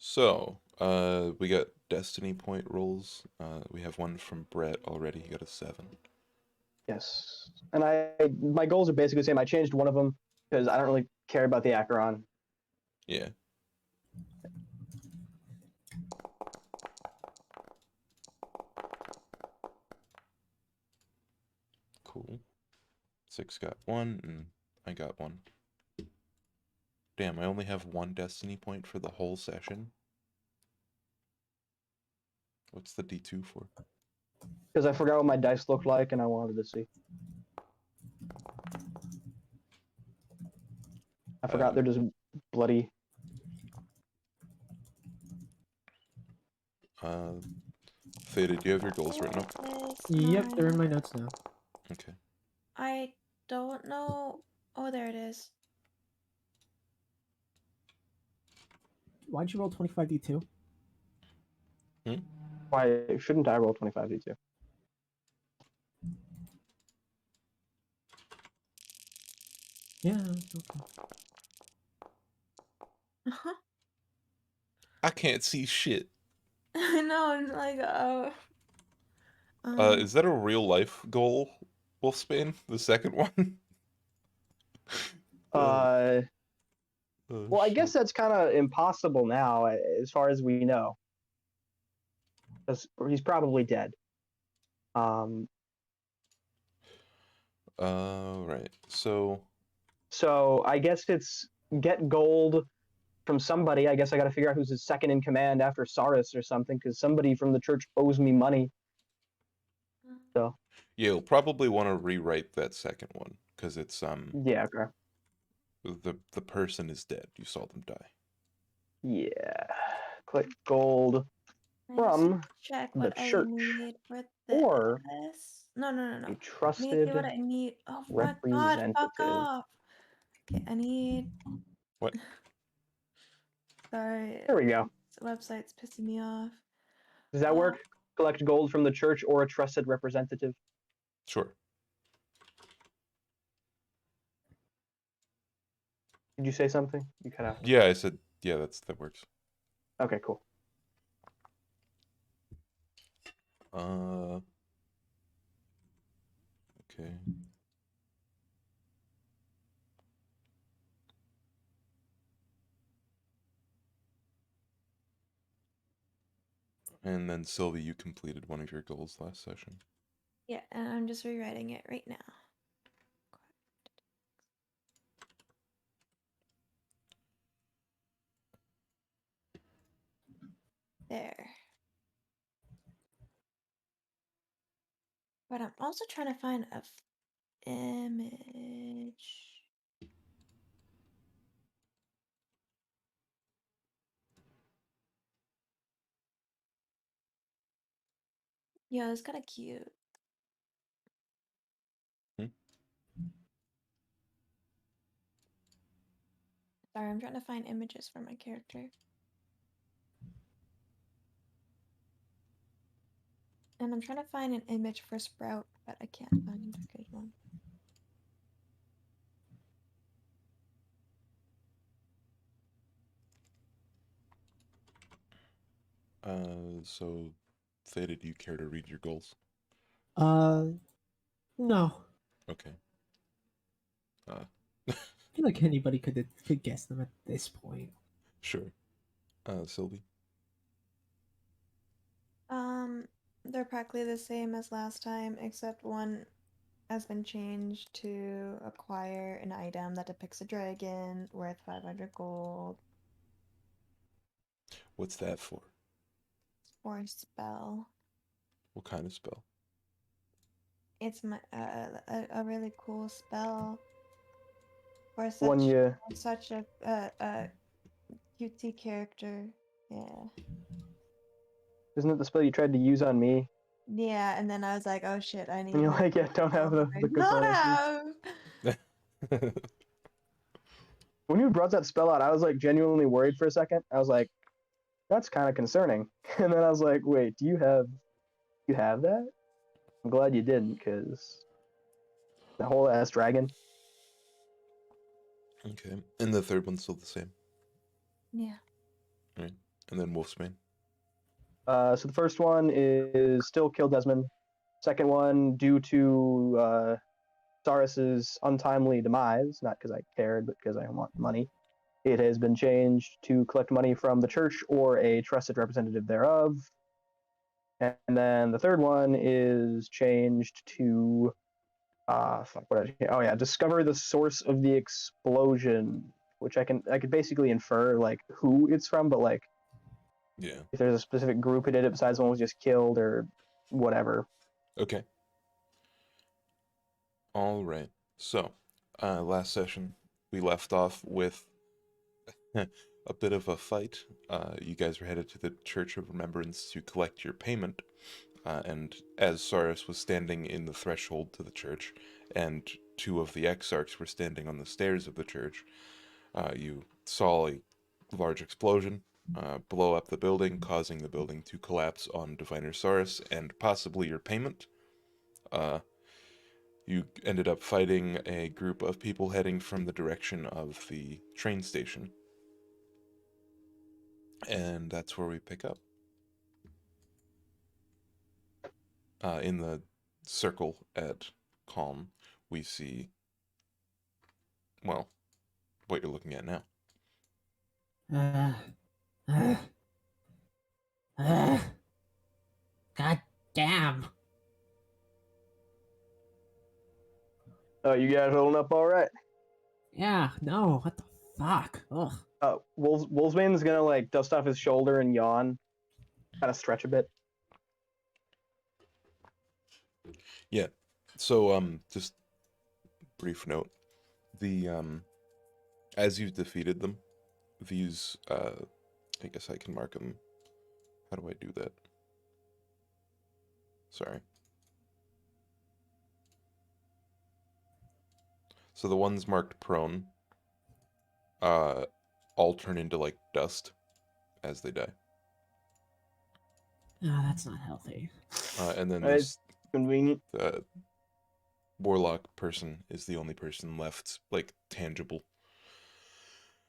So, we got Destiny point rolls. We have one from Brett already. He got a 7. Yes. And my goals are basically the same. I changed one of them because I don't really care about the Acheron. Yeah. Cool. 6 got 1, and I got 1. Damn, I only have 1 Destiny point for the whole session. What's the D2 for? Because I forgot what my dice looked like and I wanted to see. I forgot they're just bloody. Theta, do you have your goals written up? Yep, they're in my notes now. Okay. I don't know. Oh, there it is. Why'd you roll 25d2? Why shouldn't I roll 25d2? Yeah, okay. I can't see shit. I know, I'm like, Is that a real life goal, Wolfsbane? The second one? Uh, Oh, well, I shit. guess that's kind of impossible now, as far as we know. Because he's probably dead. Right. So I guess it's get gold from somebody. I guess I got to figure out who's his second in command after Saris or something, because somebody from the church owes me money. So yeah, you'll probably want to rewrite that second one because it's yeah, okay. the person is dead. You saw them die. Yeah. Click gold I from check the what I church need for or this. No. a Let me trusted see what I need. Oh my god, fuck representative. off. Okay, I need. What? Sorry, There we go. this website's pissing me off. Does that work? Collect gold from the church or a trusted representative. Sure. Did you say something? You cut out. Yeah, I said yeah. That works. Okay, cool. Okay. And then Sylvie, you completed one of your goals last session. Yeah, and I'm just rewriting it right now. There. But I'm also trying to find a image. Yeah, it's kind of cute. Sorry, I'm trying to find images for my character. And I'm trying to find an image for Sprout, but I can't find a good one. So Theta, do you care to read your goals? No. Okay. I feel like anybody could guess them at this point. Sure. Sylvie? They're practically the same as last time, except one has been changed to acquire an item that depicts a dragon worth 500 gold What's that for? for a spell. What kind of spell? It's a really cool spell for One such a cutie character. Yeah. isn't it the spell you tried to use on me? Yeah, and then I was like, oh shit, I need And you're more. like, yeah, don't have the components. When you brought that spell out, I was like genuinely worried for a second. I was like, that's kind of concerning. And then I was like, wait, do you have that? I'm glad you didn't, because the whole ass dragon. Okay. And the third one's still the same. Yeah. Right. And then Wolfsbane. So the first one is still kill Desmond. Second one, due to Saris's untimely demise, not because I cared, but because I want money, it has been changed to collect money from the church or a trusted representative thereof. And then the third one is changed to discover the source of the explosion, which I could basically infer like who it's from, but like Yeah. if there's a specific group who did it besides one was just killed or whatever. Okay. All right. So, last session we left off with a bit of a fight. You guys were headed to the Church of Remembrance to collect your payment. And as Saris was standing in the threshold to the church, and two of the exarchs were standing on the stairs of the church, you saw a large explosion blow up the building, causing the building to collapse on Diviner Saris and possibly your payment. You ended up fighting a group of people heading from the direction of the train station. And that's where we pick up. In the circle at Calm, we see, well, what you're looking at now. God damn. Oh, you guys holding up all right? Yeah, no, what the fuck? Ugh. Wolfsbane's gonna like dust off his shoulder and yawn, kind of stretch a bit. Yeah. So, just brief note. The, as you've defeated them, these, I guess I can mark them. How do I do that? Sorry. So the ones marked prone, all turn into, like, dust as they die. Oh, that's not healthy. And then It's convenient. the warlock person is the only person left, like, tangible.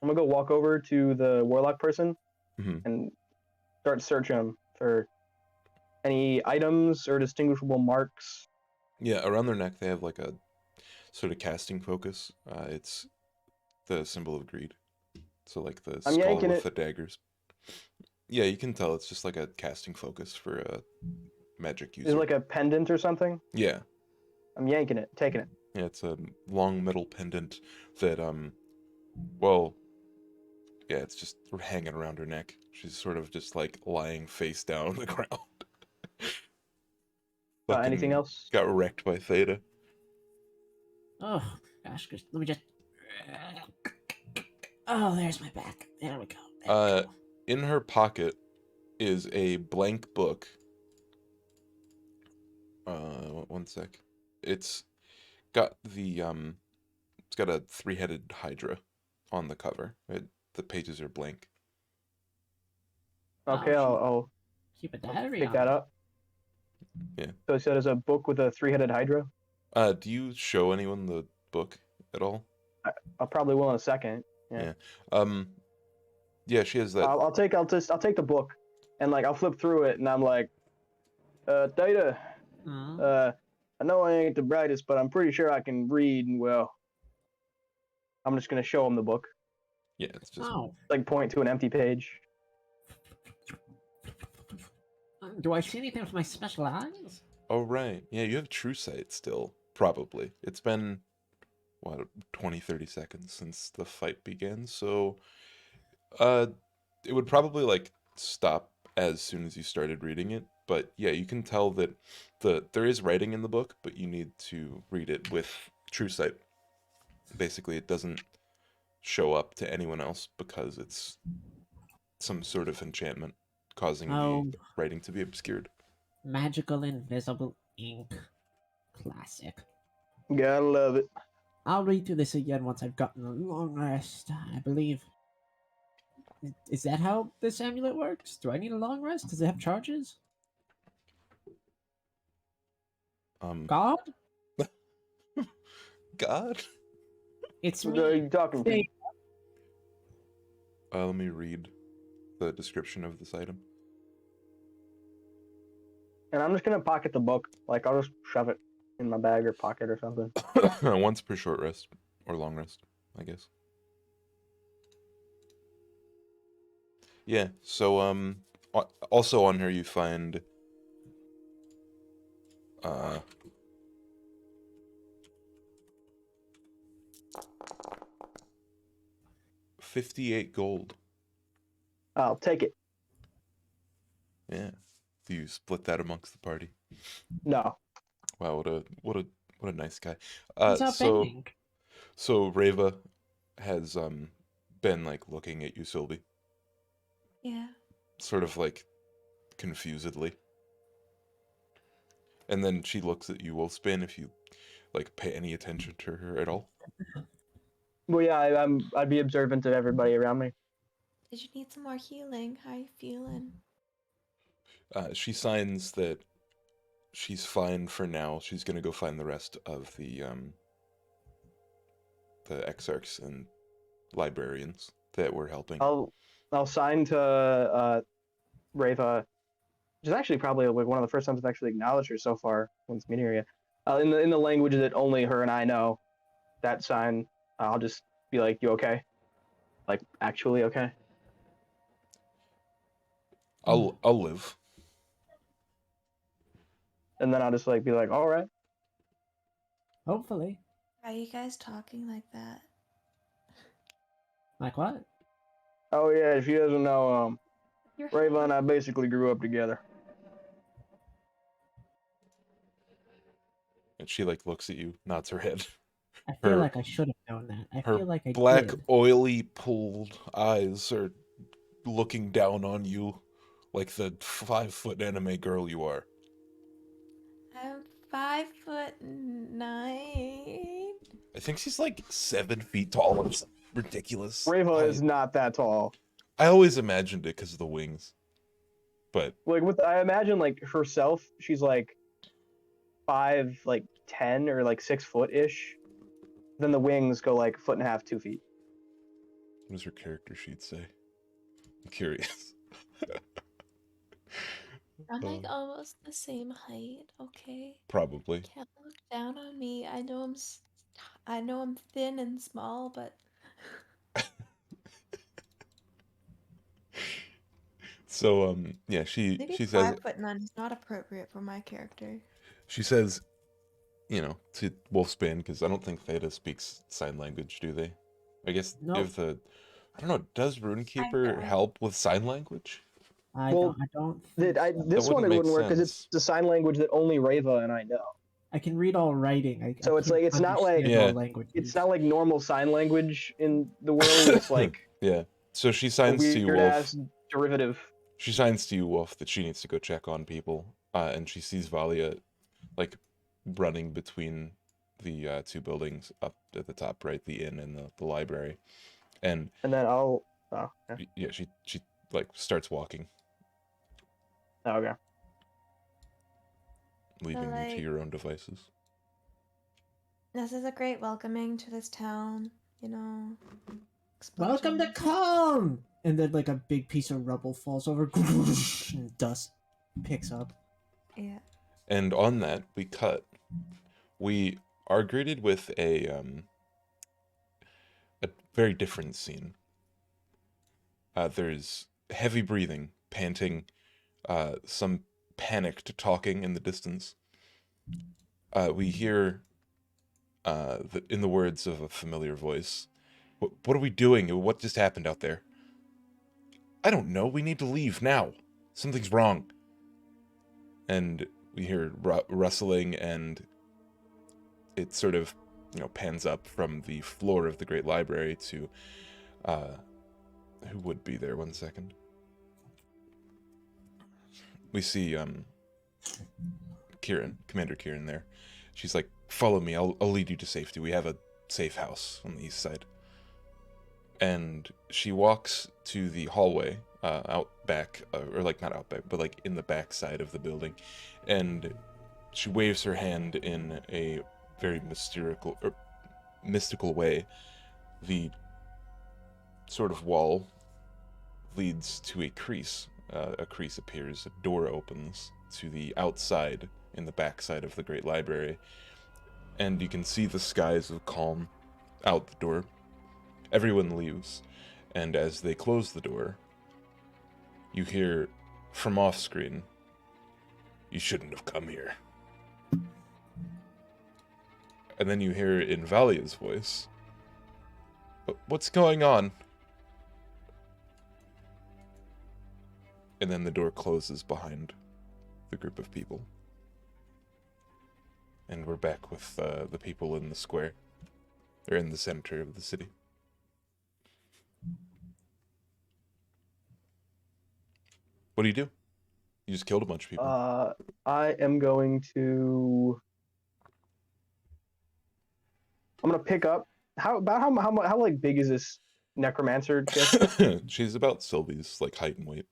I'm gonna go walk over to the warlock person Mhm. and start searching them for any items or distinguishable marks. Yeah, around their neck they have, like, a sort of casting focus. It's the symbol of greed. So, like, the I'm skull yanking with it. the daggers. Yeah, you can tell it's just like a casting focus for a magic user. Is it like a pendant or something? Yeah. I'm yanking it, taking it. Yeah, it's a long metal pendant that, well, yeah, it's just hanging around her neck. She's sort of just, like, lying face down on the ground. Anything Fucking else? got wrecked by Theta. Oh, gosh, let me just... Oh, there's my back. There we go. There we go. In her pocket is a blank book. One sec. It's got the, it's got a three-headed hydra on the cover. The pages are blank. Okay, I'll Keep a diary pick on that it. up. Yeah. So it says a book with a three-headed hydra. Do you show anyone the book at all? I'll probably will in a second. Yeah. Yeah, she has that. I'll take the book, and like I'll flip through it, and I'm like, Data. I know I ain't the brightest, but I'm pretty sure I can read. And well, I'm just gonna show him the book. Yeah, it's just. Oh. Like point to an empty page. Do I see anything with my special eyes? Oh, right. Yeah, you have true sight still. Probably. It's been, what, 20, 30 seconds since the fight began, so. It would probably, like, stop as soon as you started reading it. But yeah, you can tell that there is writing in the book, but you need to read it with true sight. Basically, it doesn't show up to anyone else because it's some sort of enchantment causing the writing to be obscured. Magical invisible ink. Classic. Gotta love it. I'll read through this again once I've gotten a long rest, I believe. Is that how this amulet works? Do I need a long rest? Does it have charges? God? God? It's What me. are you talking to? Hey. Let me read the description of this item. And I'm just gonna pocket the book. Like I'll just shove it in my bag or pocket or something. Once per short rest or long rest, I guess. Yeah. So also on her you find 58 gold. I'll take it. Yeah. Do you split that amongst the party? No. Wow, what a nice guy. He's not So bending. so Reva has been like looking at you, Sylvie, Yeah. sort of like confusedly. And then she looks at you, Wolfsbane, if you like pay any attention to her at all. Well, yeah, I'd be observant of everybody around me. Did you need some more healing? How you feeling? She signs that she's fine for now. She's gonna go find the rest of the exarchs and librarians that were helping. I'll sign to Reva, which is actually probably like one of the first times I've actually acknowledged her so far once meeting her. In the language that only her and I know, that sign. I'll just be like, "You okay? Like actually okay?" I'll live. And then I'll just like be like, "All right." Hopefully. Why are you guys talking like that? Like what? Oh yeah, if she doesn't know, You're Reva and I basically grew up together. And she like looks at you, nods her head. I feel Her- like I should have known that. I Her feel like I black, did. oily, pulled eyes are looking down on you like the 5-foot anime girl you are. I'm 5'9". I think she's like 7 feet tall. It's ridiculous. Reva is not that tall. I always imagined it because of the wings. But Like I imagine like herself, she's like 5'10" or like 6 foot ish. Then the wings go like 1.5 feet, 2 feet. what does her character sheet say? I'm curious. I'm like almost the same height, okay? Probably. Can't look down on me. I know I'm thin and small, but So yeah, maybe she says 5'9" is not appropriate for my character. you know, to Wolfsbane, because I don't think Theta speaks sign language, do they? I guess Nope. if I don't know, does Runekeeper don't. help with sign language? I Well, don't think so. This one wouldn't it make wouldn't work because it's sense. the sign language that only Reva and I know. I can read all writing. So it's like it's not like Yeah. all languages. it's not like normal sign language in the world. It's like Yeah. So she a signs to you, weird Wolf. ass derivative. She signs to you, Wolf, that she needs to go check on people. And she sees Valia, like, running between the 2 buildings up at the top, right? The inn and the library. And And then I'll. Oh, okay. yeah, she like starts walking, Oh, okay. leaving you to like- your own devices. This is a great welcoming to this town, you know. Welcome to explosions. Calm! And then like a big piece of rubble falls over and dust picks up. Yeah. And on that, we cut. We are greeted with a very different scene. There's heavy breathing, panting, some panicked talking in the distance. We hear, in the words of a familiar voice, what are we doing? What just happened out there? I don't know. We need to leave now. Something's wrong. And we hear rustling, and it sort of, pans up from the floor of the Great Library to, who would be there? 1 second. We see, Commander Kieran there. She's like, follow me, I'll lead you to safety. We have a safe house on the east side. And she walks to the hallway, out back, or like not out back, but like in the back side of the building. And she waves her hand in a very mystical way. The sort of wall leads to a crease. A crease appears, a door opens to the outside in the backside of the Great Library, and you can see the skies of calm out the door. Everyone leaves, and as they close the door, you hear from off-screen, "You shouldn't have come here." And then you hear in Valia's voice, "What's going on?" And then the door closes behind the group of people. And we're back with the people in the square. They're in the center of the city. What do? You just killed a bunch of people. I am going to. I'm gonna pick up. How like big is this necromancer chick? She's about Sylvie's like height and weight.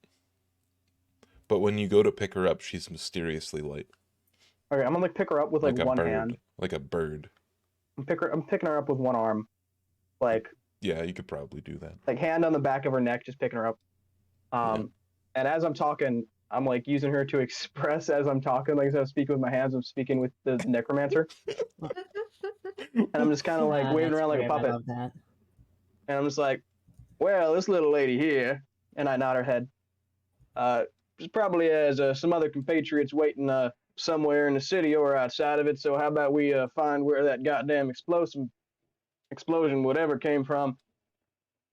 But when you go to pick her up, she's mysteriously light. Okay, I'm gonna like pick her up with like a one bird. hand. Like a bird. I'm picking her up with one arm, like. Yeah, you could probably do that. Like hand on the back of her neck, just picking her up. And as I'm talking, I'm like using her to express as I'm talking. Like as I'm speaking with my hands, I'm speaking with the necromancer. And I'm just kind of like waving around like a puppet. I love that. And I'm just like, well, this little lady here, and I nod her head. She probably has some other compatriots waiting somewhere in the city or outside of it. So how about we find where that goddamn explosion, whatever came from,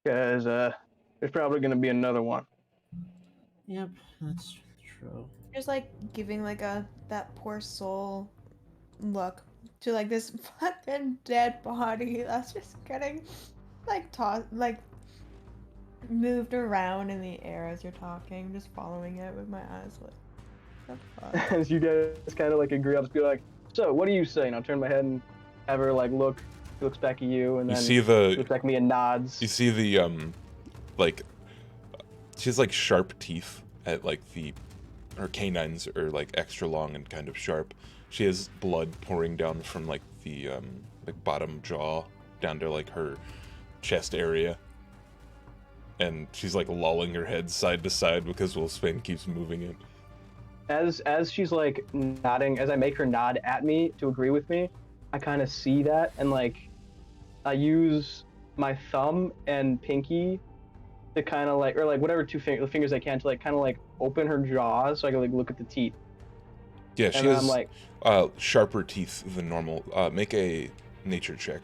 because there's probably going to be another one. Yep, that's true. Just like giving like that poor soul look to like this fucking dead body that's just getting like tossed, like moved around in the air as you're talking, just following it with my eyes like, what the fuck? As you guys kind of like agree, I'll just be like, so what do you say? And I'll turn my head and have her like look. She looks back at you, and then she looks back at me and nods. You see the like she has like sharp teeth at like her canines are like extra long and kind of sharp. She has blood pouring down from like the like bottom jaw down to like her chest area. And she's like lolling her head side to side because Wolfsbane keeps moving it. As she's like nodding, as I make her nod at me to agree with me, I kind of see that, and like I use my thumb and pinky to kind of like, or like whatever the fingers I can to like kind of like open her jaw so I can like look at the teeth. Yeah, she has like sharper teeth than normal. Make a nature check.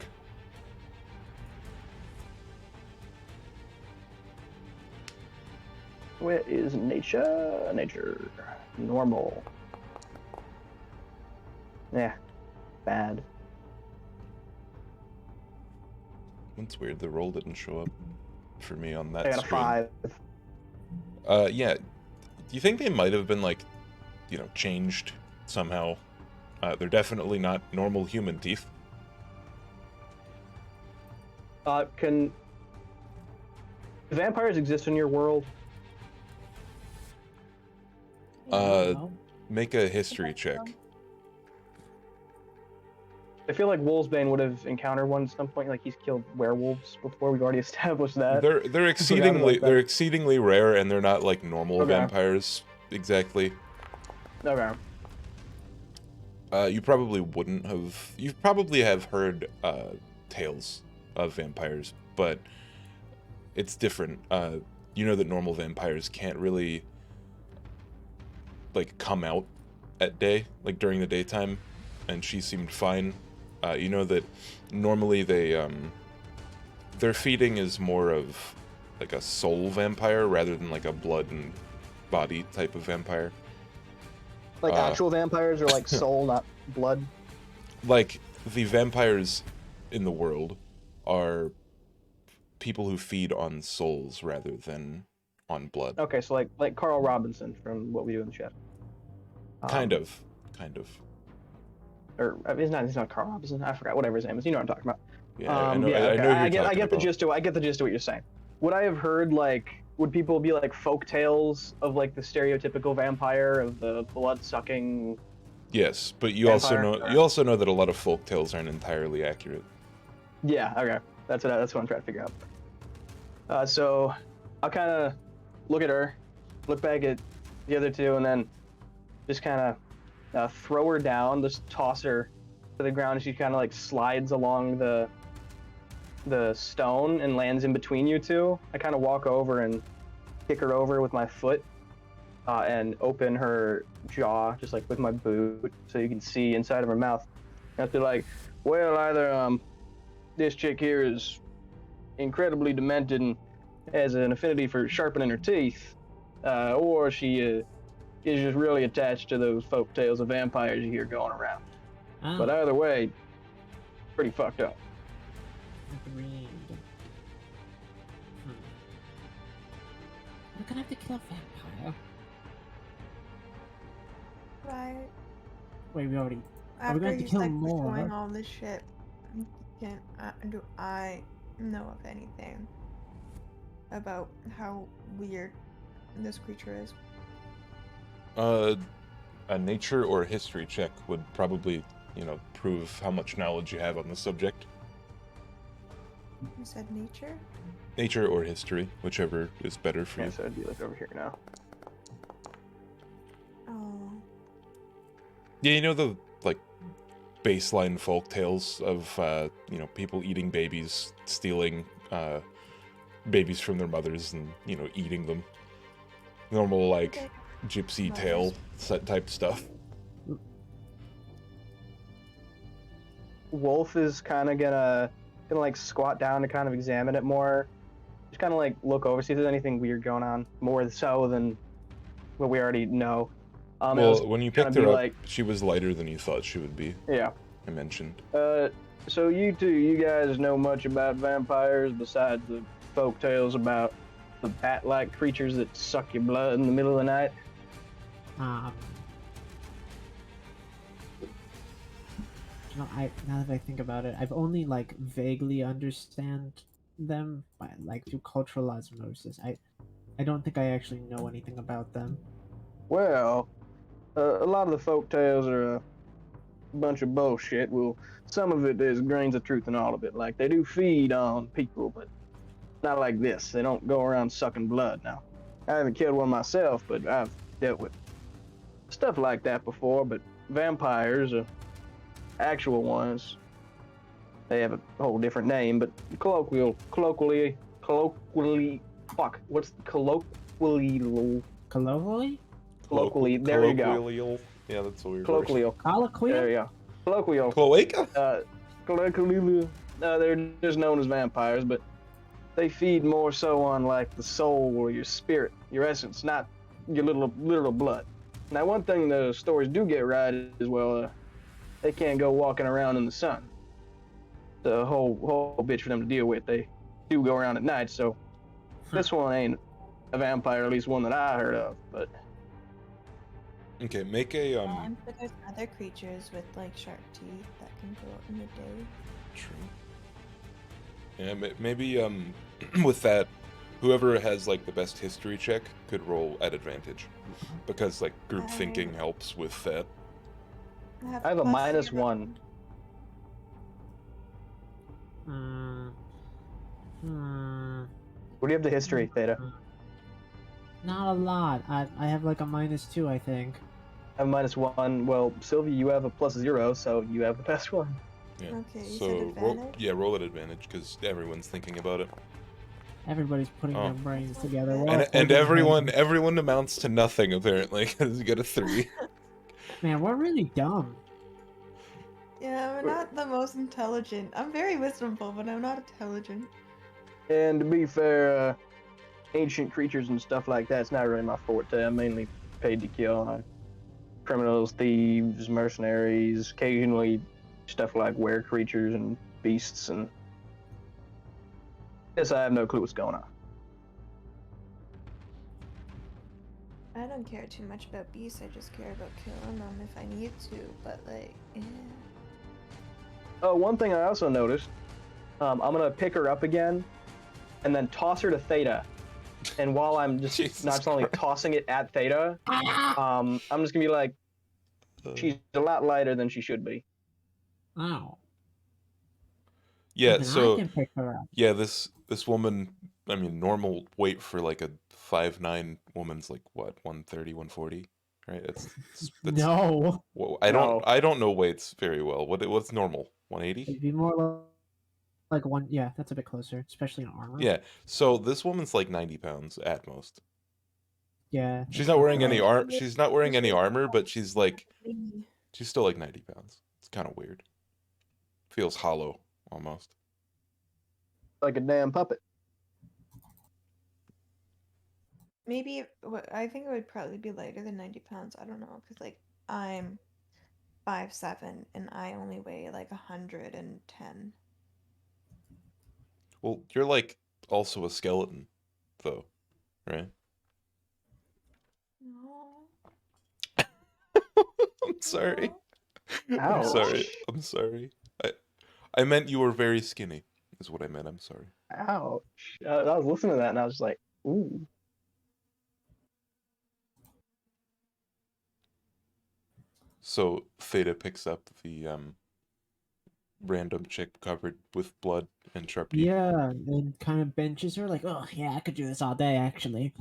Where is nature? Nature. Normal. Yeah. Bad. That's weird. The roll didn't show up for me on that I got screen. a 5. Yeah. Do you think they might have been like, changed somehow? They're definitely not normal human teeth. Can vampires exist in your world? Make a history check. I feel like Wolfsbane would have encountered one at some point. Like he's killed werewolves before. We've already established that. They're exceedingly rare, and they're not like normal vampires exactly. Okay. You probably wouldn't have. You probably have heard tales of vampires, but it's different. You know that normal vampires can't really like come out at day, like during the daytime, and she seemed fine. You know that normally they their feeding is more of like a soul vampire rather than like a blood and body type of vampire. Like actual vampires or like soul, not blood? Like the vampires in the world are people who feed on souls rather than on blood. Okay, so like Carl Robinson from What We Do in the Shadows. Kind of. Or he's not Carl Robinson. I forgot whatever his name is. You know what I'm talking about. Yeah, I know. Okay. I get the gist of what you're saying. Would I have heard would people be like folk tales of like the stereotypical vampire of the blood sucking? Yes, but you also know that a lot of folk tales aren't entirely accurate. Yeah. Okay. That's what I'm trying to figure out. So I'll kind of look at her, look back at the other two, and then just kind of throw her down, just toss her to the ground. She kind of like slides along the stone and lands in between you two. I kind of walk over and kick her over with my foot and open her jaw just like with my boot so you can see inside of her mouth. And I'd be like, well, either this chick here is incredibly demented and has an affinity for sharpening her teeth, or she is just really attached to those folk tales of vampires you hear going around. Oh, But either way, pretty fucked up. agreed. We're gonna have to kill a vampire. Right. Wait, we already. Are we After going to he's kill like more? doing all this shit, can do I know of anything about how weird this creature is? A nature or history check would probably, prove how much knowledge you have on the subject. You said nature? Nature or history, whichever is better for Yeah, you. so I'd be like over here now. Oh. Yeah, you know the baseline folk tales of people eating babies, stealing babies from their mothers, and eating them. Normal Okay. gypsy Mothers. tale set type stuff. Wolf is kind of gonna like squat down to kind of examine it more. Just kind of like look over, see if there's anything weird going on, more so than what we already know. I was Well, when you gonna picked be her up, like, she was lighter than you thought she would be. yeah. I mentioned. So you guys know much about vampires besides the folk tales about the bat-like creatures that suck your blood in the middle of the night? Now that I think about it, I've only vaguely understand them by through cultural osmosis. I don't think I actually know anything about them. Well, a lot of the folk tales are a bunch of bullshit. Well, some of it there's grains of truth in all of it. Like, they do feed on people, but not like this. They don't go around sucking blood. Now, I haven't killed one myself, but I've dealt with stuff like that before. But vampires are actual ones. They have a whole different name, but colloquially, fuck, what's colloquially? Colloquially? There you go. Colloquial. Yeah, that's a weird word. Colloquial. Colloquial? There you go. Colloquial. Cloaca? Colloquially, they're just known as vampires, but they feed more so on the soul or your spirit, your essence, not your literal blood. Now, one thing the stories do get right is, well, they can't go walking around in the sun. The whole bitch for them to deal with. They do go around at night, so this one ain't a vampire, at least one that I heard of. But Okay, make a But there's other creatures with sharp teeth that can go out in the day. True. Yeah, maybe with that, whoever has the best history check could roll at advantage, because group thinking helps with that. I have a plus -1. What do you have the history, Theta? Not a lot. I have a -2, I think. I have -1. Well, Sylvia, you have a +0, so you have the best one. Yeah. Okay, you So said roll, advantage? yeah, roll at advantage because everyone's thinking about it, Everybody's putting Oh. their brains together. And- We're all and thinking everyone ahead. amounts to nothing apparently because you get a 3. Man, we're really dumb. Yeah, I'm not the most intelligent. I'm very wisdomful, but I'm not intelligent. And to be fair, ancient creatures and stuff like that's not really my forte. I'm mainly paid to kill criminals, thieves, mercenaries, occasionally stuff like were creatures and beasts, and guess I have no clue what's going on. I don't care too much about beasts. I just care about killing them if I need to. But yeah. Oh, one thing I also noticed, I'm gonna pick her up again, and then toss her to Theta. And while I'm just Jesus not only Christ. tossing it at Theta, I'm just gonna be like, she's a lot lighter than she should be. Oh. Yeah, Even I so can pick her up. yeah, this woman I mean, normal weight for like a 5'9" woman's like what, 130, 140, right? It's No, well, No. I don't know weights very well. What's normal? 180? it'd be more like one. Yeah, that's a bit closer, especially in armor. Yeah. So this woman's like 90 pounds at most. Yeah, She's that's not not wearing any bad. she's not wearing any armor, but she's like Me. she's still like 90 pounds. It's kind of weird. Feels hollow almost. Like a damn puppet. Maybe I think it would probably be lighter than 90 pounds. I don't know, because like I'm 5'7" and I only weigh like 110. Well, you're like also a skeleton though, right? No. I'm sorry. No. I'm Ouch. sorry. I'm sorry. I meant you were very skinny, is what I meant. I'm sorry. Ouch. I was listening to that and I was just like, ooh. So Theta picks up the random chick covered with blood and sharp teeth. Yeah, and kind of benches her like, oh yeah, I could do this all day. Actually,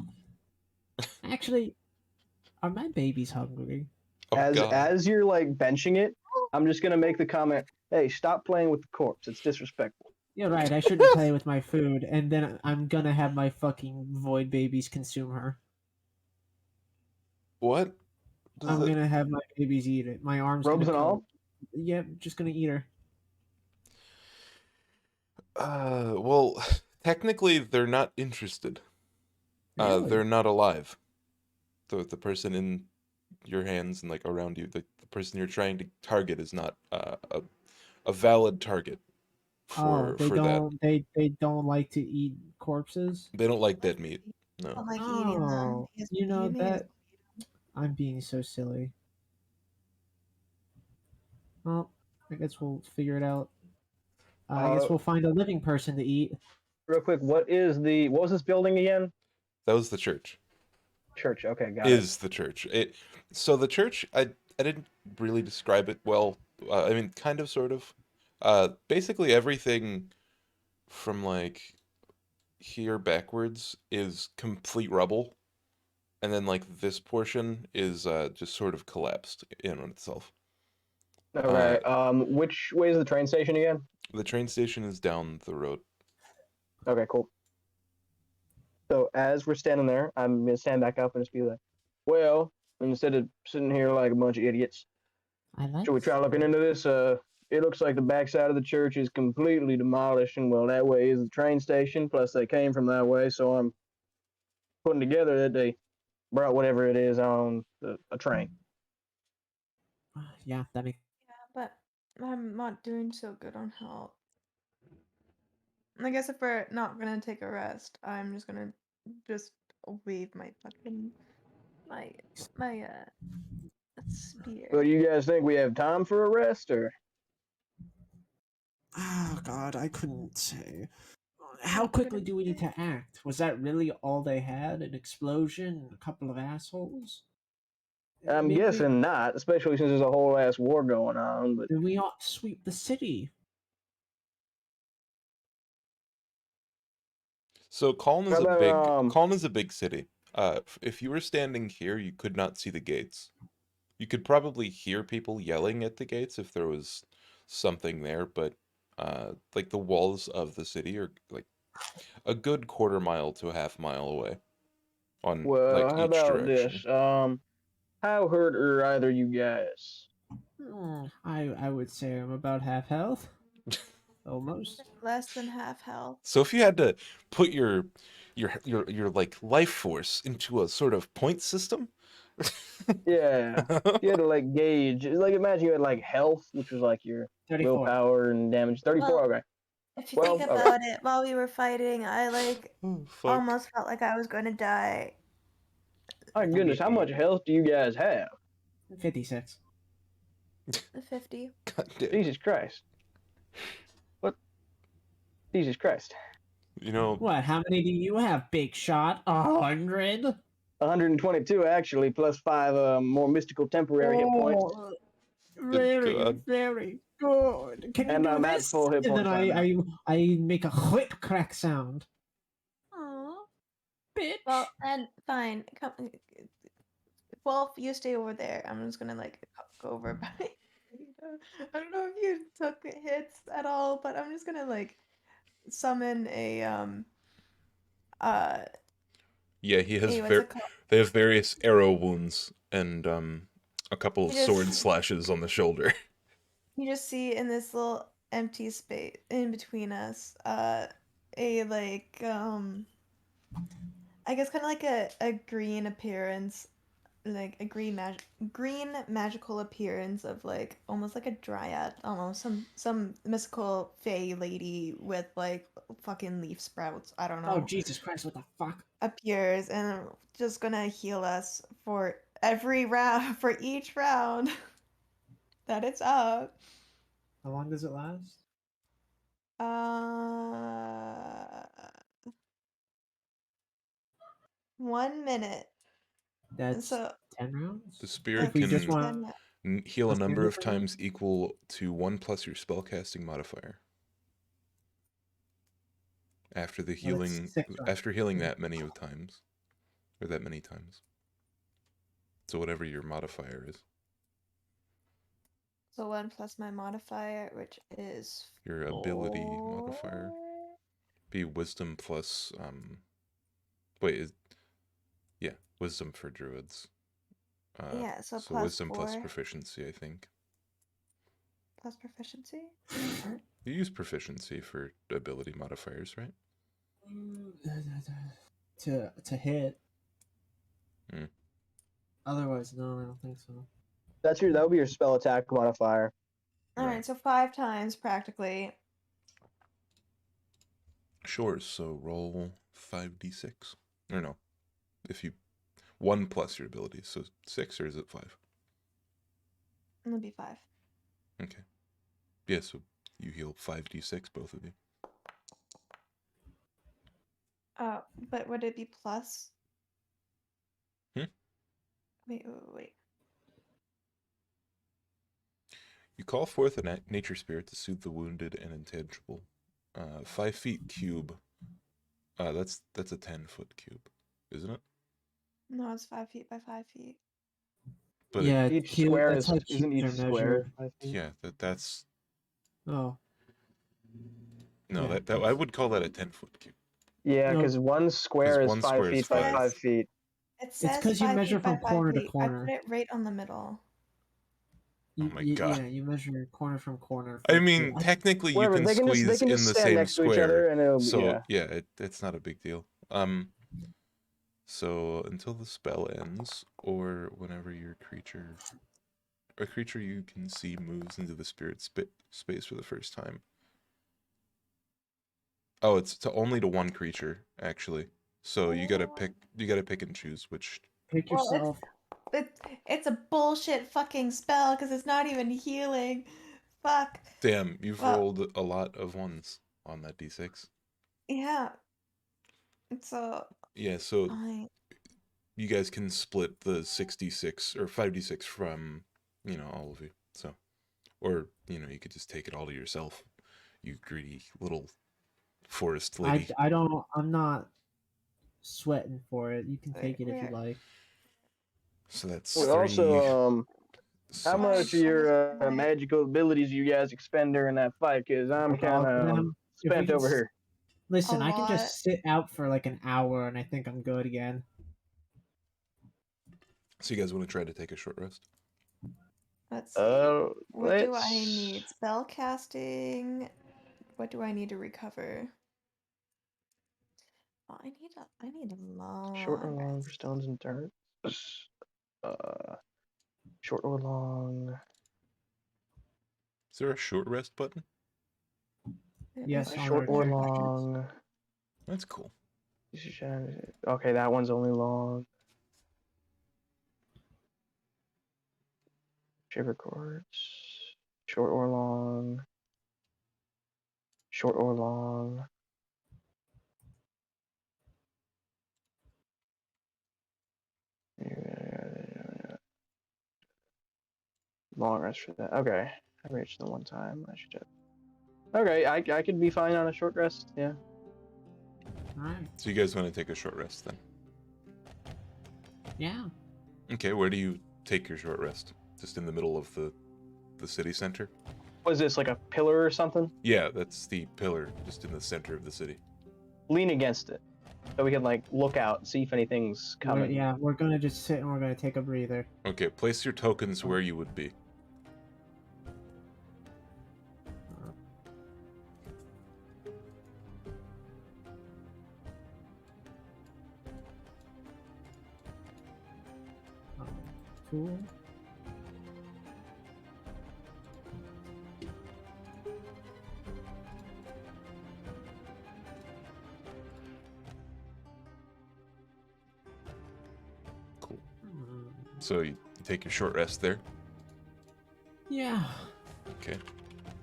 are my babies hungry? Oh As God. as you're like benching it, I'm just gonna make the comment, hey, stop playing with the corpse. It's disrespectful. You're right. I shouldn't play with my food, and then I'm gonna have my fucking void babies consume her. What? Does I'm it? gonna have my babies eat it. My arms Robes gonna and come. all? Yep, just gonna eat her. Well, technically they're not interested. Really? They're not alive. The person in your hands and like around you, the person you're trying to target is not a valid target Oh, they for that. don't. They don't like to eat corpses. They don't like dead meat. I No. don't like eating them. Oh, He has, you he know made us that I'm being so silly. Well, I guess we'll figure it out. I guess Uh, we'll find a living person to eat. real quick, what was this building again? That was the church. Church. Okay, got it. Is the church. So the church, I didn't really describe it well. I mean, kind of, sort of. Basically everything from like here backwards is complete rubble, and then like this portion is just sort of collapsed in on itself. Okay. Which way is the train station again? The train station is down the road. Okay, cool. So as we're standing there, I'm gonna stand back up and just be like, well, instead of sitting here like a bunch of idiots, I like. should we try looking into this? It looks like the backside of the church is completely demolished, and well, that way is the train station. Plus, they came from that way, so I'm putting together that they brought whatever it is on a train. Yeah, that makes. but I'm not doing so good on health. I guess if we're not gonna take a rest, I'm just gonna wave my fucking my spear. So you guys think we have time for a rest, or? Oh God, I couldn't say. How quickly do we need to act? Was that really all they had? An explosion and a couple of assholes? I'm Maybe guessing not, especially since there's a whole ass war going on. But we ought to sweep the city. So Colin is How a about, big city. If you were standing here, you could not see the gates. You could probably hear people yelling at the gates if there was something there, but like the walls of the city are like a good quarter mile to a half mile away on well, like how each about direction. this? How hurt are either you guys? I would say I'm about half health. Almost. Less than half health. So if you had to put your like life force into a sort of point system, Yeah, you had to like gauge. Like imagine you had like health, which was like your 34. willpower and damage. 34. Well, Okay. If you Well, think okay. about it, while we were fighting, I oh, fuck. almost felt like I was going to die. My goodness, how much health do you guys have? 56. 50. God damn. Jesus Christ. What? Jesus Christ. You know, What? How many do you have, big shot? 100? 122 actually, plus 5 more mystical temporary hit points. Oh, very, God. very good. Can you And do I'm at this? full hit And then points right now. I make a whip crack sound. bitch. Well, and fine. Come, Wolf, you stay over there. I'm just gonna like go over by. I don't know if you took hits at all, but I'm just gonna like summon a uh Yeah, he has what's it called? they have various arrow wounds and a couple of You sword just slashes on the shoulder. you just see in this little empty space in between us, a like I guess kind of like a green appearance, like a green magical appearance of like almost like a dryad. I don't know, some mystical fey lady with like fucking leaf sprouts. I don't Oh know. Jesus Christ! What the fuck? Appears and just gonna heal us for every round for each round that it's up. How long does it last? Uh, 1 minute. That's So 10 rounds. The if spirit If we just can want heal a a number single of round? times equal to 1 plus your spellcasting modifier. After the Well, it's healing, 6 rounds. after healing that many of times, or that many times. So whatever your modifier is, so 1 plus my modifier, which is your ability modifier, 4. be wisdom plus wait, yeah, wisdom for druids. Yeah, so So plus wisdom plus 4 proficiency, I think. plus proficiency. You use proficiency for ability modifiers, right? To hit. Hmm. Otherwise, no, I don't think so. That would be your spell attack modifier. All Right. right, so 5 times practically. Sure, so roll 5d6. Or no, if you 1 plus your ability, so 6 or is it 5? It'll be 5. Okay. Yeah, so you heal 5d6, both of you. But would it be plus? Hmm? Wait. You call forth a nature spirit to soothe the wounded and intangible. 5 feet cube. That's a 10-foot cube, isn't it? No, it's 5 feet by 5 feet. But Yeah, Each cube. square That's how isn't cubes each are square measured. 5 feet? yeah, that's Oh, no, yeah. that I would call that a 10-foot cube. Yeah, No, because one Because square is 1 five square is feet by 5. 5 feet. It it's says because you 5 measure feet by from 5 corner to feet. I put corner. it right on the middle. Oh my god. Yeah, you measure corner from corner. I For mean, cube. technically you Whatever, can they can squeeze in just the stand same next to each square. other and it'll So yeah. it's not a big deal. So until the spell ends, or whenever a creature you can see moves into the spirit space for the first time. Oh, it's only to one creature actually. So you gotta pick and choose which. Pick Well, yourself. it's a bullshit fucking spell because it's not even healing. Fuck. Damn, you've Well, rolled a lot of ones on that d6. yeah. So Yeah, so I you guys can split the 66 or 5d6 from, all of you. So, or, you could just take it all to yourself, you greedy little forest lady. I don't. I'm not sweating for it. You can wait, take it if you where? like. So that's Well, 3, also, how 6. much of What is your my magical abilities you guys expend during that fight? Because I'm Like all kind of of them. If we spent can over here. a listen, I can lot? just sit out for like an hour and I think I'm good again. So you guys want to try to take a short rest? Let's see. What do I Let's need? Spell casting. What do I need to recover? Oh, I need a short or long long for rest. stones and dirt. Uh, short or long. Is there a short rest button? Yes, on Short our or character sheets. long. That's cool. Okay, that one's only long. Shiver chords. Short or long. Short or long. Long rest for that. Okay. I reached the one time. I should. Okay, I could be fine on a short rest. Yeah. Alright. So you guys want to take a short rest then? Yeah. Okay, where do you take your short rest? Just in the middle of the city center? Was this like a pillar or something? Yeah, that's the pillar, just in the center of the city. Lean against it, so we can like look out, see if anything's coming. Yeah, we're gonna just sit and we're gonna take a breather. Okay, place your tokens where you would be. Cool. Cool. So you take your short rest there? Yeah. Okay.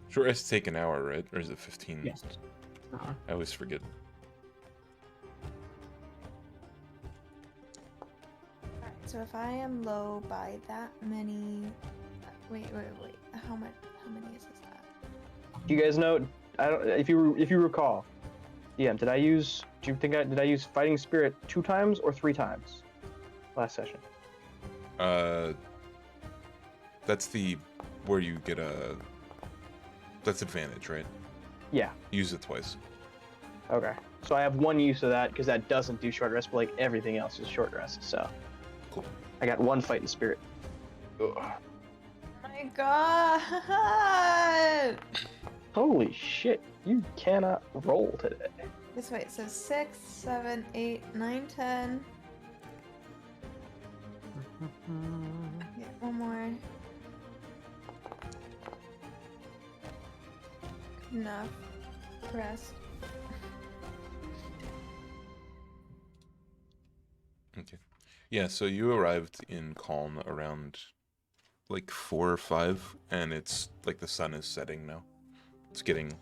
Short rest take an hour, right? Or is it 15? Yes. I always forget. Alright, so if I am low by that many, wait, how many is that? Do you guys know? I don't. If you recall, DM, did I use fighting spirit 2 times or 3 times last session? That's the where you get a. That's advantage, right? Yeah. Use it twice. Okay. So I have 1 use of that because that doesn't do short rest, but like everything else is short rest. So. Cool. I got 1 fighting spirit. Ugh. My God! Holy shit! You cannot roll today. This way, so 6, 7, 8, 9, 10. Yeah, 1 more. Good enough. Rest. Okay. Yeah, so you arrived in Calm around like 4 or 5, and it's like the sun is setting now. It's getting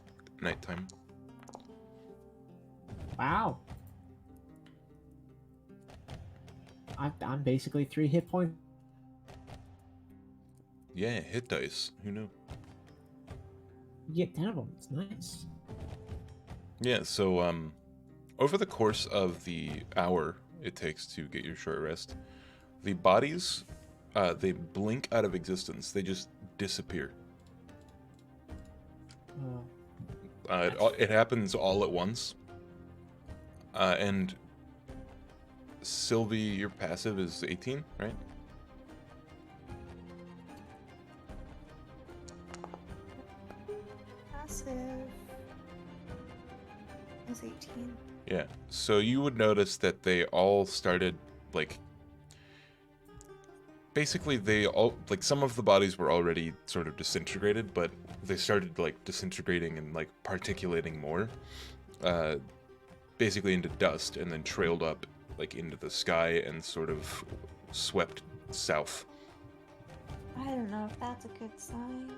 nighttime. Wow. I'm basically 3 hit points. Yeah, hit dice. Who knew? You get 10 of them. It's nice. Yeah, so over the course of the hour it takes to get your short rest, the bodies they blink out of existence. They just disappear. It happens all at once. And Sylvie, your passive is 18, right? Passive is 18. Yeah. So you would notice that they all started, like, basically they all, like, some of the bodies were already sort of disintegrated, but they started, like, disintegrating and, like, particulating more, basically into dust, and then trailed up, like, into the sky and sort of swept south. I don't know if that's a good sign.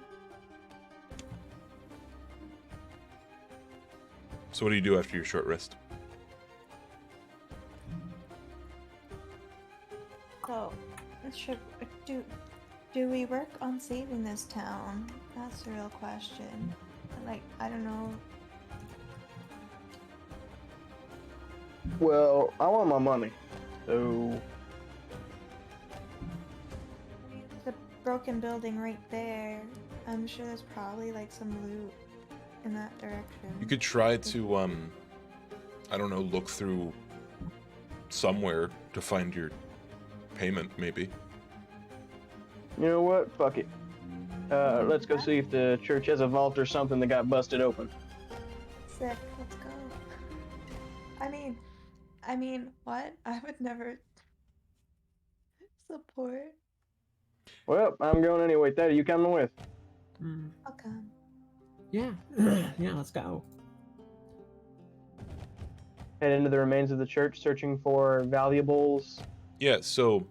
So what do you do after your short rest? So, should do we work on saving this town? That's the real question. Like, I don't know. Well, I want my money. So. The broken building right there. I'm sure there's probably like some loot in that direction. You could try to, I don't know, look through somewhere to find your payment, maybe. You know what? Fuck it. Let's go see if the church has a vault or something that got busted open. Sick. Let's go. I mean, what? I would never support. Well, I'm going anyway. Daddy, you coming with? I'll come. Yeah. Yeah, let's go. Head into the remains of the church, searching for valuables. Yeah, so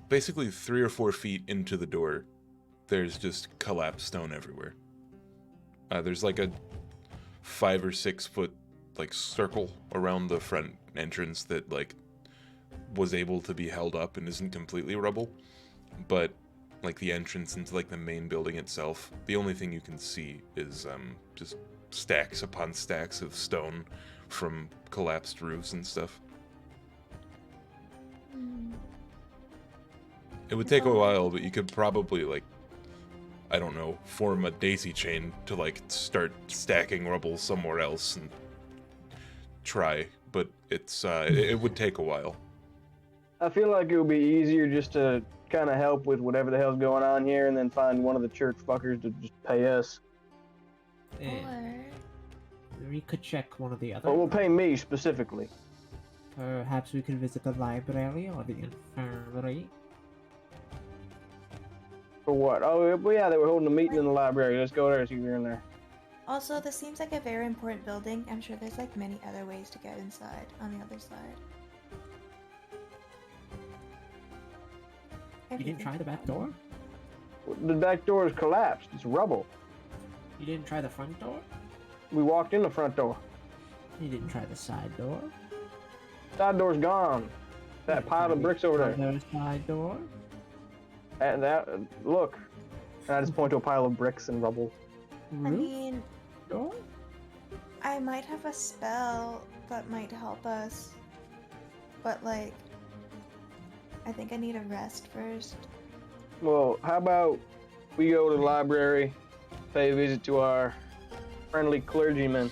basically 3 or 4 feet into the door, there's just collapsed stone everywhere. There's like a 5 or 6 foot like circle around the front entrance that like was able to be held up and isn't completely rubble, but like the entrance into like the main building itself, the only thing you can see is just stacks upon stacks of stone from collapsed roofs and stuff. Hmm. It would take a while, but you could probably, like, I don't know, form a daisy chain to, like, start stacking rubble somewhere else and try, but it would take a while. I feel like it would be easier just to kind of help with whatever the hell's going on here, and then find one of the church fuckers to just pay us. Eh, we could check one of the other. But will pay me specifically. Perhaps we could visit the library or the infirmary. For what? Oh, well, yeah, they were holding a meeting in the library. Let's go there and see if you're in there. Also, this seems like a very important building. I'm sure there's like many other ways to get inside on the other side. You didn't try the back door? The back door is collapsed. It's rubble. You didn't try the front door? We walked in the front door. You didn't try the side door? Side door's gone. That pile of bricks over there. Other side door? And that, look. And I just point to a pile of bricks and rubble. I Roof mean, door? I might have a spell that might help us, but like, I think I need a rest first. Well, how about we go to the library, pay a visit to our friendly clergyman,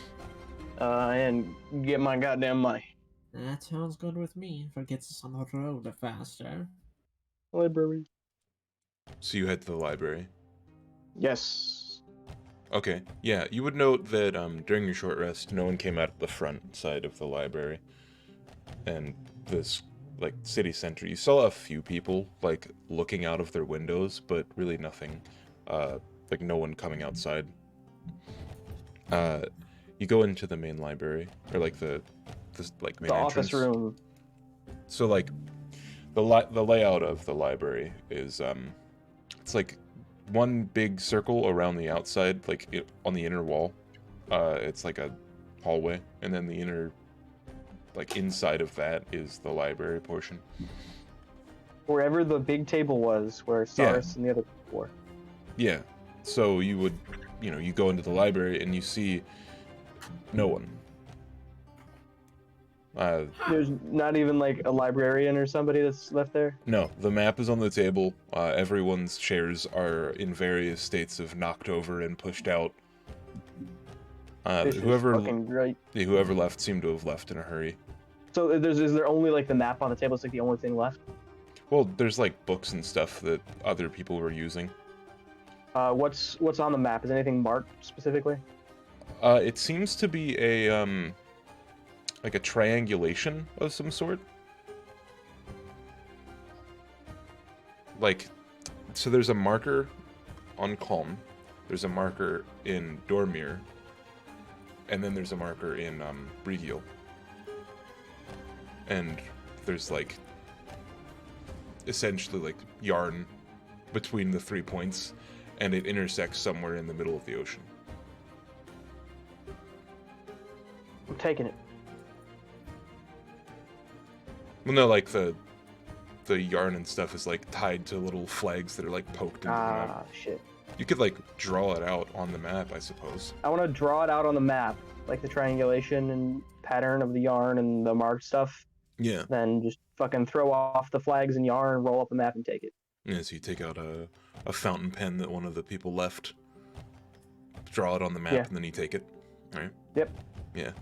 and get my goddamn money. That sounds good with me if it gets us on the road faster. Library. So you head to the library. Yes. Okay, yeah, you would note that during your short rest, no one came out of the front side of the library. And this, like, city center, you saw a few people, like, looking out of their windows, but really nothing. Like, no one coming outside. You go into the main library, or, like, the main The entrance. office room. So, like, the layout of the library is, it's like one big circle around the outside, like on the inner wall. It's like a hallway, and then the inner, like inside of that is the library portion. Wherever the big table was, where Cyrus and the other people were. Yeah. So you would, you go into the library and you see no one. There's not even like a librarian or somebody that's left there. No, the map is on the table. Everyone's chairs are in various states of knocked over and pushed out. This is Whoever fucking great. whoever left seemed to have left in a hurry. So is there only like the map on the table? It's like the only thing left. Well, there's like books and stuff that other people were using. What's on the map? Is anything marked specifically? It seems to be a like a triangulation of some sort. Like, so there's a marker on Calm, there's a marker in Dormir, and then there's a marker in Brigiel. And there's like essentially like yarn between the 3 points, and it intersects somewhere in the middle of the ocean. I'm taking it. Well, no, like the yarn and stuff is like tied to little flags that are like poked into the map. Ah, shit. You could like draw it out on the map, I suppose. I want to draw it out on the map, like the triangulation and pattern of the yarn and the marked stuff. Yeah. Then just fucking throw off the flags and yarn, roll up the map, and take it. Yeah, so you take out a fountain pen that one of the people left, draw it on the map, Yeah. and then you take it. Alright? Yep. Yeah.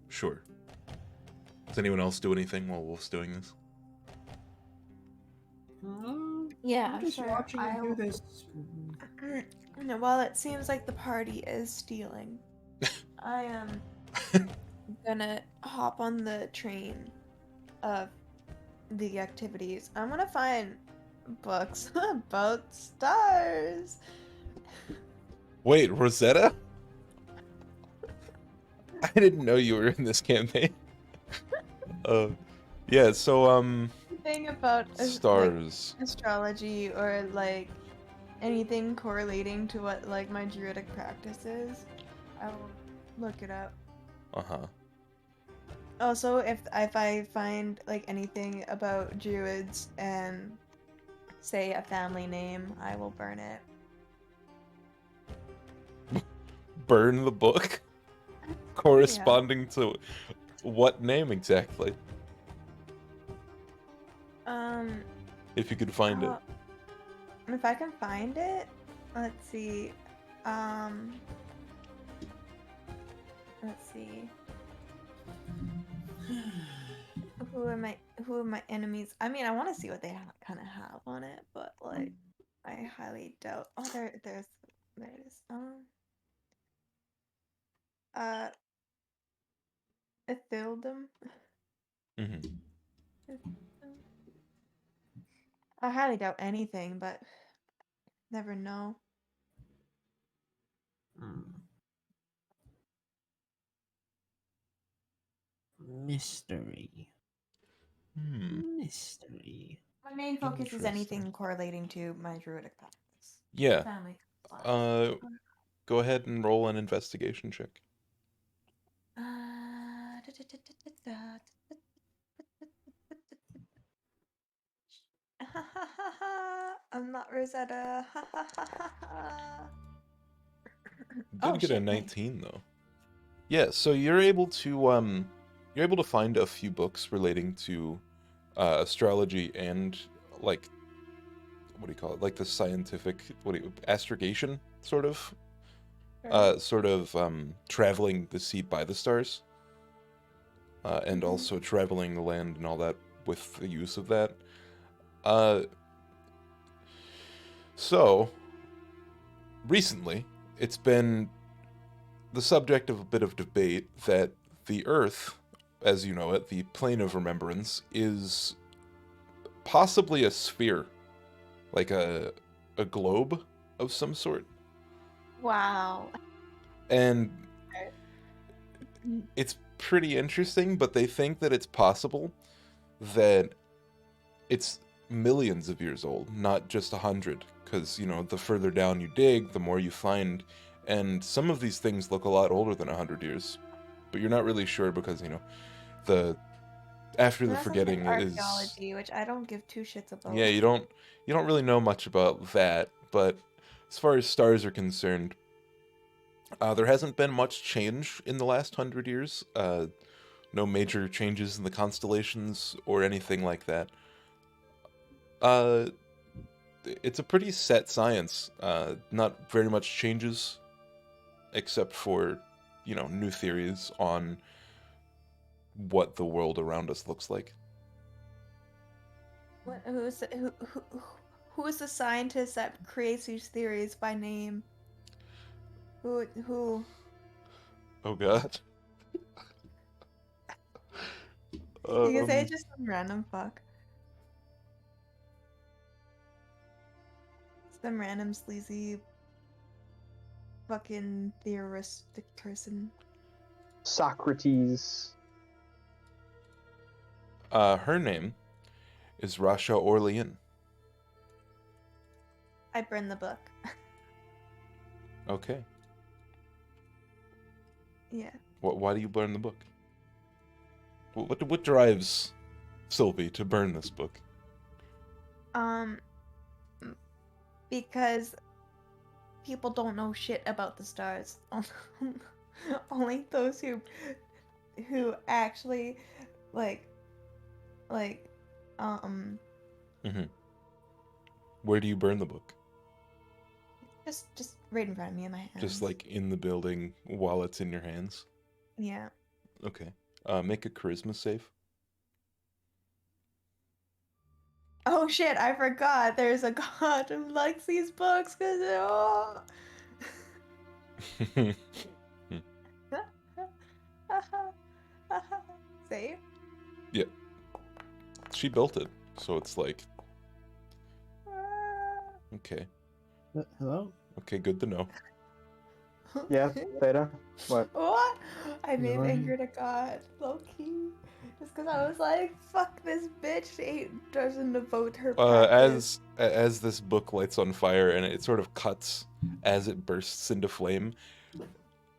Sure. Does anyone else do anything while Wolf's doing this? Yeah, I'm just sure. watching you do I'll- this. No, while it seems like the party is stealing, I am gonna hop on the train of the activities. I'm gonna find books about stars. Wait, Rosetta? I didn't know you were in this campaign. Yeah, so, Thing about stars. like, astrology or like anything correlating to what like my druidic practice is, I will look it up. Uh-huh. Also, if I find like anything about druids and say a family name, I will burn it. Burn the book? Corresponding to what name exactly? If you could find it. If I can find it, let's see. Let's see. Who are my enemies? I mean, I want to see what they kind of have on it, but like, I highly doubt. Oh, there it is. Uh, Ethildum. Mm-hmm. I highly doubt anything, but never know. Mystery. Mystery. My main focus is Interesting. anything correlating to my druidic practice. Yeah. Family. Go ahead and roll an investigation check. I'm not Rosetta. You Oh did get a shit, nice. 19 though. Yeah, so you're able to find a few books relating to astrology and like what do you call it? Like the scientific astrogation sort of traveling the sea by the stars. And also traveling the land and all that with the use of that. So recently, it's been the subject of a bit of debate that the Earth, as you know it, the plane of remembrance, is possibly a sphere, like a globe of some sort. Wow. And it's pretty interesting, but they think that it's possible that it's millions of years old, not just 100, because, you know, the further down you dig, the more you find, and some of these things look a lot older than 100 years, but you're not really sure because, you know, after the That sounds like forgetting is... archaeology, which I don't give two shits about. Yeah, you don't really know much about that, but as far as stars are concerned, there hasn't been much change in the last 100 years. No major changes in the constellations or anything like that. It's a pretty set science. Not very much changes, except for, you know, new theories on what the world around us looks like. Who is the scientist that creates these theories by name? Who? Oh God. You can say it's just some random fuck. Some random sleazy fucking theoristic person. Socrates. Her name is Rasha Orlean. I burned the book. Okay. Yeah. Why do you burn the book? What drives Sylvie to burn this book? Because people don't know shit about the stars. Only those who actually Mm-hmm. Where do you burn the book? just right in front of me in my hands. Just like in the building while it's in your hands? Yeah. Okay. Make a charisma save. Oh shit, I forgot there's a god who likes these books because Save? Yeah. She built it, so it's like... Okay. Hello? Okay, good to know. Yeah, Theta. What? What? I made Hello? anger to God, low key. Just because I was like, fuck this bitch, she doesn't devote her practice. As this book lights on fire and it sort of cuts as it bursts into flame,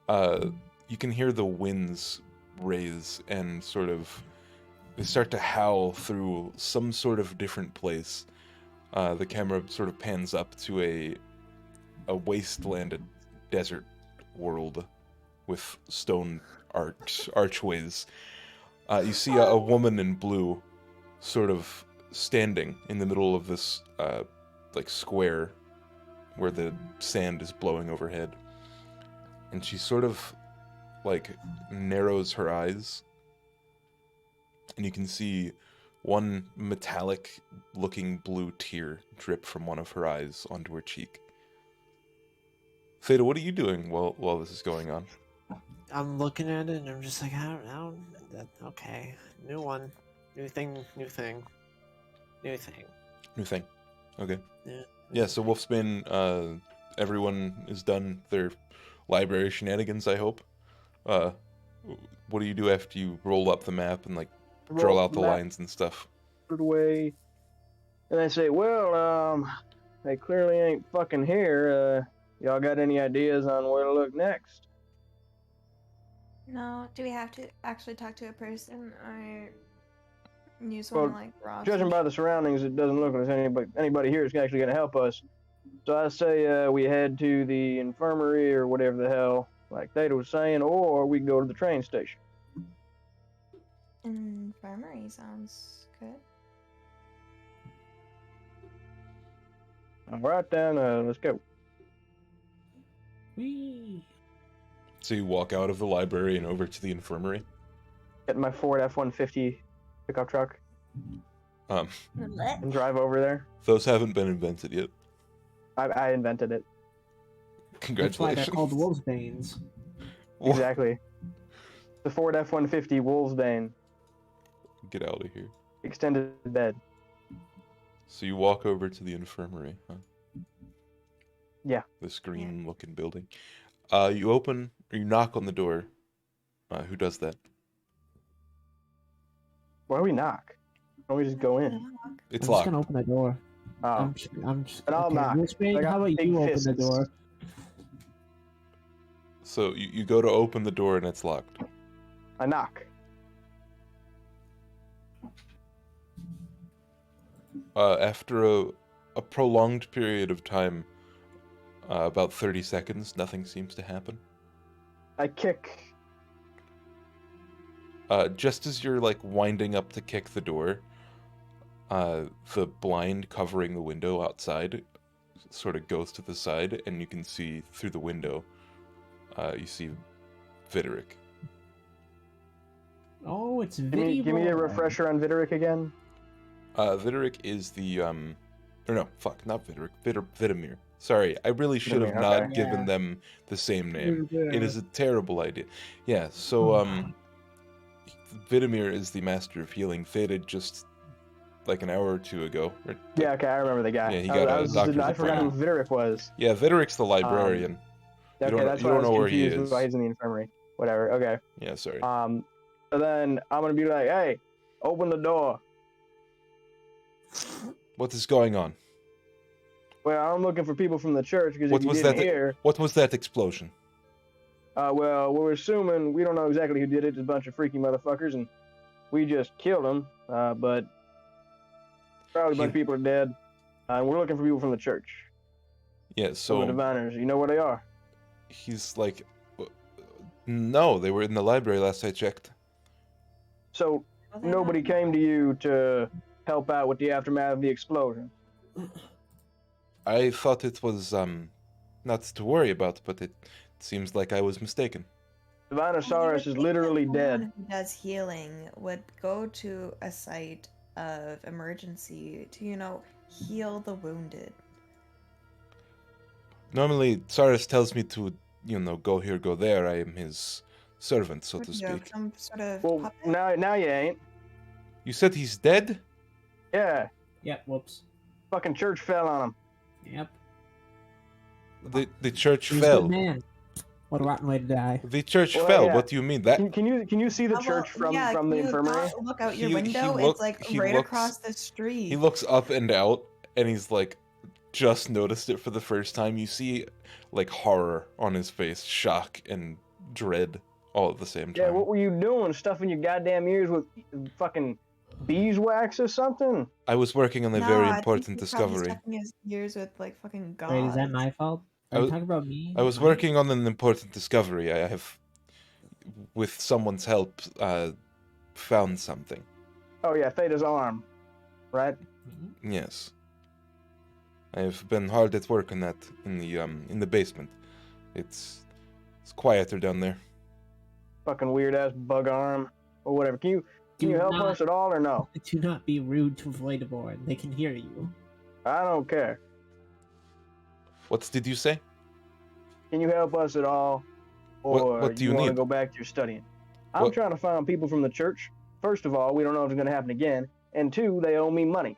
you can hear the winds raise and sort of they start to howl through some sort of different place. The camera sort of pans up to a wastelanded desert world with stone archways. You see a woman in blue sort of standing in the middle of this like square where the sand is blowing overhead, and she sort of like narrows her eyes, and you can see one metallic looking blue tear drip from one of her eyes onto her cheek. Theta, what are you doing while this is going on? I'm looking at it and I'm just like, I don't know. Okay, new one, new thing, new thing, new thing. New thing. Okay. Yeah. Yeah, so Wolfsbane, everyone is done their library shenanigans, I hope. What do you do after you roll up the map and, like, draw out the map, lines and stuff? put it away, and I say, well, they clearly ain't fucking here. Y'all got any ideas on where to look next? No, do we have to actually talk to a person or use Well, one like rocks? Judging by the surroundings, it doesn't look like anybody here is actually going to help us. So I say we head to the infirmary or whatever the hell, like Theta was saying, or we go to the train station. Infirmary sounds good. All right, then, let's go. Whee! So you walk out of the library and over to the infirmary. Get my Ford F-150 pickup truck Um, and drive over there. those haven't been invented yet. I invented it. That's why they're Congratulations. called Wolfsbanes. Exactly. The Ford F-150 Wolfsbane Get out of here. extended bed. So you walk over to the infirmary, huh? Yeah. This green-looking building. You open, or you knock on the door. Who does that? Why do we knock? Why don't we just go in? It's I'm locked. just gonna open the door. Oh, I'm just. And I'll okay, knock. Wolfsbane, I got how about big you open fists. the door? So you go to open the door and it's locked. I knock. After a prolonged period of time, about 30 seconds, nothing seems to happen. I kick. Just as you're like winding up to kick the door, the blind covering the window outside sort of goes to the side, and you can see through the window. You see Videric. Oh, it's Give me a Vidivor. refresher on Videric again. Videric is the or no, fuck, not Videric. Vitamir. Sorry, I really should have Vitamir, not okay. given Yeah. them the same name. Yeah. It is a terrible idea. Yeah, so Vitamir is the master of healing. Theta just like an hour or two ago. Or, Yeah, okay, I remember the guy. Yeah, he got a doctor's I forgot who Videric was. yeah, Videric's the librarian. You Okay, don't- that's you why I don't was know where he confused is. why he's in the infirmary. Whatever. Okay. Yeah, sorry. So then I'm gonna be like, hey, open the door. What is going on? Well, I'm looking for people from the church because What if you was didn't that? hear, What was that explosion? well, we're assuming we don't know exactly who did it. It's a bunch of freaky motherfuckers, and we just killed them. But probably a bunch of people are dead, and we're looking for people from the church. Yeah, From the so diviners. You know where they are? he's like, no, they were in the library last I checked. So nobody came to you to help out with the aftermath of the explosion. I thought it was not to worry about, but it seems like I was mistaken. Divinosaurus is literally dead. Someone who does healing would go to a site of emergency to, heal the wounded. Normally, Cyrus tells me to, go here, go there. I am his servant, so What to do you have, speak. some sort of Well, puppet? now you ain't. You said he's dead? Yeah, Yep. Whoops. fucking church fell on him. Yep. The church He was a fell. good man. What a rotten way to die. The church Well, fell. yeah. What do you mean? That Can you see the How church about- yeah, from the can you infirmary? not look out your He- he window. look- It's like he right looks- across the street. he looks up and out, and he's like, just noticed it for the first time. You see, like, horror on his face, shock and dread all at the same time. Yeah, what were you doing? Stuffing your goddamn ears with fucking beeswax or something? I was working on a No, very I think important he's probably discovery. stuffing his ears with like fucking gauze. Wait, is that my fault? I Are you was- talking about me? I was Mine? working on an important discovery. I have, with someone's help, found something. Oh yeah, Theta's arm. right? Mhm. Yes. I've been hard at work on that in the basement. It's quieter down there. Fucking weird ass bug arm or whatever. Can you help us at all or no? Do not be rude to Voidborn. They can hear you. I don't care. What did you say? Can you help us at all, or What do you want to need? go back to your studying? I'm What- trying to find people from the church. First of all, we don't know if it's going to happen again, and two, they owe me money.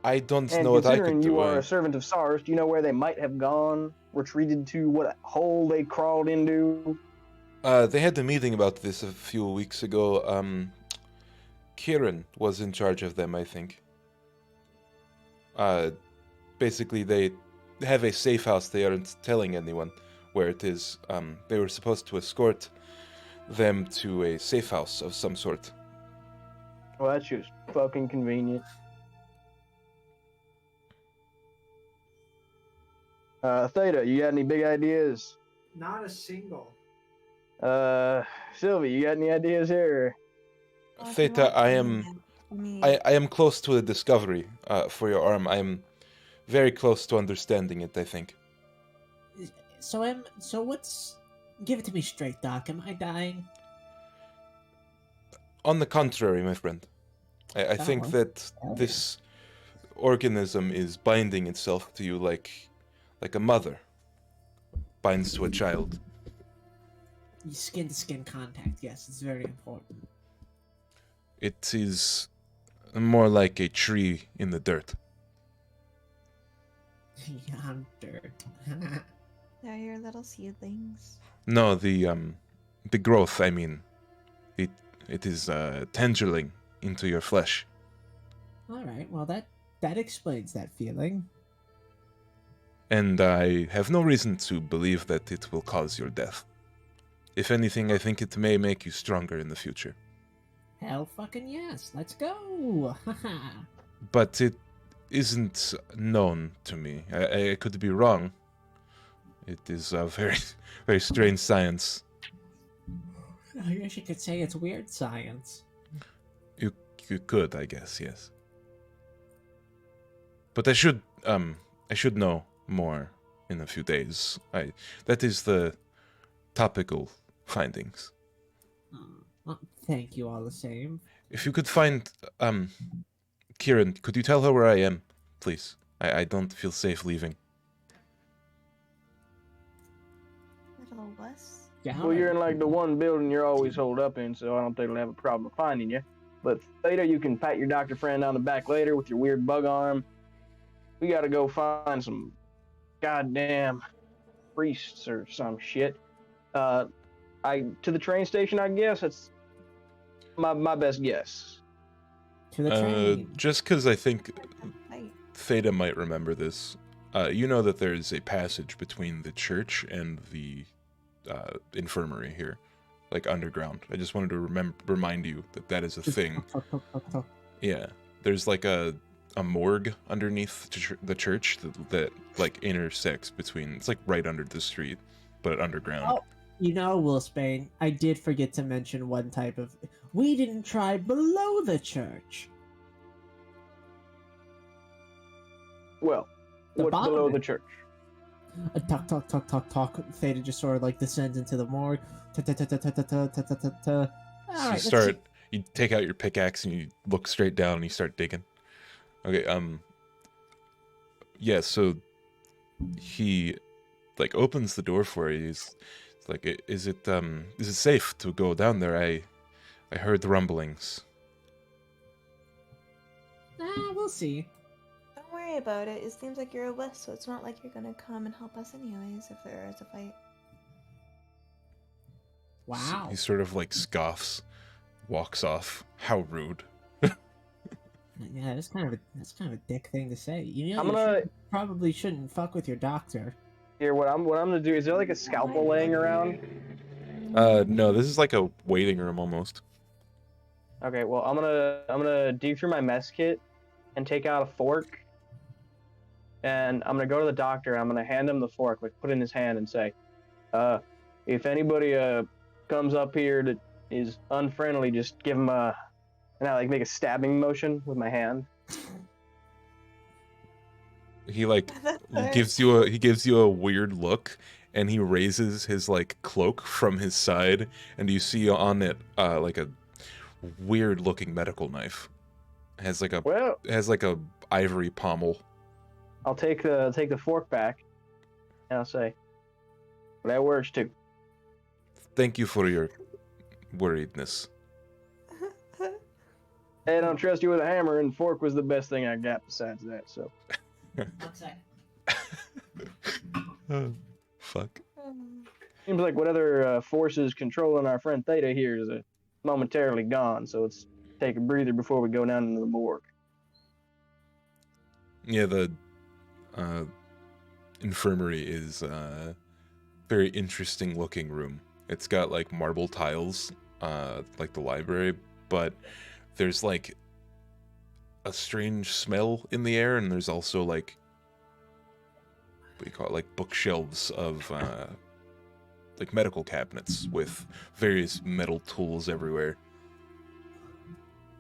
I don't And know what I considering could do. you are a servant of SARS, do you know where they might have gone, retreated to, what hole they crawled into? They had a meeting about this a few weeks ago. Kieran was in charge of them, I think. Basically, they have a safe house they aren't telling anyone where it is. They were supposed to escort them to a safe house of some sort. Well, that's just fucking convenient. Theta, you got any big ideas? Not a single. Sylvie, you got any ideas here? Well, if you Theta, want I to am- then for me, I am close to a discovery for your arm. I am very close to understanding it, I think. So what's... Give it to me straight, Doc. Am I dying? On the contrary, my friend, I think Oh, that okay. this organism is binding itself to you like a mother binds to a child. Skin-to-skin contact, yes, it's very important. It is more like a tree in the dirt. I'm dirt. they're your little seedlings. No, the growth. I mean, it is tendriling into your flesh. Alright, well that explains that feeling. And I have no reason to believe that it will cause your death. If anything, I think it may make you stronger in the future. Hell fucking yes, let's go! Haha. But it isn't known to me. I could be wrong. It is a very, very strange science. I guess you could say it's weird science. You could, I guess, yes. But I should know more in a few days. That is the topical findings. Well, thank you all the same. If you could find Kieran, could you tell her where I am, please? I don't feel safe leaving. Little wuss. Yeah, Well, you're in like the one building you're always holed up in, so I don't think they'll have a problem finding you. But Theta, you can pat your doctor friend on the back later with your weird bug arm. We gotta go find some goddamn priests or some shit. To the train station, I guess. That's my best guess. to the train. Just because I think Right. Theta might remember this. You know that there's a passage between the church and the infirmary here, like underground. I just wanted to remind you that is a thing. Talk. Yeah, there's like a morgue underneath the church that like intersects between. It's like right under the street, but underground. Oh. You know, Will Spain, I did forget to mention one type of... We didn't try below the church. Well, The what's bottom below of the it. church? Talk. Theta just sort of like descends into the morgue. Alright, So you take out your pickaxe and you look straight down and you start digging. Okay, yeah, so he like opens the door for you. He's like, is it safe to go down there? I heard the rumblings. We'll see. Don't worry about it. It seems like you're a wuss, so it's not like you're gonna come and help us anyways if there is a fight. Wow. He sort of like scoffs, walks off. How rude. Yeah, that's kind of a dick thing to say. You know, I'm gonna probably shouldn't fuck with your doctor. here. What I'm gonna do. Is there like a scalpel laying around? No, this is like a waiting room almost. Okay. Well, I'm gonna dig through my mess kit and take out a fork. And I'm gonna go to the doctor. And I'm gonna hand him the fork, like put it in his hand, and say, if anybody comes up here that is unfriendly, just give him a And I like make a stabbing motion with my hand. He like That's gives you a weird look, and he raises his like cloak from his side, and you see on it like a weird looking medical knife. Well, It has like a ivory pommel. I'll take the fork back, and I'll say, that works too. Thank you for your worriedness. Hey, I don't trust you with a hammer, and fork was the best thing I got besides that. So. One sec. Fuck. Seems like whatever forces controlling our friend Theta here is momentarily gone, so let's take a breather before we go down into the morgue. Yeah, the infirmary is a very interesting looking room. It's got like marble tiles, like the library, but there's like a strange smell in the air, and there's also like, what do you call it, like bookshelves of like medical cabinets with various metal tools everywhere.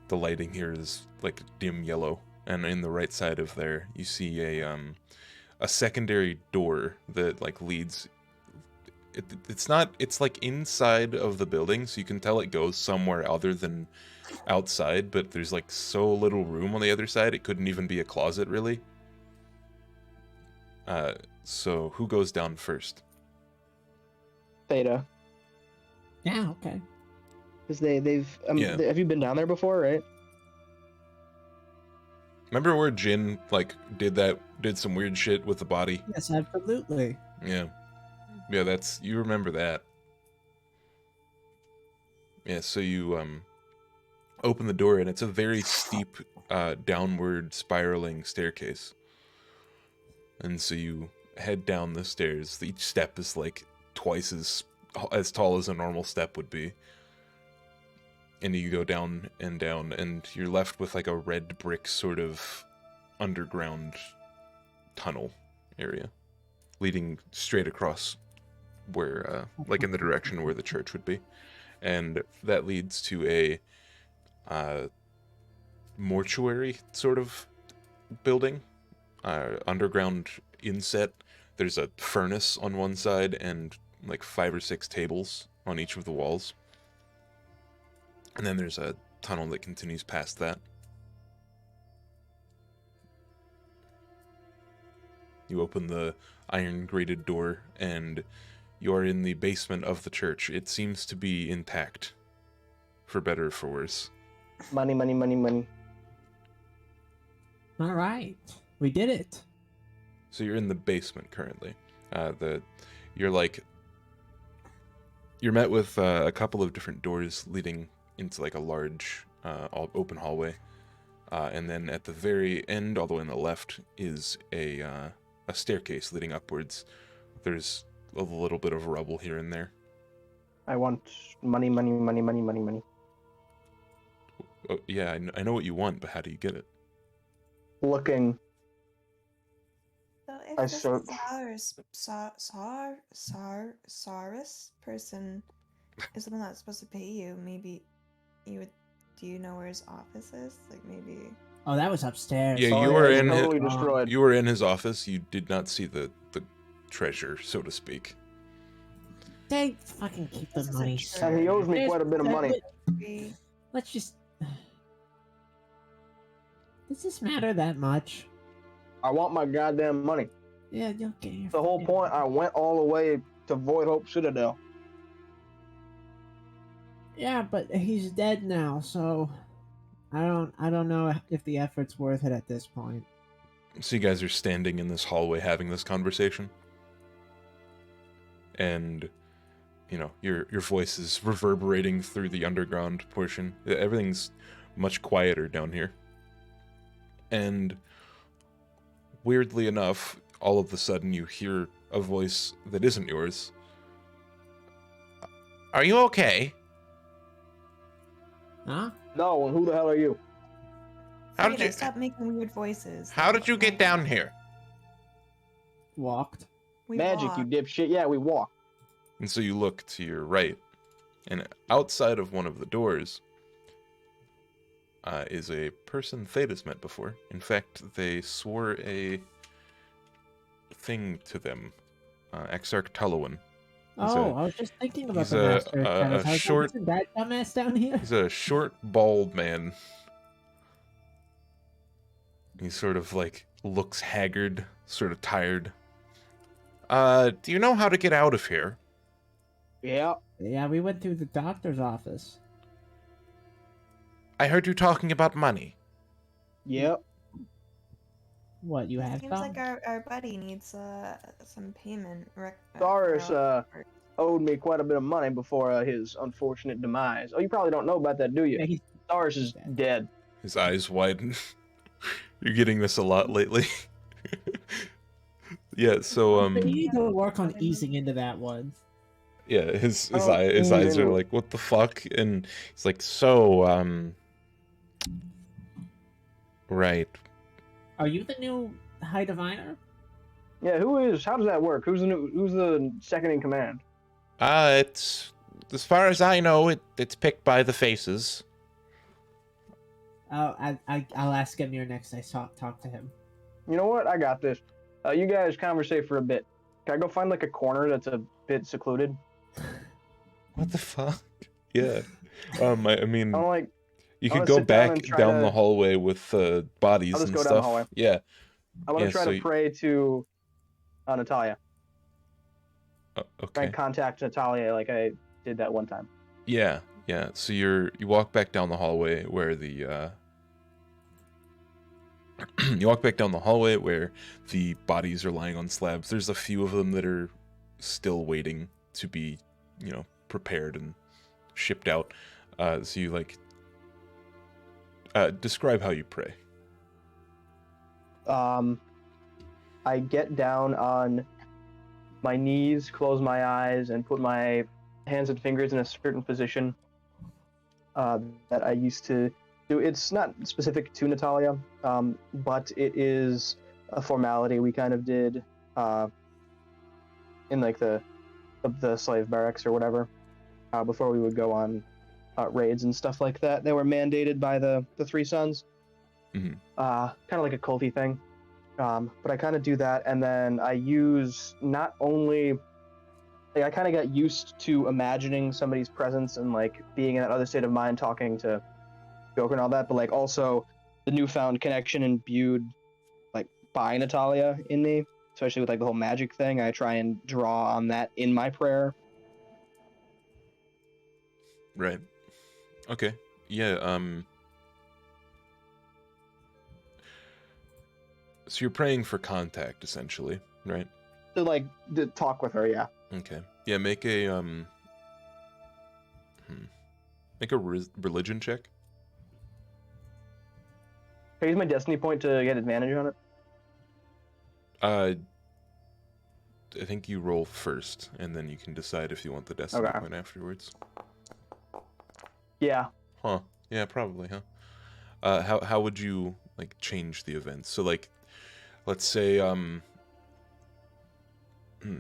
The lighting here is like dim yellow, and in the right side of there you see a secondary door that like leads. It's like inside of the building, so you can tell it goes somewhere other than outside, but there's like so little room on the other side, it couldn't even be a closet really. So who goes down first? Theta, Yeah, okay. because they've Yeah. have you been down there before, right? Remember where Jin like did some weird shit with the body? Yes, absolutely. Yeah, that's, you remember that. Yeah, so you open the door, and it's a very steep downward spiraling staircase. And so you head down the stairs. Each step is like twice as tall as a normal step would be. And you go down, and you're left with like a red brick sort of underground tunnel area leading straight across where like in the direction where the church would be. And that leads to a mortuary sort of building, underground inset. There's a furnace on one side and like 5 or 6 tables on each of the walls. And then there's a tunnel that continues past that. You open the iron grated door, and you are in the basement of the church. It seems to be intact, for better or for worse. Money, money, money, money. All right, we did it. So you're in the basement currently. You're met with a couple of different doors leading into like a large open hallway, and then at the very end, all the way on the left, is a staircase leading upwards. There's a little bit of rubble here and there. I want money, money, money, money, money, money. Oh, yeah, I know what you want, but how do you get it? Looking. So if I this search. Saurus person is the one that's supposed to pay you, maybe you would. Do you know where his office is? Like maybe. Oh, that was upstairs. Yeah, Oh, you yeah, were it's in totally his- destroyed. You were in his office. You did not see the treasure, so to speak. They fucking keep the This is a money. church. And he owes me There's- quite a bit of money. Let's just. Does this matter that much? I want my goddamn money. Yeah, okay. The whole point, I went all the way to Void Hope Citadel. Yeah, but he's dead now, so I don't know if the effort's worth it at this point. So you guys are standing in this hallway having this conversation, and you know your voice is reverberating through the underground portion. Everything's much quieter down here, and weirdly enough, all of a sudden you hear a voice that isn't yours. Are you okay? Huh? No, and who the hell are you? How did Frida, you- stop making weird voices? How did you get down here? Walked. We Magic, walk. you dipshit. Yeah, we walk. And so you look to your right, and outside of one of the doors is a person Theda's met before. In fact, they swore a thing to them. Exarch Tullowin. I was just thinking about he's the master of a shadows. I was short- like, isn't that dumbass down here? He's a short, bald man. He sort of, like, looks haggard, sort of tired. Do you know how to get out of here? Yeah. Yeah, we went through the doctor's office. I heard you talking about money. Yep. What, you have Seems some? like our buddy needs some payment. Cyrus owed me quite a bit of money before his unfortunate demise. Oh, you probably don't know about that, do you? Yeah, he's Cyrus is dead. His eyes widen. You're getting this a lot lately. Yeah, so, You need to work on easing into that one. yeah, his Oh, eyes are ew. like, what the fuck? And he's like, so, right. Are you the new High Diviner? Yeah, how does that work? Who's the second in command? It's, as far as I know, it's picked by the faces. Oh, I'll ask Emir next I talk to him. You know what? I got this. You guys conversate for a bit. Can I go find like a corner that's a bit secluded? What the fuck? Yeah. I mean, I'm like, you I'm could gonna go sit down back and try down to- the hallway with bodies I'll just and go stuff. down the hallway. Yeah. I want to Yeah, try so to pray to Natalia. Try Okay. and contact Natalia like I did that one time. Yeah. Yeah. So you walk back down the hallway where the you walk back down the hallway where the bodies are lying on slabs. There's a few of them that are still waiting to be, prepared and shipped out. So you describe how you pray. I get down on my knees, close my eyes, and put my hands and fingers in a certain position that I used to do. It's not specific to Natalia, but it is a formality we kind of did in like the slave barracks or whatever before we would go on raids and stuff like that. They were mandated by the Three Sons. Mhm. Kind of like a culty thing. But I kind of do that, and then I use not only, I kind of got used to imagining somebody's presence and like being in that other state of mind, talking to Joker and all that, but like also the newfound connection imbued like by Natalia in me, especially with like the whole magic thing. I try and draw on that in my prayer. Right. Okay. Yeah. So you're praying for contact, essentially, right? To like to talk with her, yeah. Okay. Yeah. Make a religion check. Can I use my destiny point to get advantage on it? I think you roll first, and then you can decide if you want the destiny Okay. point afterwards. Yeah. Huh. Yeah, probably, huh? How would you like change the events? So like, let's say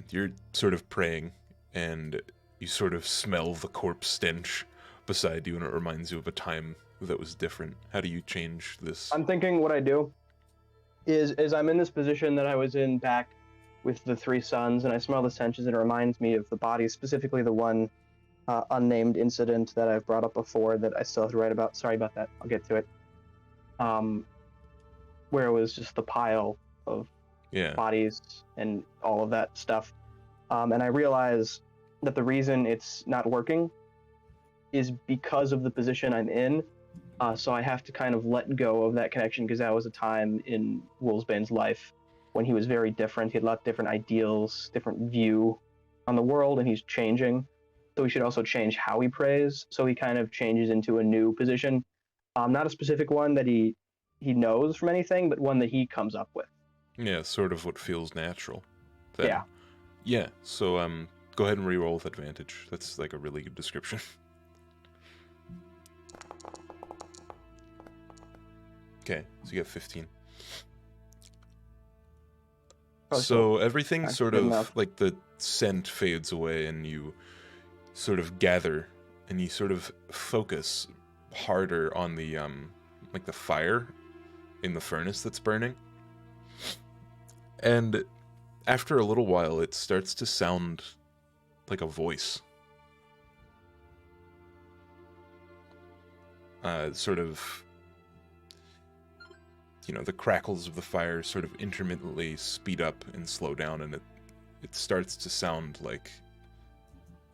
you're sort of praying and you sort of smell the corpse stench beside you and it reminds you of a time that was different. How do you change this? I'm thinking what I do is I'm in this position that I was in back with the Three Sons, and I smell the stenches, and it reminds me of the bodies, specifically the one unnamed incident that I've brought up before that I still have to write about. Sorry about that. I'll get to it. Where it was just the pile of Yeah. bodies and all of that stuff. And I realize that the reason it's not working is because of the position I'm in. So I have to kind of let go of that connection, because that was a time in Wolfsbane's life when he was very different. He had a lot of different ideals, different view on the world, and he's changing. So we should also change how he prays. So he kind of changes into a new position. Not a specific one that he knows from anything, but one that he comes up with. Yeah, sort of what feels natural. Then. Yeah. Yeah, so go ahead and re-roll with advantage. That's like a really good description. Okay, so you get 15. Oh, So everything that's sort good of, enough. like the scent fades away and you sort of gather and you sort of focus harder on the like the fire in the furnace that's burning. And after a little while, it starts to sound like a voice. Sort of, the crackles of the fire sort of intermittently speed up and slow down, and it starts to sound like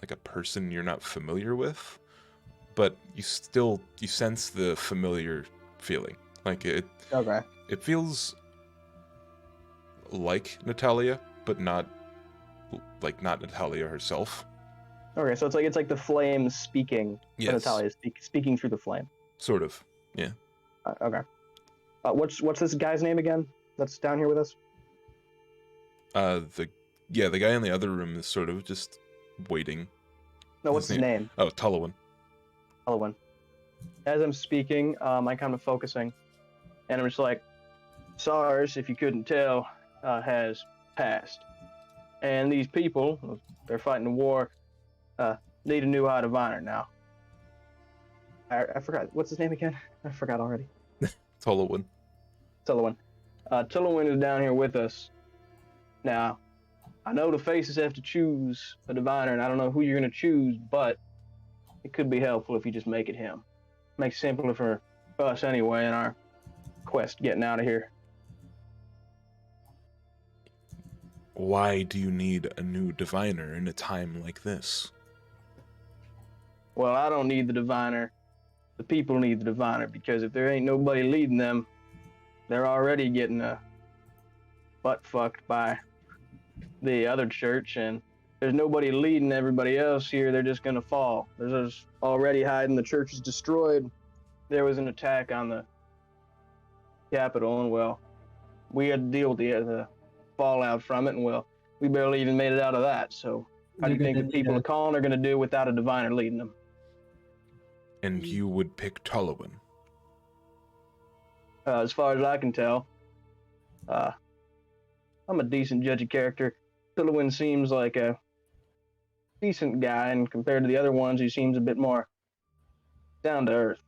a person you're not familiar with, but you sense the familiar feeling. Like it feels like Natalia, but not Natalia herself. Okay, so it's like the flame speaking. Yes. Natalia speaking through the flame. Sort of, yeah. Okay. What's this guy's name again? That's down here with us. The guy in the other room is sort of just waiting. No, what's his name? Oh, Tullowin. Tullowin. As I'm speaking, I'm kind of focusing, and I'm just like, SARS, if you couldn't tell, has passed, and these people, they're fighting a war, need a new high diviner now. I forgot. What's his name again? I forgot already. Tullowin. Tullowin is down here with us. Now, I know the faces have to choose a diviner, and I don't know who you're going to choose, but it could be helpful if you just make it him. Makes it simpler for us anyway in our quest getting out of here. Why do you need a new diviner in a time like this? Well, I don't need the diviner. The people need the diviner, because if there ain't nobody leading them, they're already getting butt fucked by the other church, and there's nobody leading everybody else here. They're just gonna fall. There's us already hiding. The church is destroyed. There was an attack on the Capitol, and well, we had to deal with the fallout from it, and well, we barely even made it out of that. So how do you think the people of Colin are gonna do without a diviner leading them? And you would pick Tullowin? As far as I can tell, I'm a decent judge of character. Tullowin seems like a decent guy, and compared to the other ones, he seems a bit more down to earth.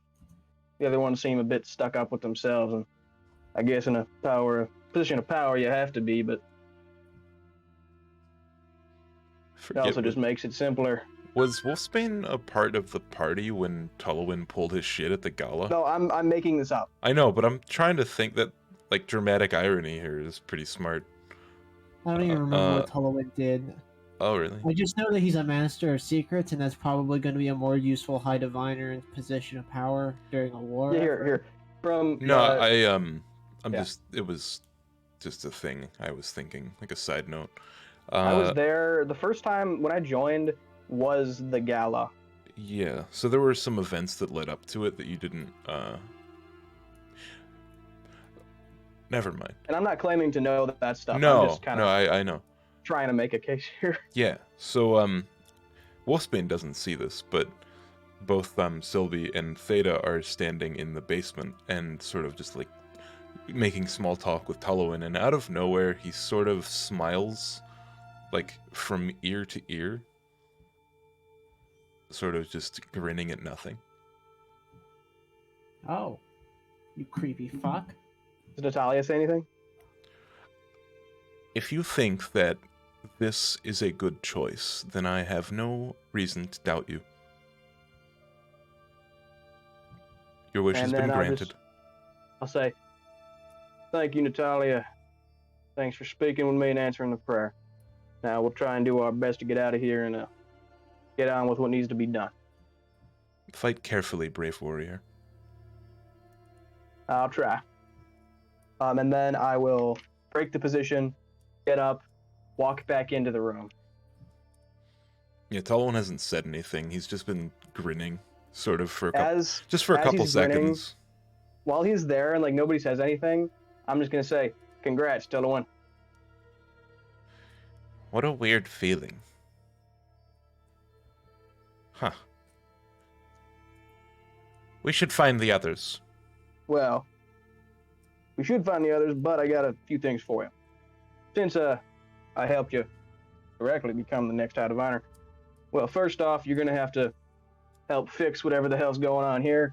The other ones seem a bit stuck up with themselves, and I guess in a position of power, you have to be, but it also just makes it simpler. Was Wolfsbane a part of the party when Tullowin pulled his shit at the gala? No, I'm making this up. I know, but I'm trying to think that, like, dramatic irony here is pretty smart. I don't even remember what Tullowin did. Oh, really? I just know that he's a master of secrets, and that's probably going to be a more useful high diviner in position of power during a war. Yeah, here. It was just a thing I was thinking, like a side note. I was there the first time when I joined was the gala. Yeah, so there were some events that led up to it that you didn't, never mind. And I'm not claiming to know that stuff. No, I'm just kind of I know. Trying to make a case here. Yeah, so, Wolfsbane doesn't see this, but both, Sylvie and Theta are standing in the basement and sort of just, like, making small talk with Tullowin, and out of nowhere, he sort of smiles, like, from ear to ear, sort of just grinning at nothing. Oh, you creepy fuck. Does Natalia say anything? If you think that this is a good choice, then I have no reason to doubt you. Your wish has been granted. I'll say, thank you, Natalia. Thanks for speaking with me and answering the prayer. Now we'll try and do our best to get out of here and get on with what needs to be done. Fight carefully, brave warrior. I'll try. And then I will break the position, get up, walk back into the room. Yeah, Tullowin hasn't said anything. He's just been grinning, sort of, for a couple, As couple he's grinning, seconds. While he's there and like nobody says anything, I'm just gonna say, "Congrats, Tullowin." What a weird feeling. Huh. We should find the others. Well, we should find the others, but I got a few things for you. Since I helped you directly become the next High Diviner, well, first off, you're gonna have to help fix whatever the hell's going on here.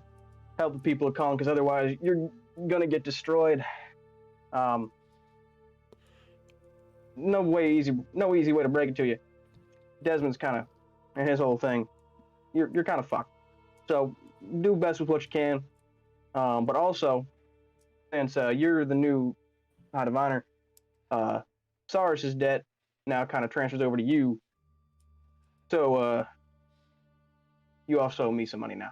help the people of Kong, because otherwise you're gonna get destroyed. No easy way to break it to you. Desmond's kind of, and his whole thing, you're kind of fucked. So do best with what you can. But also, since you're the new High Diviner, Saurus's debt now kind of transfers over to you. So you also owe me some money now.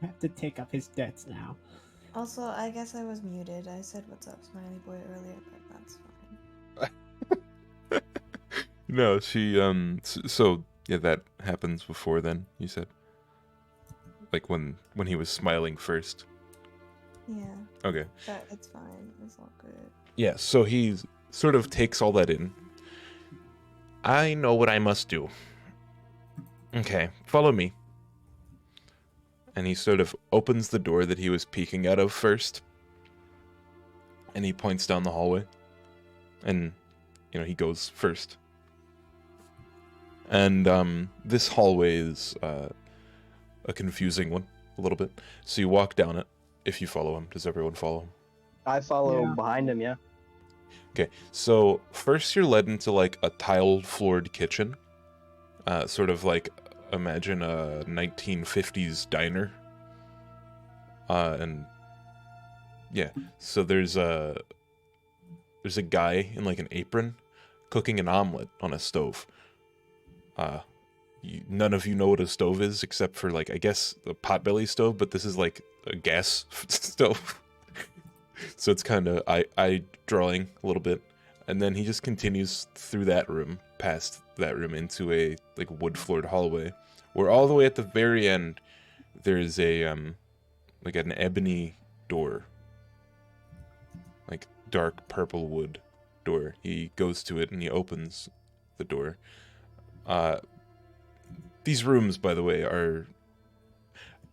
I have to take up his debts now. Also, I guess I was muted. I said what's up, Smiley Boy, earlier, but that's fine. No, she so yeah, that happens before then, you said. Like when he was smiling first. Yeah, Okay. but it's fine. It's all good. Yeah, so he sort of takes all that in. I know what I must do. Okay, follow me. And he sort of opens the door that he was peeking out of first. And he points down the hallway. And, he goes first. And this hallway is a confusing one, a little bit. So you walk down it, if you follow him. Does everyone follow him? I follow Yeah. behind him, yeah. Okay, so first you're led into like a tile-floored kitchen. Sort of like, imagine a 1950s diner. And yeah, so there's a guy in like an apron cooking an omelet on a stove. None of you know what a stove is except for like, I guess, the potbelly stove, but this is like a gas stove. So it's kind of eye drawing a little bit. And then he just continues through that room, past that room, into a like wood-floored hallway, where all the way at the very end there's a like an ebony door, like dark purple wood door. He goes to it and he opens the door. These rooms, by the way, are,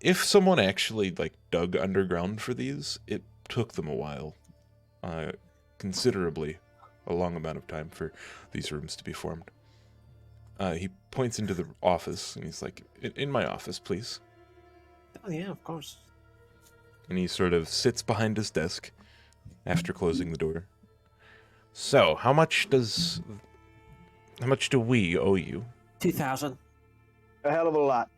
if someone actually like dug underground for these, it took them a while, considerably a long amount of time for these rooms to be formed. He points into the office and he's like, in my office, please. Oh yeah, of course. And he sort of sits behind his desk after closing the door. So, how much do we owe you? 2,000. A hell of a lot.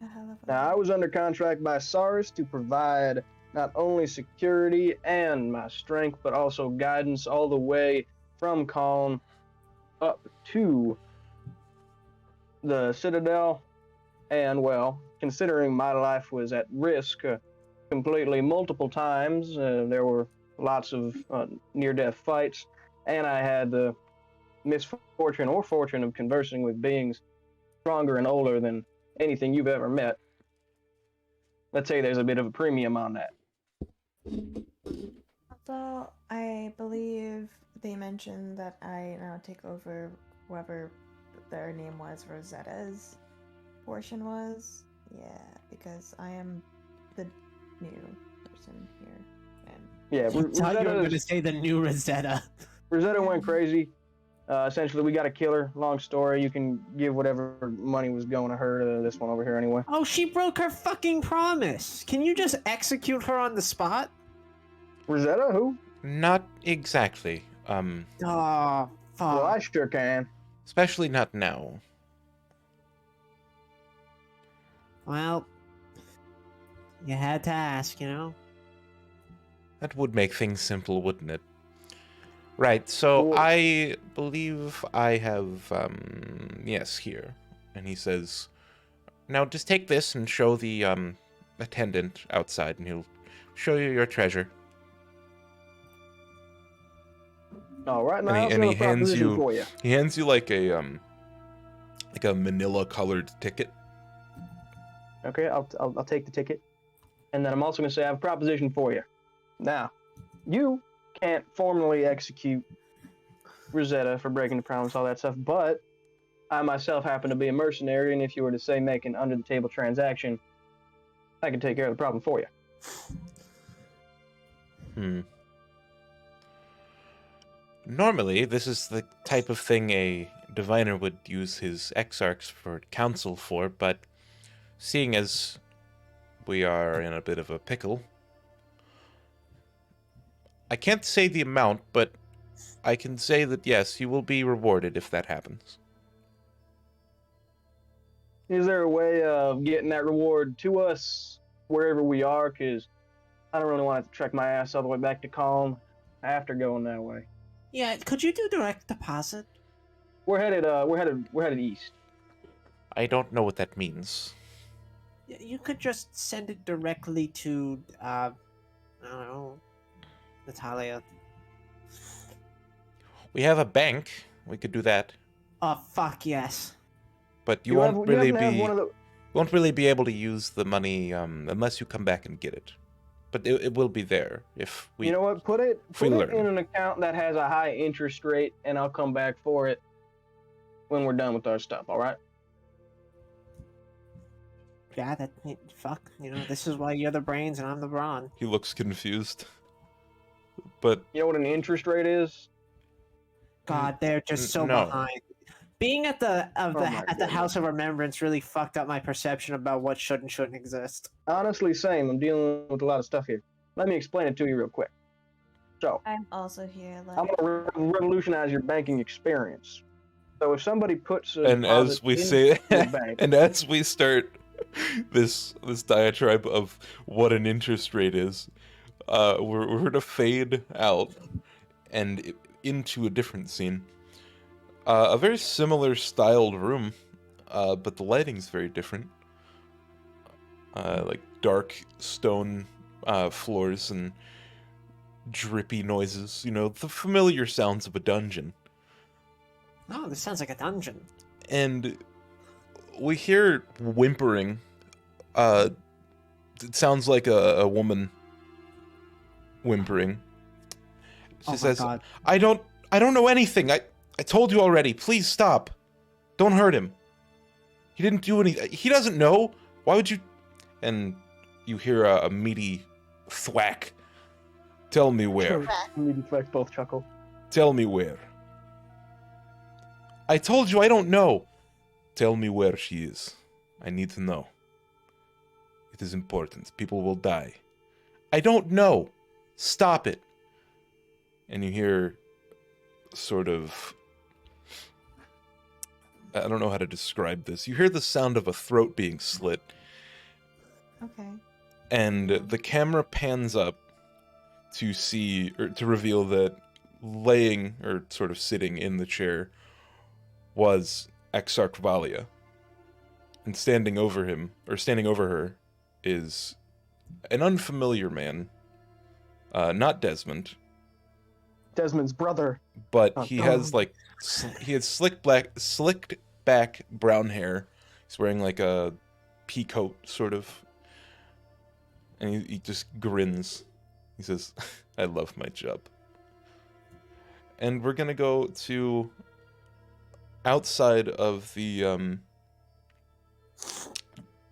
A hell of a Now, I was under contract by Saurus to provide not only security and my strength, but also guidance all the way from Calm up to the Citadel. And, well, considering my life was at risk completely multiple times, there were lots of near-death fights, and I had the misfortune or fortune of conversing with beings stronger and older than anything you've ever met. Let's say there's a bit of a premium on that. Also, I believe they mentioned that I now take over whoever their name was, Rosetta's portion was. Yeah, because I am the new person here. And Yeah, I thought you were going to Rosetta, say the new Rosetta. Rosetta went crazy. Essentially, we got to kill her. Long story. You can give whatever money was going to her to this one over here anyway. Oh, she broke her fucking promise. Can you just execute her on the spot? Rosetta, who? Not exactly. Oh, fuck. Well, I sure can. Especially not now. Well, you had to ask, That would make things simple, wouldn't it? Right, so Well- I believe I have, yes, here. And he says, now just take this and show the, attendant outside, and he'll show you your treasure. All right, now And he I've got a hands proposition you- for you. He hands you like a manila-colored ticket. Okay, I'll take the ticket, and then I'm also gonna say I have a proposition for you. Now, you can't formally execute Rosetta for breaking the promise, all that stuff, but I myself happen to be a mercenary, and if you were to say make an under-the-table transaction, I can take care of the problem for you. Normally, this is the type of thing a diviner would use his exarchs for counsel for, but seeing as we are in a bit of a pickle. I can't say the amount, but I can say that yes, you will be rewarded if that happens. Is there a way of getting that reward to us wherever we are? Because I don't really want to trek my ass all the way back to Calm after going that way. Yeah, could you do direct deposit? We're headed east. I don't know what that means. You could just send it directly to, I don't know, Natalia. We have a bank. We could do that. Oh, fuck yes. But you won't really be able to use the money unless you come back and get it. But it will be there if we. You know what? Put it learn. in an account that has a high interest rate, and I'll come back for it when we're done with our stuff. All right? Yeah, fuck. This is why you're the brains and I'm the brawn. He looks confused. But You know what an interest rate is? God, they're just so no. behind. Being at the House of Remembrance really fucked up my perception about what should and shouldn't exist. Honestly, same. I'm dealing with a lot of stuff here. Let me explain it to you real quick. So, I'm also here. Like, I'm going to revolutionize your banking experience. So if somebody puts a and as deposit we into say, the bank, and as we start this diatribe of what an interest rate is, we're gonna fade out and into a different scene. A very similar styled room, but the lighting's very different. Like dark stone floors and drippy noises. The familiar sounds of a dungeon. Oh, this sounds like a dungeon. And we hear whimpering. It sounds like a woman whimpering. She says, God. I don't know anything. I told you already. Please stop. Don't hurt him. He didn't do anything. He doesn't know. Why would you? And you hear a meaty thwack. Tell me where. Both chuckle. Tell me where. I told you I don't know. Tell me where she is. I need to know. It is important. People will die. I don't know. Stop it. And you hear sort of... I don't know how to describe this. You hear the sound of a throat being slit. okay. And the camera pans up to see, or to reveal that laying, or sort of sitting in the chair, was Exarch Valia. And standing over her, is an unfamiliar man. Not Desmond. Desmond's brother. But he has slicked back brown hair. He's wearing like a pea coat, sort of. And he just grins. He says, I love my job. And we're gonna go to outside of the,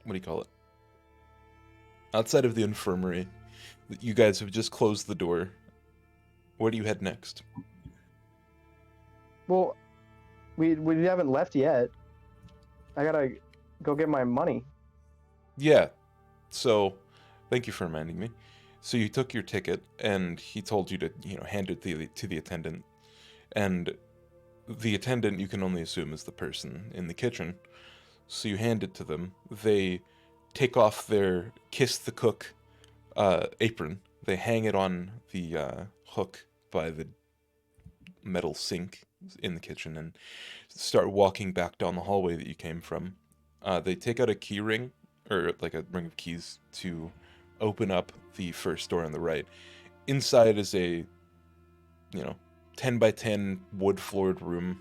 what do you call it? Outside of the infirmary. You guys have just closed the door. Where do you head next? Well, we haven't left yet. I gotta go get my money. Yeah. So, thank you for reminding me. So you took your ticket, and he told you to, hand it to the attendant. And the attendant, you can only assume, is the person in the kitchen. So you hand it to them. They take off their kiss the cook apron. They hang it on the hook by the metal sink in the kitchen and start walking back down the hallway that you came from. They take out a key ring, or like a ring of keys, to open up the first door on the right. Inside is a, 10 by 10 wood-floored room,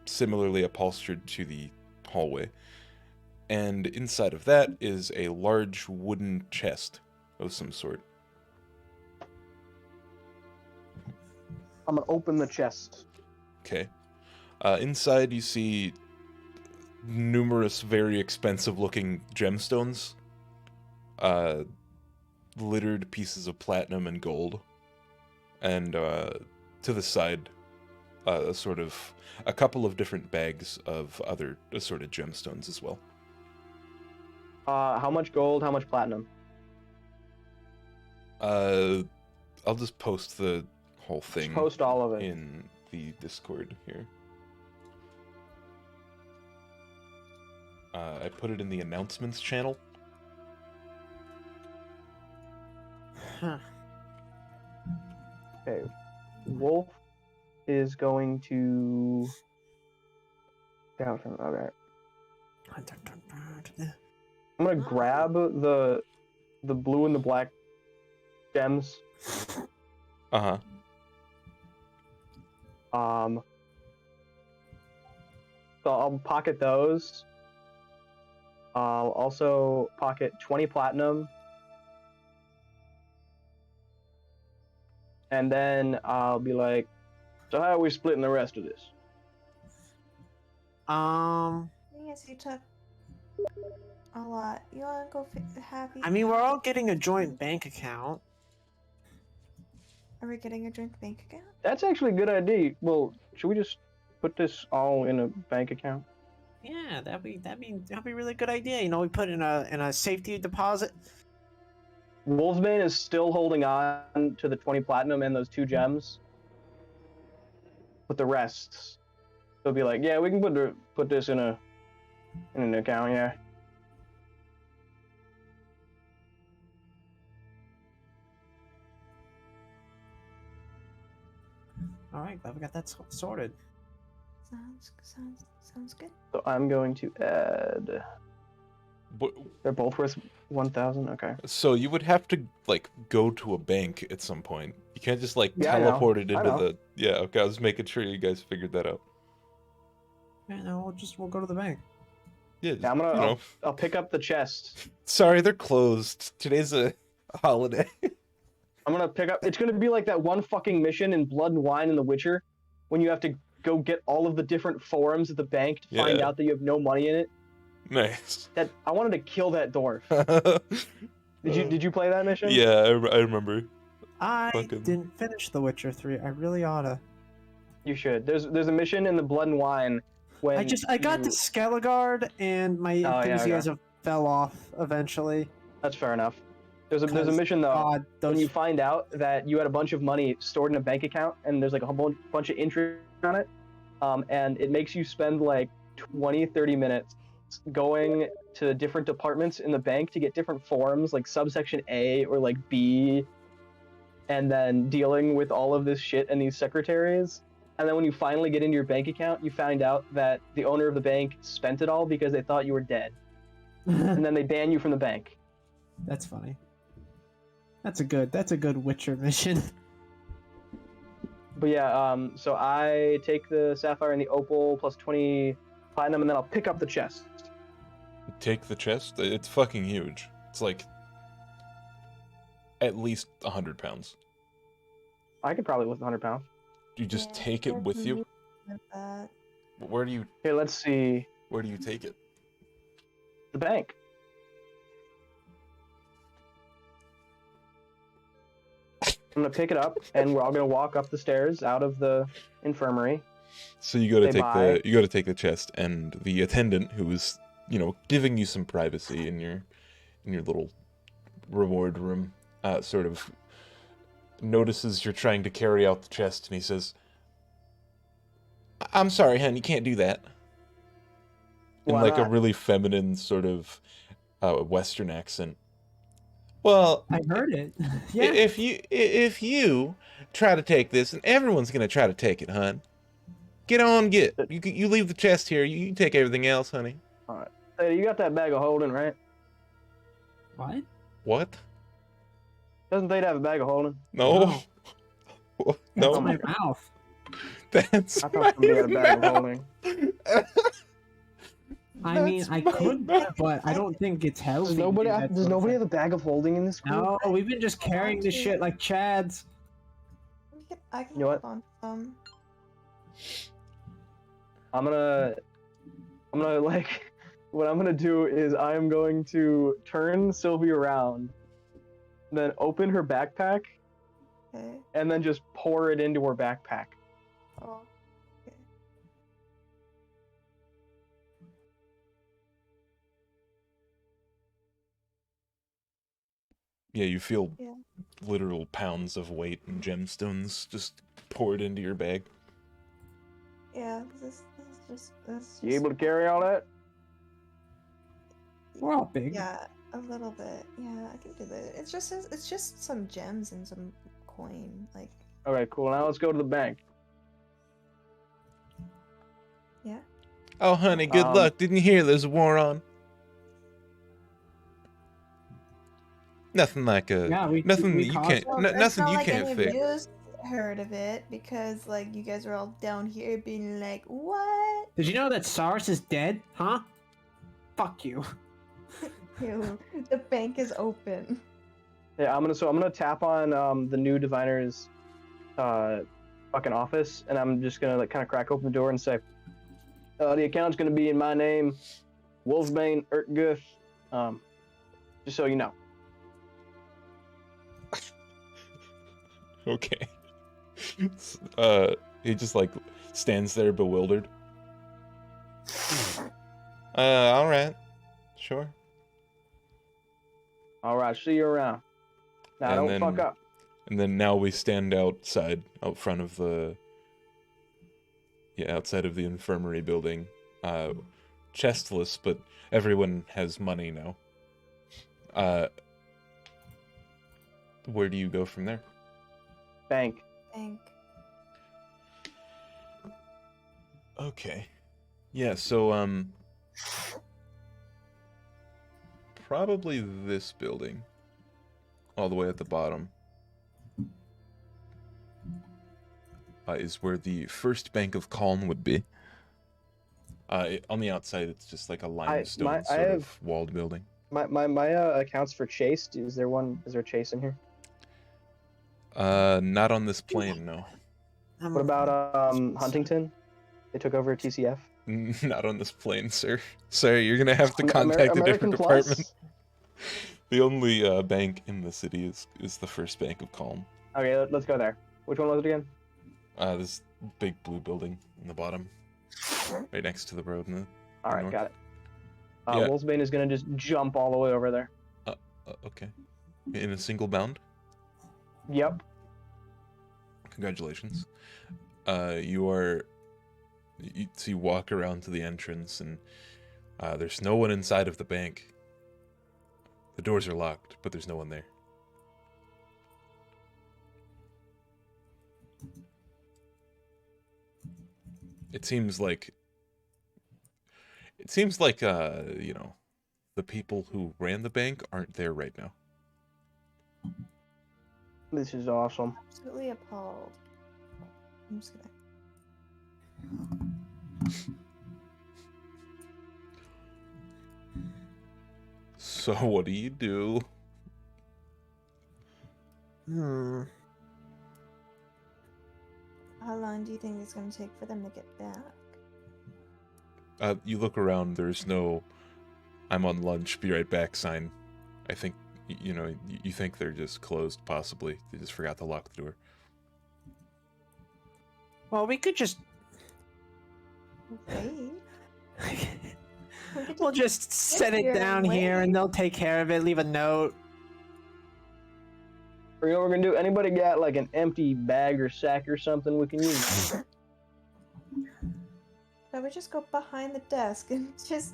similarly upholstered to the hallway. And inside of that is a large wooden chest of some sort. I'm gonna open the chest. Okay. Inside you see numerous very expensive-looking gemstones, littered pieces of platinum and gold, and to the side, a couple of different bags of other assorted gemstones as well. How much gold? How much platinum? I'll just post the whole Just thing post all of it. in the Discord here. I put it in the announcements channel. Huh. Okay. Wolf is going to. Down from. Okay. I'm gonna grab the blue and the black gems. Uh-huh. So I'll pocket those. I'll also pocket 20 platinum. And then I'll be like, so how are we splitting the rest of this? Yes, you took a lot. You wanna go happy? I mean, we're all getting a joint bank account. Are we getting a joint bank account? That's actually a good idea. Well, should we just put this all in a bank account? Yeah, that'd be a really good idea. You know, we put in a safety deposit. Wolfsbane is still holding on to the 20 platinum and those 2 gems. With the rest, they'll be like, yeah, we can put this in an account, yeah. All right, glad we got that sorted. Sounds good. So I'm going to add. But, They're both worth 1,000. Okay. so you would have to like go to a bank at some point. You can't just like Yeah, I know. teleport it I into know. the. Yeah, okay. I was making sure you guys figured that out. Yeah, no, we'll go to the bank. Yeah, just, Yeah, I'm gonna. you know. I'll pick up the chest. Sorry, they're closed. Today's a holiday. I'm gonna pick up. It's gonna be like that one fucking mission in Blood and Wine in The Witcher, when you have to go get all of the different forums at the bank to find Yeah. out that you have no money in it. Nice. That I wanted to kill that dwarf. Did you play that mission? Yeah, I remember. I Fucking- didn't finish The Witcher 3. I really oughta. You should. There's a mission in the Blood and Wine when I got you- to Skelligard and my yeah, enthusiasm fell off eventually. That's fair enough. There's a 'Cause, mission though. God, When those you find out that you had a bunch of money stored in a bank account and there's like a whole bunch of interest on it, and it makes you spend like 20-30 minutes going to different departments in the bank to get different forms like subsection A or like B, and then dealing with all of this shit and these secretaries. And then when you finally get into your bank account, you find out that the owner of the bank spent it all because they thought you were dead, and then they ban you from the bank. That's funny. That's a good Witcher mission. But yeah, so I take the sapphire and the opal plus 20 platinum, and then I'll pick up the chest. Take the chest. It's fucking huge. It's like at least 100 pounds. I could probably lift 100 pounds. You just Yeah, take it there's with you. me with that. Where do you Okay, let's see. take it? The bank. I'm gonna pick it up, and we're all gonna walk up the stairs out of the infirmary. So you go to Say bye. you go to take the chest, and the attendant who is, you know, giving you some privacy in your little reward room, sort of notices you're trying to carry out the chest, and he says, "I'm sorry, hon, you can't do that." In Why like a not? really feminine sort of Western accent. Well, I heard it. Yeah. if you try to take this, and everyone's gonna try to take it, hun. Get on, you leave the chest here. You take everything else, honey. Hey, you got that bag of holding, right? What? What? Doesn't they have a bag of holding? No. That's No. my mouth. That's I thought somebody had a my bag of mouth. holding. I mean, That's I my could, mouth. but I don't think it's healthy. Does to nobody do that does sort of nobody thing. have a bag of holding in this group? No, we've been just carrying this shit like Chads. I can You know what? hold on. I'm gonna like, what I'm gonna do is I'm going to turn Sylvie around, then open her backpack, Okay. and then just pour it into her backpack. Oh. Okay. Yeah, you feel Yeah. literal pounds of weight and gemstones just poured into your bag. Yeah, this is just You able to carry all that? We're all big. Yeah, a little bit. Yeah, I can do that. It's just some gems and some coin. Like, Okay, cool. Now let's go to the bank. yeah. Oh, honey, good Um, luck. Didn't you hear there's a war on? Nothing like a Yeah, nothing we you caused can't it. Well, it's nothing not you like can't any of fix. you heard of it because like you guys were all down here being like, "What? Did you know that Cyrus is dead? Huh? Fuck you. Ew, the bank is open." Yeah, I'm gonna tap on the new diviner's fucking office, and I'm just gonna like kind of crack open the door and say, the account's gonna be in my name, Wolfbane Urtguth, just so you know. Okay. He just like stands there bewildered. All right. Sure. All right, see you around. Now And don't then- fuck up. And then now we stand outside, out front of the... Yeah, outside of the infirmary building. Chestless, but everyone has money now. Where do you go from there? Bank. Bank. Okay. Yeah, so, probably this building. All the way at the bottom. Is where the first Bank of Calm would be. On the outside, it's just like a limestone I sort have- of walled building. My accounts for Chase. Is there a Chase in here? Not on this plane, no. What about Huntington? They took over TCF. Not on this plane, sir. Sir, you're gonna have to Amer- contact a American different Plus? department. The only bank in the city is the first Bank of Calm. Okay, let's go there. Which one was it again? This big blue building in the bottom, right next to the road. All right, north. got it. Yeah. Wolfsbane is gonna just jump all the way over there. Okay. In a single bound. Yep. Congratulations. You walk around to the entrance, and there's no one inside of the bank. The doors are locked, but there's no one there. It seems like you know, the people who ran the bank aren't there right now. This is awesome. Absolutely appalled. I'm just gonna. So what do you do? How long do you think it's gonna take for them to get back? You look around, there's no "I'm on lunch, be right back" sign. I think, you know, you think they're just closed, possibly. They just forgot to lock the door. Well, we could just Wait. we'll just set it here and down here, wait. and they'll take care of it. Leave a note. You know what we're gonna do? Anybody got like an empty bag or sack or something we can use? I would just go behind the desk and just.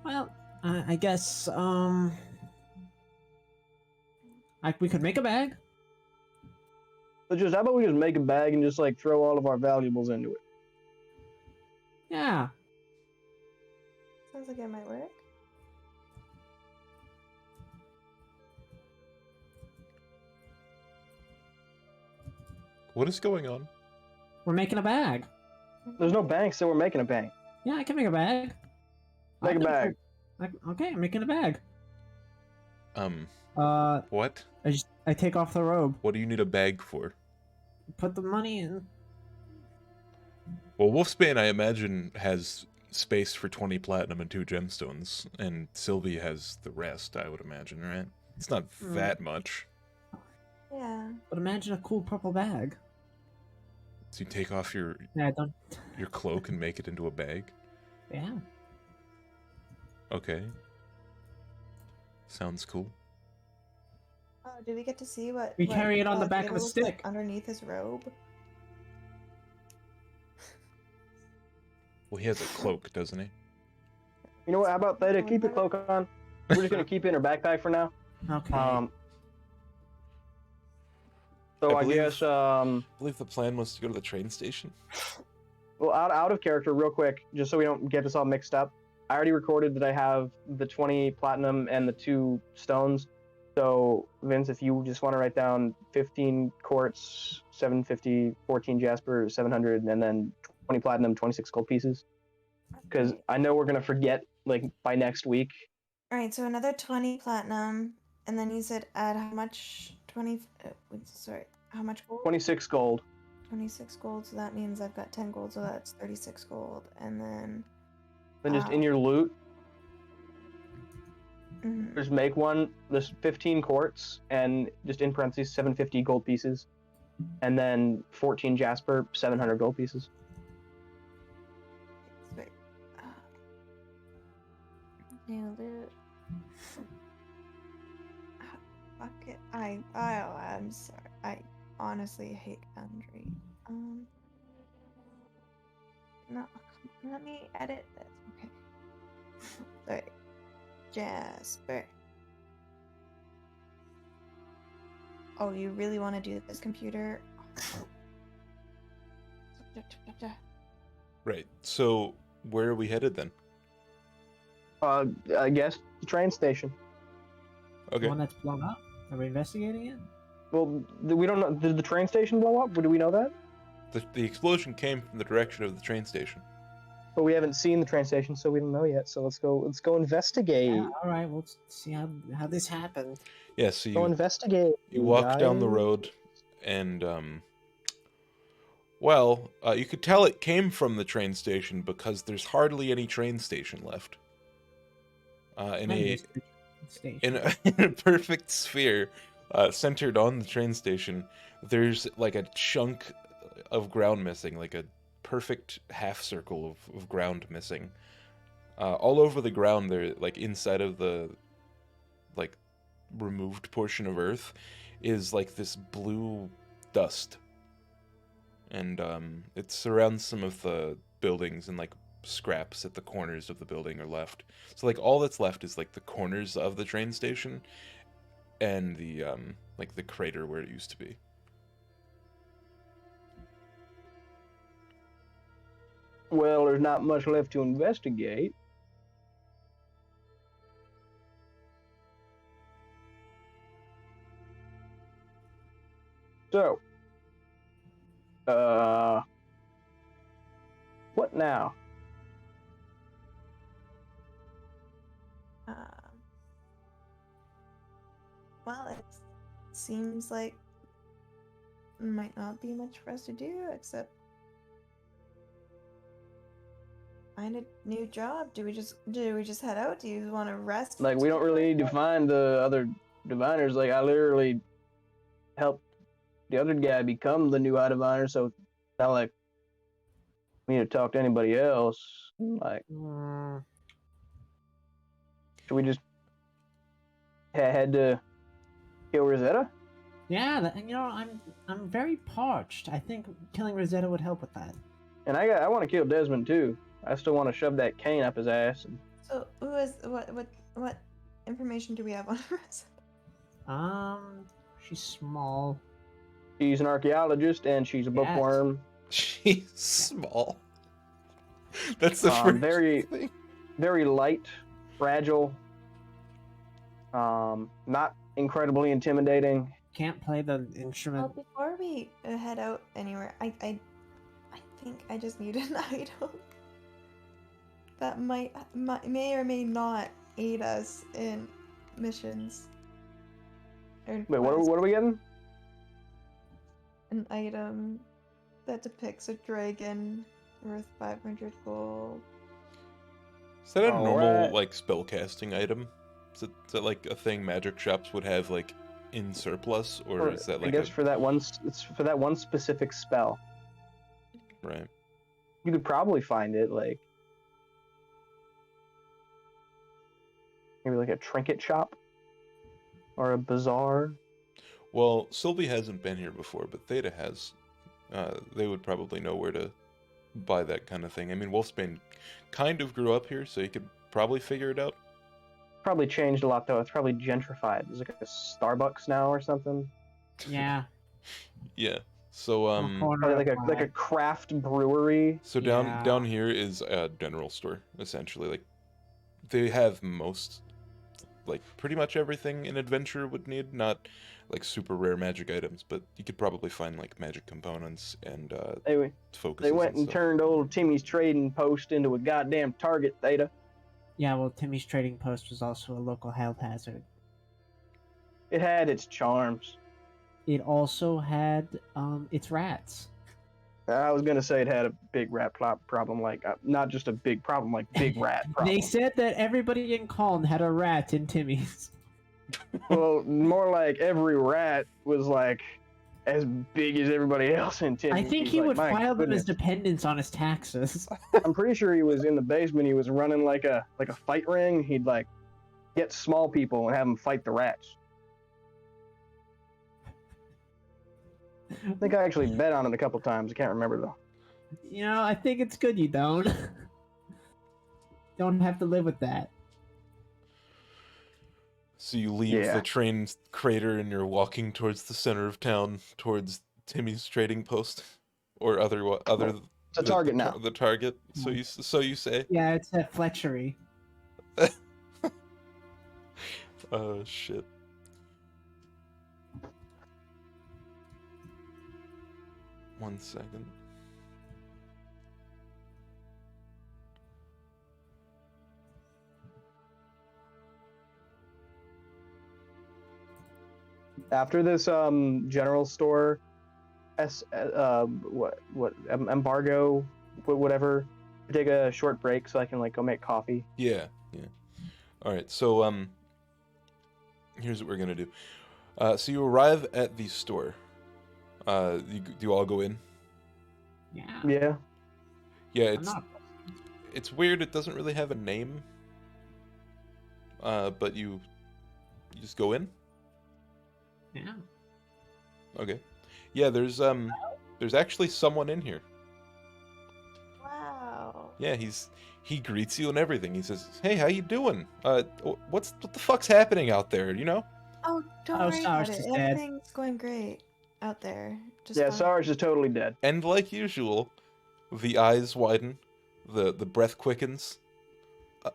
Well, I guess we could make a bag. How about we just make a bag and just like throw all of our valuables into it? Yeah. Sounds like it might work. What is going on? We're making a bag. There's no bank, so we're making a bank. Yeah, I can make a bag. Make a bag. Okay, I'm making a bag. What? I take off the robe, What do you need a bag for? put the money in. Well, Wolfsbane, I imagine, has space for 20 platinum and 2 gemstones, and Sylvie has the rest, I would imagine, right? It's not that much. Yeah. But imagine a cool purple bag. So you take off your Yeah, don't. cloak and make it into a bag? Yeah. Okay. Sounds cool. Oh, did we get to see what? We carry it on the back of a Gator looks like stick. underneath his robe. Well, he has a cloak, doesn't he? You know what? How about Theta? Keep your cloak on. We're just gonna keep it in her backpack for now. Okay. So I I believe- guess I believe the plan was to go to the train station. well, out of character, real quick, just so we don't get this all mixed up. I already recorded that I have the 20 platinum and the 2 stones. So Vince, if you just want to write down 15 quartz, 750, 14 jasper, 700, and then 20 platinum, 26 gold pieces. Because I know we're gonna forget like by next week. All right, so another 20 platinum, and then you said add how much? 20. Sorry, how much gold? 26 gold. 26 gold. So that means I've got 10 gold. So that's 36 gold, and then. Then just in your loot, Mhm. just make one. There's 15 quartz and just in parentheses 750 gold pieces, and then 14 jasper, 700 gold pieces. Wait. Nailed it. Fuck it. I'm sorry. I honestly hate Foundry. No, let me edit this. Okay. Sorry. Jasper. Oh, you really want to do this, computer? Right. So where are we headed then? I guess the train station. The Okay. one that's blown up. Are we investigating it? Well, we don't know. Did the train station blow up? Do we know that? The explosion came from the direction of the train station. But we haven't seen the train station, so we don't know yet. So let's go investigate. Yeah, all right. We'll see how this happened. Yeah, so Go investigate. you walk down the guys. road and well, you could tell it came from the train station because there's hardly any train station left. In a Station. in a perfect sphere centered on the train station, there's like a chunk of ground missing, like a perfect half circle of ground missing. All over the ground, there, like inside of the like removed portion of Earth, is like this blue dust, and it surrounds some of the buildings, and like scraps at the corners of the building are left. So like all that's left is like the corners of the train station and the like the crater where it used to be. Well, there's not much left to investigate. So, what now? Well, it seems like might not be much for us to do except find a new job. Do we just head out? Do you want to rest? Like, we don't really need to find the other diviners. Like, I literally helped the other guy become the new high diviner, so it's not like we need to talk to anybody else. Like, should we just head to kill Rosetta? Yeah, I'm very parched. I think killing Rosetta would help with that. And I want to kill Desmond too. I still want to shove that cane up his ass. So, who is what information do we have on her? She's small. She's an archaeologist and she's a bookworm. She's small. That's the first very, thing. very light, fragile. Not incredibly intimidating. Can't play the instrument. Well, before we head out anywhere, I think I just need an item that may or may not aid us in missions. Wait, what are we getting? An item that depicts a dragon worth 500 gold. Is that a All normal right. like spellcasting item? Is that like a thing magic shops would have like in surplus, or is that like I guess for that one, it's for that one specific spell. Right. You could probably find it like maybe like a trinket shop or a bazaar. Well, Sylvie hasn't been here before, but Theta has. They would probably know where to buy that kind of thing. I mean, Wolfsbane kind of grew up here, so he could probably figure it out. Probably changed a lot though. It's probably gentrified. There's like a Starbucks now or something. Yeah. Yeah. So on the corner Probably of like a craft brewery. So Yeah. down here is a general store, essentially. Like, they have most, like, pretty much everything an adventurer would need. Not, like, super rare magic items, but you could probably find, like, magic components and focuses They went and stuff. turned old Timmy's trading post into a goddamn Target, Theta. Yeah, well, Timmy's trading post was also a local health hazard. It had its charms. It also had its rats. I was gonna say it had a big rat problem, like not just a big problem, like big rat problem. They said that everybody in Colne had a rat in Timmy's. Well, more like every rat was like as big as everybody else in Timmy's. I think He's he like, would "My file them as goodness." dependents on his taxes. I'm pretty sure he was in the basement. He was running like a fight ring. He'd like get small people and have them fight the rats. I think I actually bet on it a couple times. I can't remember though. You know, I think it's good you don't. Don't have to live with that. So you leave Yeah. the train crater and you're walking towards the center of town, towards Timmy's trading post, or other It's a Target now. the Target. So you say. Yeah, it's a Fletchery. Oh shit. One second. After this general store embargo, whatever, take a short break so I can like go make coffee. Yeah. All right. So here's what we're gonna do. So you arrive at the store. Do you all go in? Yeah. Yeah. Yeah. I'm not. It's weird. It doesn't really have a name. But you just go in. Yeah. Okay. Yeah. There's actually someone in here. Wow. Yeah. He greets you and everything. He says, "Hey, how you doing? What the fuck's happening out there? You know?" Oh, don't Oh, worry about Sarge it. is dead. Everything's going great out there. Just Yeah, fine. Sarge is totally dead. And like usual, the eyes widen, the breath quickens.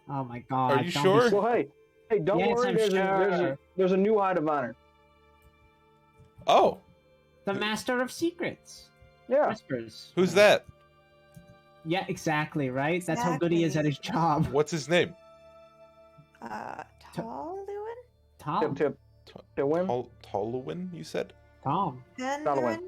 Oh my god. you don't sure? be- Well, hey, don't Yes, worry. I'm sure. There's a new hide of honor. Oh, The Master of Secrets. Yeah. Whispers. who's that? Yeah, exactly, right? That's how good he is at his job. What's his name? Toluin? Tom. To win. Tolwyn, you said? Tom. Tenrin?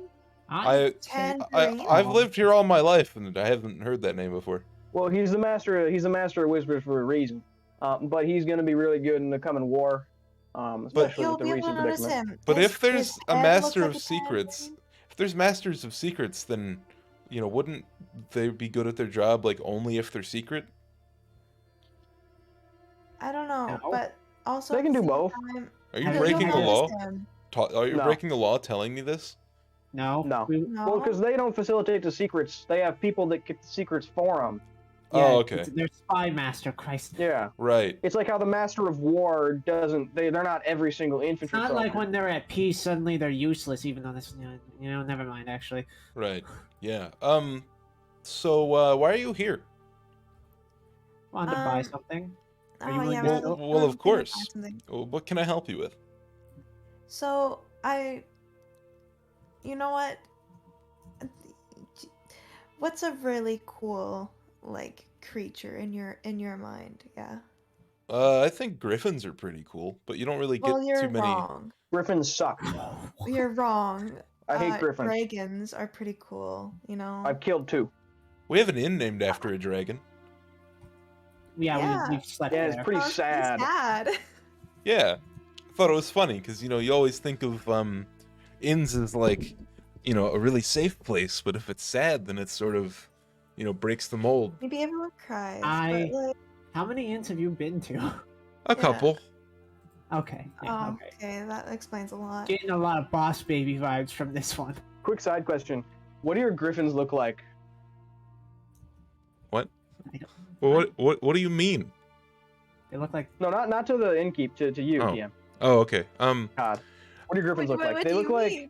I've lived here all my life and I haven't heard that name before. Well, he's the master. He's the master of whispers for a reason. But he's going to be really good in the coming war, especially You'll with the be able recent to notice predicament. him. But His- if there's his a head master looks of like a secrets, tangerine. if there's masters of secrets, then, you know, wouldn't they be good at their job, like, only if they're secret? I don't know, No. but also They at can the do same both. time, Are you Have you breaking the noticed law? him. Are you No. breaking the law telling me this? No. No. No. Well, because they don't facilitate the secrets. They have people that get the secrets for them. Oh, okay. They're spy master, Christ. Yeah. Right. It's like how the master of war doesn't. They're not every single infantry. It's not like soldier. when they're at peace, suddenly they're useless, even though this, never mind, actually. Right. Yeah. So, why are you here? Wanted to buy Um, something. Are Oh, you yeah, willing to we're go? looking- Well, we're of looking to buy course. something. What can I help you with? So you know what? What's a really cool like creature in your mind? Yeah. I think griffins are pretty cool, but you don't really get Well, you're too many. wrong. Griffins suck. You're wrong. I hate griffins. Dragons are pretty cool. You know. I've killed 2. We have an inn named after a dragon. Yeah, Yeah. we've slept Yeah, it's there. pretty Sounds sad. sad. Yeah, I thought it was funny because you always think of inns as like, you know, a really safe place. But if it's sad, then it sort of, you know, breaks the mold. Maybe everyone cries. I- But, like, How many inns have you been to? A couple. Okay. Yeah, okay. okay, that explains a lot. Getting a lot of Boss Baby vibes from this one. Quick side question: what do your griffins look like? What? I don't- Well, what do you mean? They look like No, not to the innkeep, to you, Oh. DM. Oh, okay. God, what do your griffins look like? What They do look you like mean?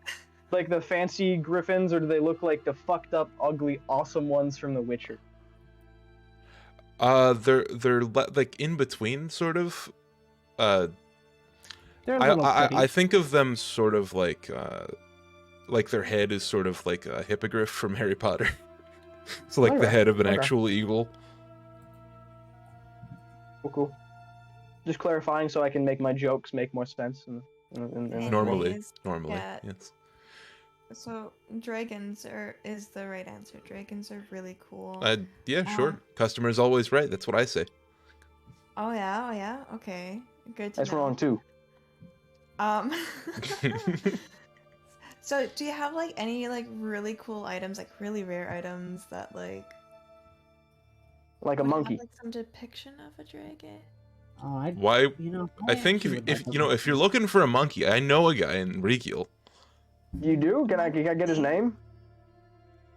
like the fancy griffins, or do they look like the fucked up, ugly, awesome ones from The Witcher? They're like in between, sort of. they're a little I pretty. think of them sort of like their head is sort of like a hippogriff from Harry Potter. So like the Okay, head of an okay. actual eagle. Cool. Just clarifying so I can make my jokes make more sense. Normally, Anyways, yeah. yes. So dragons is the right answer. Dragons are really cool. Yeah, sure. Um, Customer's always right. That's what I say. Oh yeah, okay. Good to That's know. wrong too. Um So do you have like any like really cool items, like really rare items that like Like a would monkey. have, like some depiction of a dragon? Oh, I. Why? You know. I think actually would if like a you know, if you're looking for a monkey, I know a guy in Regiel. You do? Can I get his name?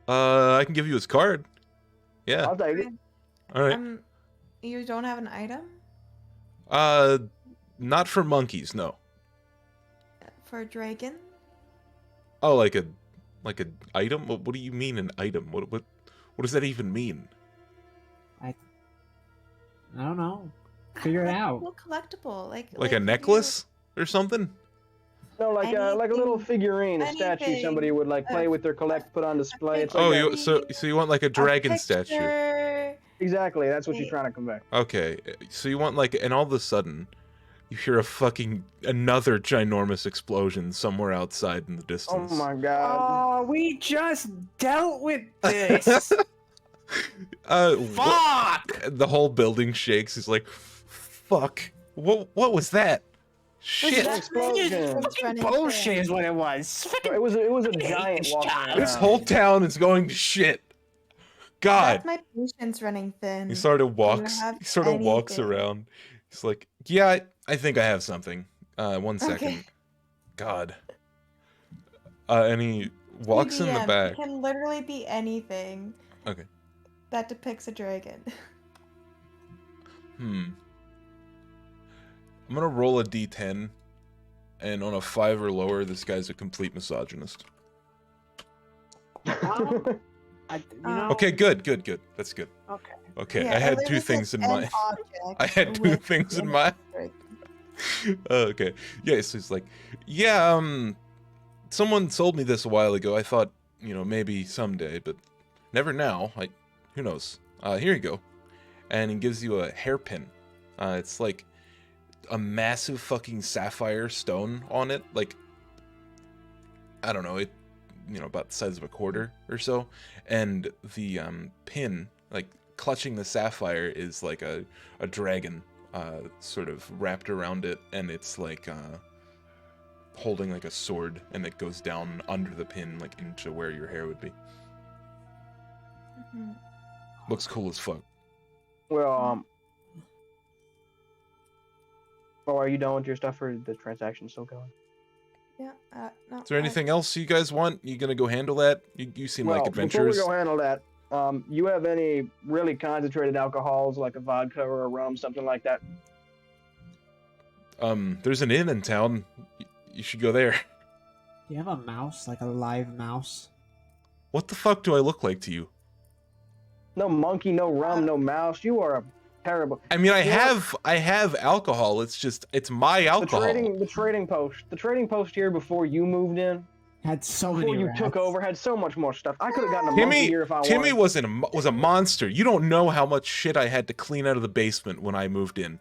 I can give you his card. Yeah. I'll take it. All right. You don't have an item Not for monkeys, no. for a dragon? Oh, like a item? What do you mean an item? What does that even mean? I don't know. Figure it Like a out. cool collectible, Like a if you- necklace or something? No, like a little Anything- figurine, a statue somebody would like play with or collect, put on display. It's like Oh, a- so you want like a dragon statue? picture. exactly. That's what you're trying to convey. Okay, so you want like, and all of a sudden, you hear another ginormous explosion somewhere outside in the Oh distance. my god. Oh, we just dealt with this. Fuck! The whole building shakes. He's like, "Fuck! What was that? Shit! that- explosion. Running Bullshit thing. is what it was. Fucking It was a hate giant this walking job. around. This whole town is going to shit." God. That's my patience running thin. He sort of walks. have He sort of walks anything. around. He's like, "Yeah, I think I have something. 1 second." Okay. God. And he walks in the EDM, back. It can literally be anything. Okay. That depicts a dragon. I'm gonna roll a d10, and on a 5 or lower, this guy's a complete misogynist. Okay, good. That's good. Okay. Okay, Yeah, I had it two literally things says in mind. an object I had two with things in an mind. dragon. Okay. Yeah, so he's like, yeah, someone sold me this a while ago. I thought, you know, maybe someday, but never now. Who knows? Here you go. And he gives you a hairpin. It's like a massive fucking sapphire stone on it. Like, I don't know, about the size of a quarter or so. And the pin, like, clutching the sapphire is like a dragon. Sort of wrapped around it, and it's like holding like a sword, and it goes down under the pin, like into where your hair would be. Mhm. Looks cool as fuck. Well, are you done with your stuff, or the transaction's still going? Yeah. No. Is there anything else you guys want? You gonna go handle that? You seem like adventurous. Before we go handle that, you have any really concentrated alcohols, like a vodka or a rum, something like that? There's an inn in town. You should go there. Do you have a mouse, like a live mouse? What the fuck do I look like to you? No monkey, no rum, no mouse. You are a terrible. I mean, I You know what? have alcohol. It's my alcohol. The trading post here before you moved in, Had so before many you rats. took over, had so much more stuff. I could have gotten a monkey here if I Timmy wanted. was a monster. You don't know how much shit I had to clean out of the basement when I moved in.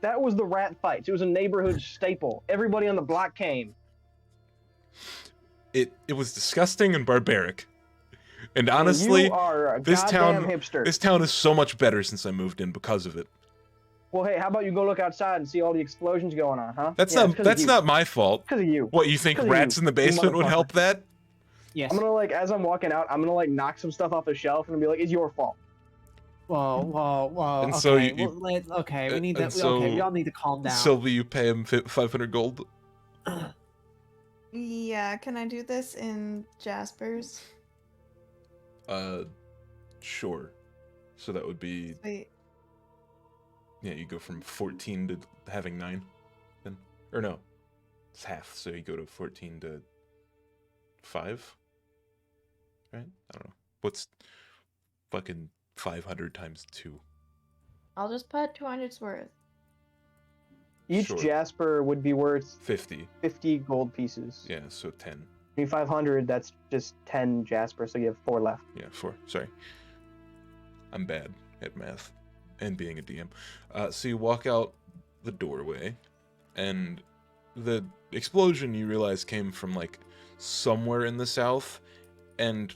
That was the rat fights. It was a neighborhood staple. Everybody on the block came. It was disgusting and barbaric. And honestly, you are a this goddamn town hipster. this town is so much better since I moved in because of it. Well, hey, how about you go look outside and see all the explosions going on, huh? That's Yeah, it's 'cause of that's you. not my fault. Because of you. What, you think 'Cause of rats you, in the you basement would motherfucker. help that? Yes. I'm gonna like as I'm walking out, I'm gonna like knock some stuff off the shelf and be like, "It's your fault." Whoa. And Okay. so you- okay. We need and that. Okay. We so- all need to calm down. Sylvie, you pay him 500 gold. Yeah, can I do this in Jasper's? Sure. So that would be, Wait. yeah, you go from 14 to having 9, then, or no, it's half. So you go to 14 to 5, right? I don't know. What's fucking 500 times 2? I'll just put 200's worth. Each Sure. Jasper would be worth 50. 50 gold pieces. Yeah, so 10. 500. That's just 10 Jasper, so you have 4 left. Yeah, 4. Sorry. I'm bad at math and being a DM. So you walk out the doorway, and the explosion, you realize, came from like somewhere in the south, and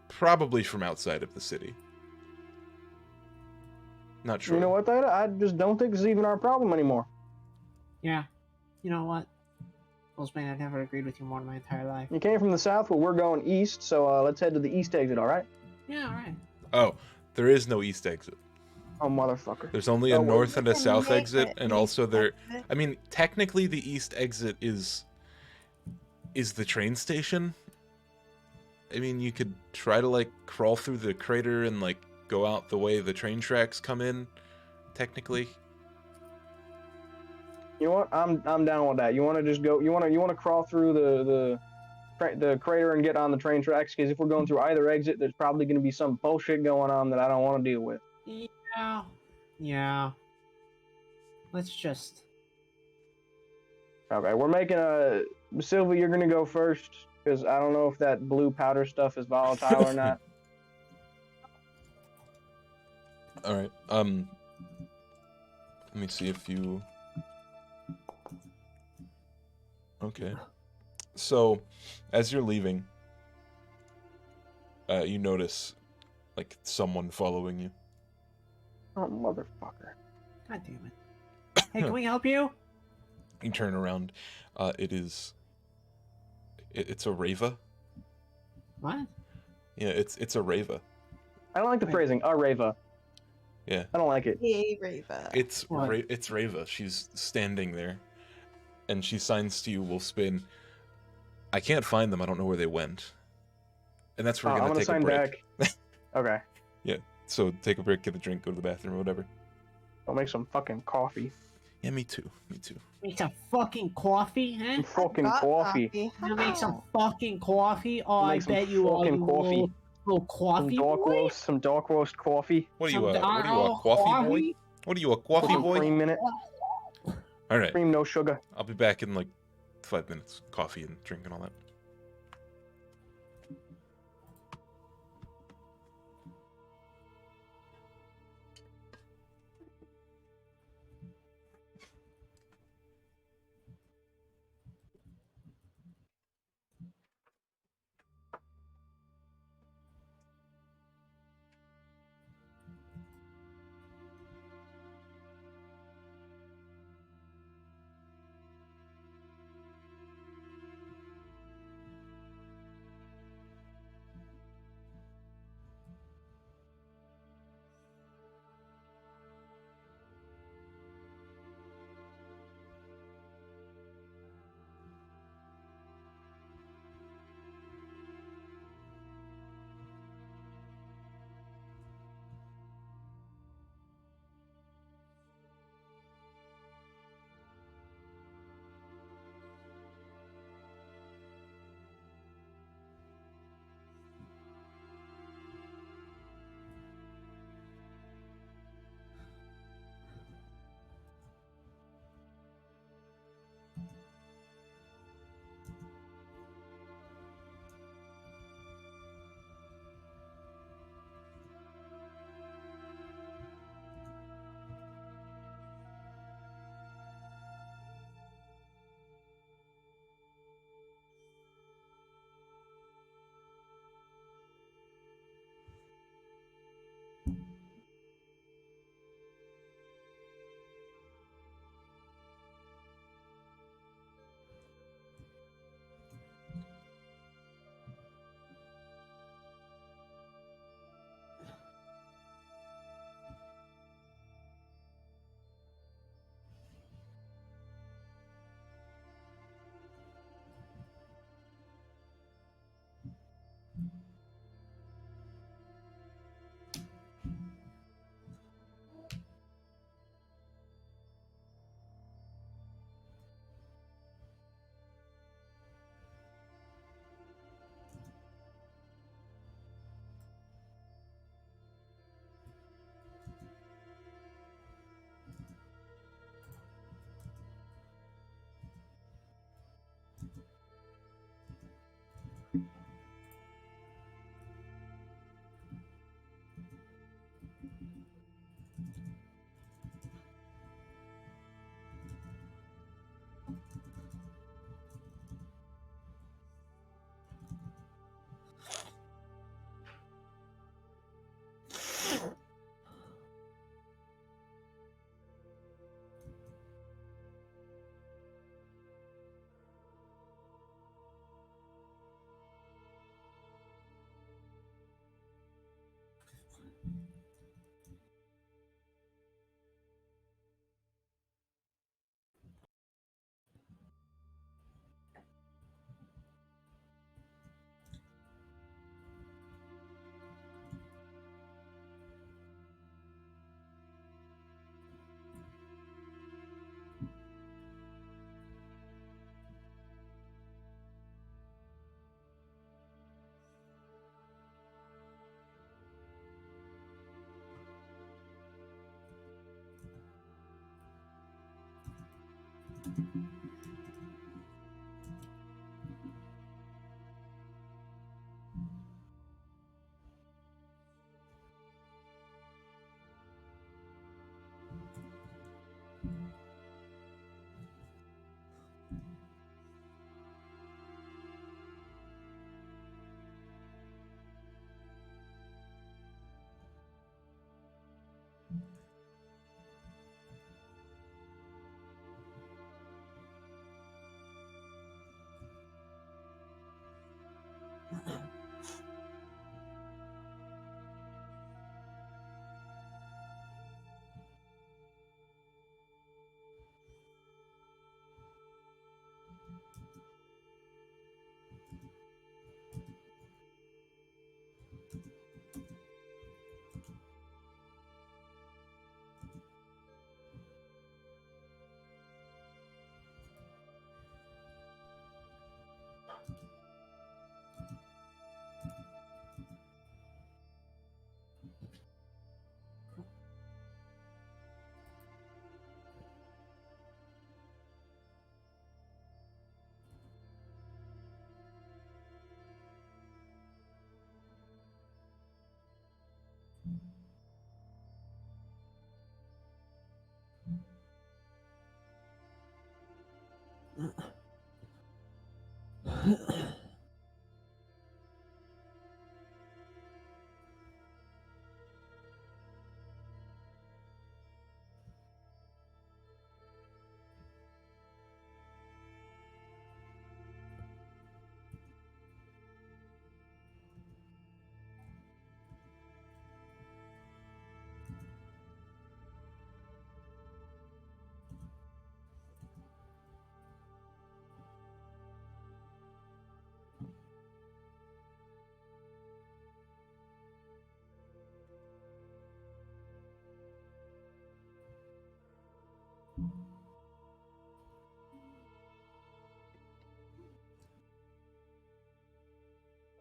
probably from outside of the city. Not sure. You know what, Theta? I just don't think this is even our problem anymore. Yeah. You know what? Wolfsbane, I've never agreed with you more in my entire life. You came from the south, well, we're going east, so let's head to the east exit, all right? Yeah. All right. Oh, there is no east exit. Oh, motherfucker. There's only a Oh, well, north and a can south make exit, it and an also east there. exit. I mean, technically, the east exit is the train station. I mean, you could try to like crawl through the crater and like go out the way the train tracks come in. Technically, You know what? I'm down with that. You want to just go? You want to crawl through the crater and get on the train tracks? Because if we're going through either exit, there's probably going to be some bullshit going on that I don't want to deal with. Yeah. Yeah. Let's just. Okay, we're making a Sylvie. You're going to go first because I don't know if that blue powder stuff is volatile or not. all right. Let me see if you. Okay. So, as you're leaving, you notice like someone following you. Oh, motherfucker. God damn it. Hey, can we help you? You turn around. It's a Rava. What? Yeah, it's a Rava. I don't like the Wait. phrasing. Rava. Yeah. I don't like it. Hey, Rava. It's What? it's Rava. She's standing there, and she signs to you, Wolfsbane. I can't find them. I don't know where they went. And that's where we're I'm gonna gonna take a sign break. back. Okay. So take a break, get a drink, go to the bathroom, or whatever. I'll make some fucking coffee. Yeah, me too. Me too. Make some fucking coffee, huh? Some fucking Got coffee. You make some How? fucking coffee? Oh, I Make some bet you are, fucking you coffee. little coffee boy. Some dark roast coffee. What are you? Some What are you, a dark coffee boy? What are you, a coffee Some boy? cream in it. All right. Cream, no sugar. I'll be back in like 5 minutes. Coffee and drink and all that.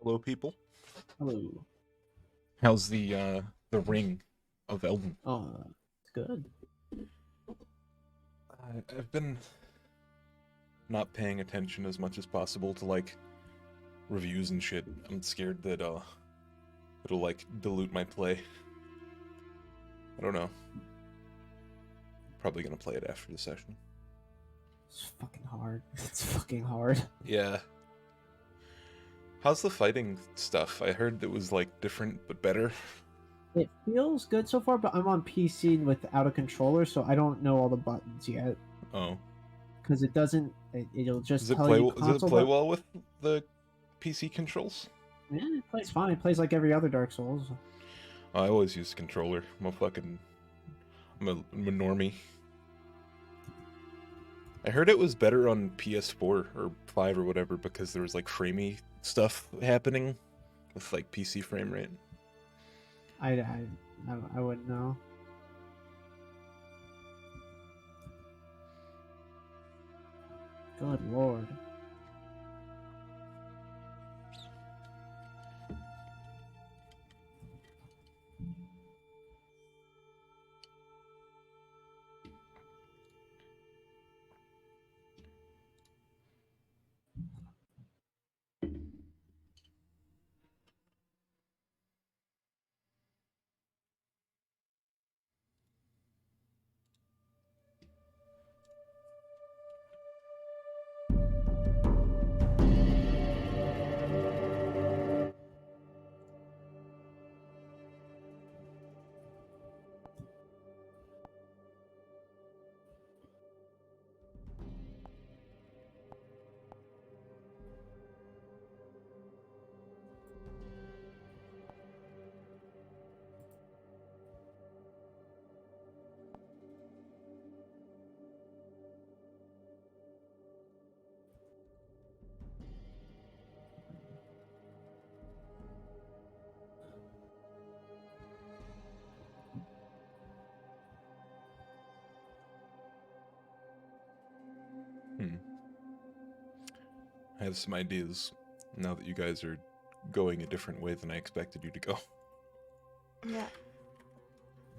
Hello, people. Hello. How's the ring of Eldon? Oh, it's good. I've been not paying attention as much as possible to like reviews and shit. I'm scared that it'll like dilute my play. I don't know. Probably gonna play it after the session. It's fucking hard. It's fucking hard. Yeah. How's the fighting stuff? I heard it was like different but better. It feels good so far, but I'm on PC without a controller, so I don't know all the buttons yet. Oh. Because it doesn't. It'll just Does it tell play? you Does it console play button. well with the PC controls? Yeah, it plays fine. It plays like every other Dark Souls. I always use controller. I'm a normie. I heard it was better on PS4 or 5 or whatever because there was like framey stuff happening with like PC frame rate. I wouldn't know. Good lord. I have some ideas now that you guys are going a different way than I expected you to go. Yeah.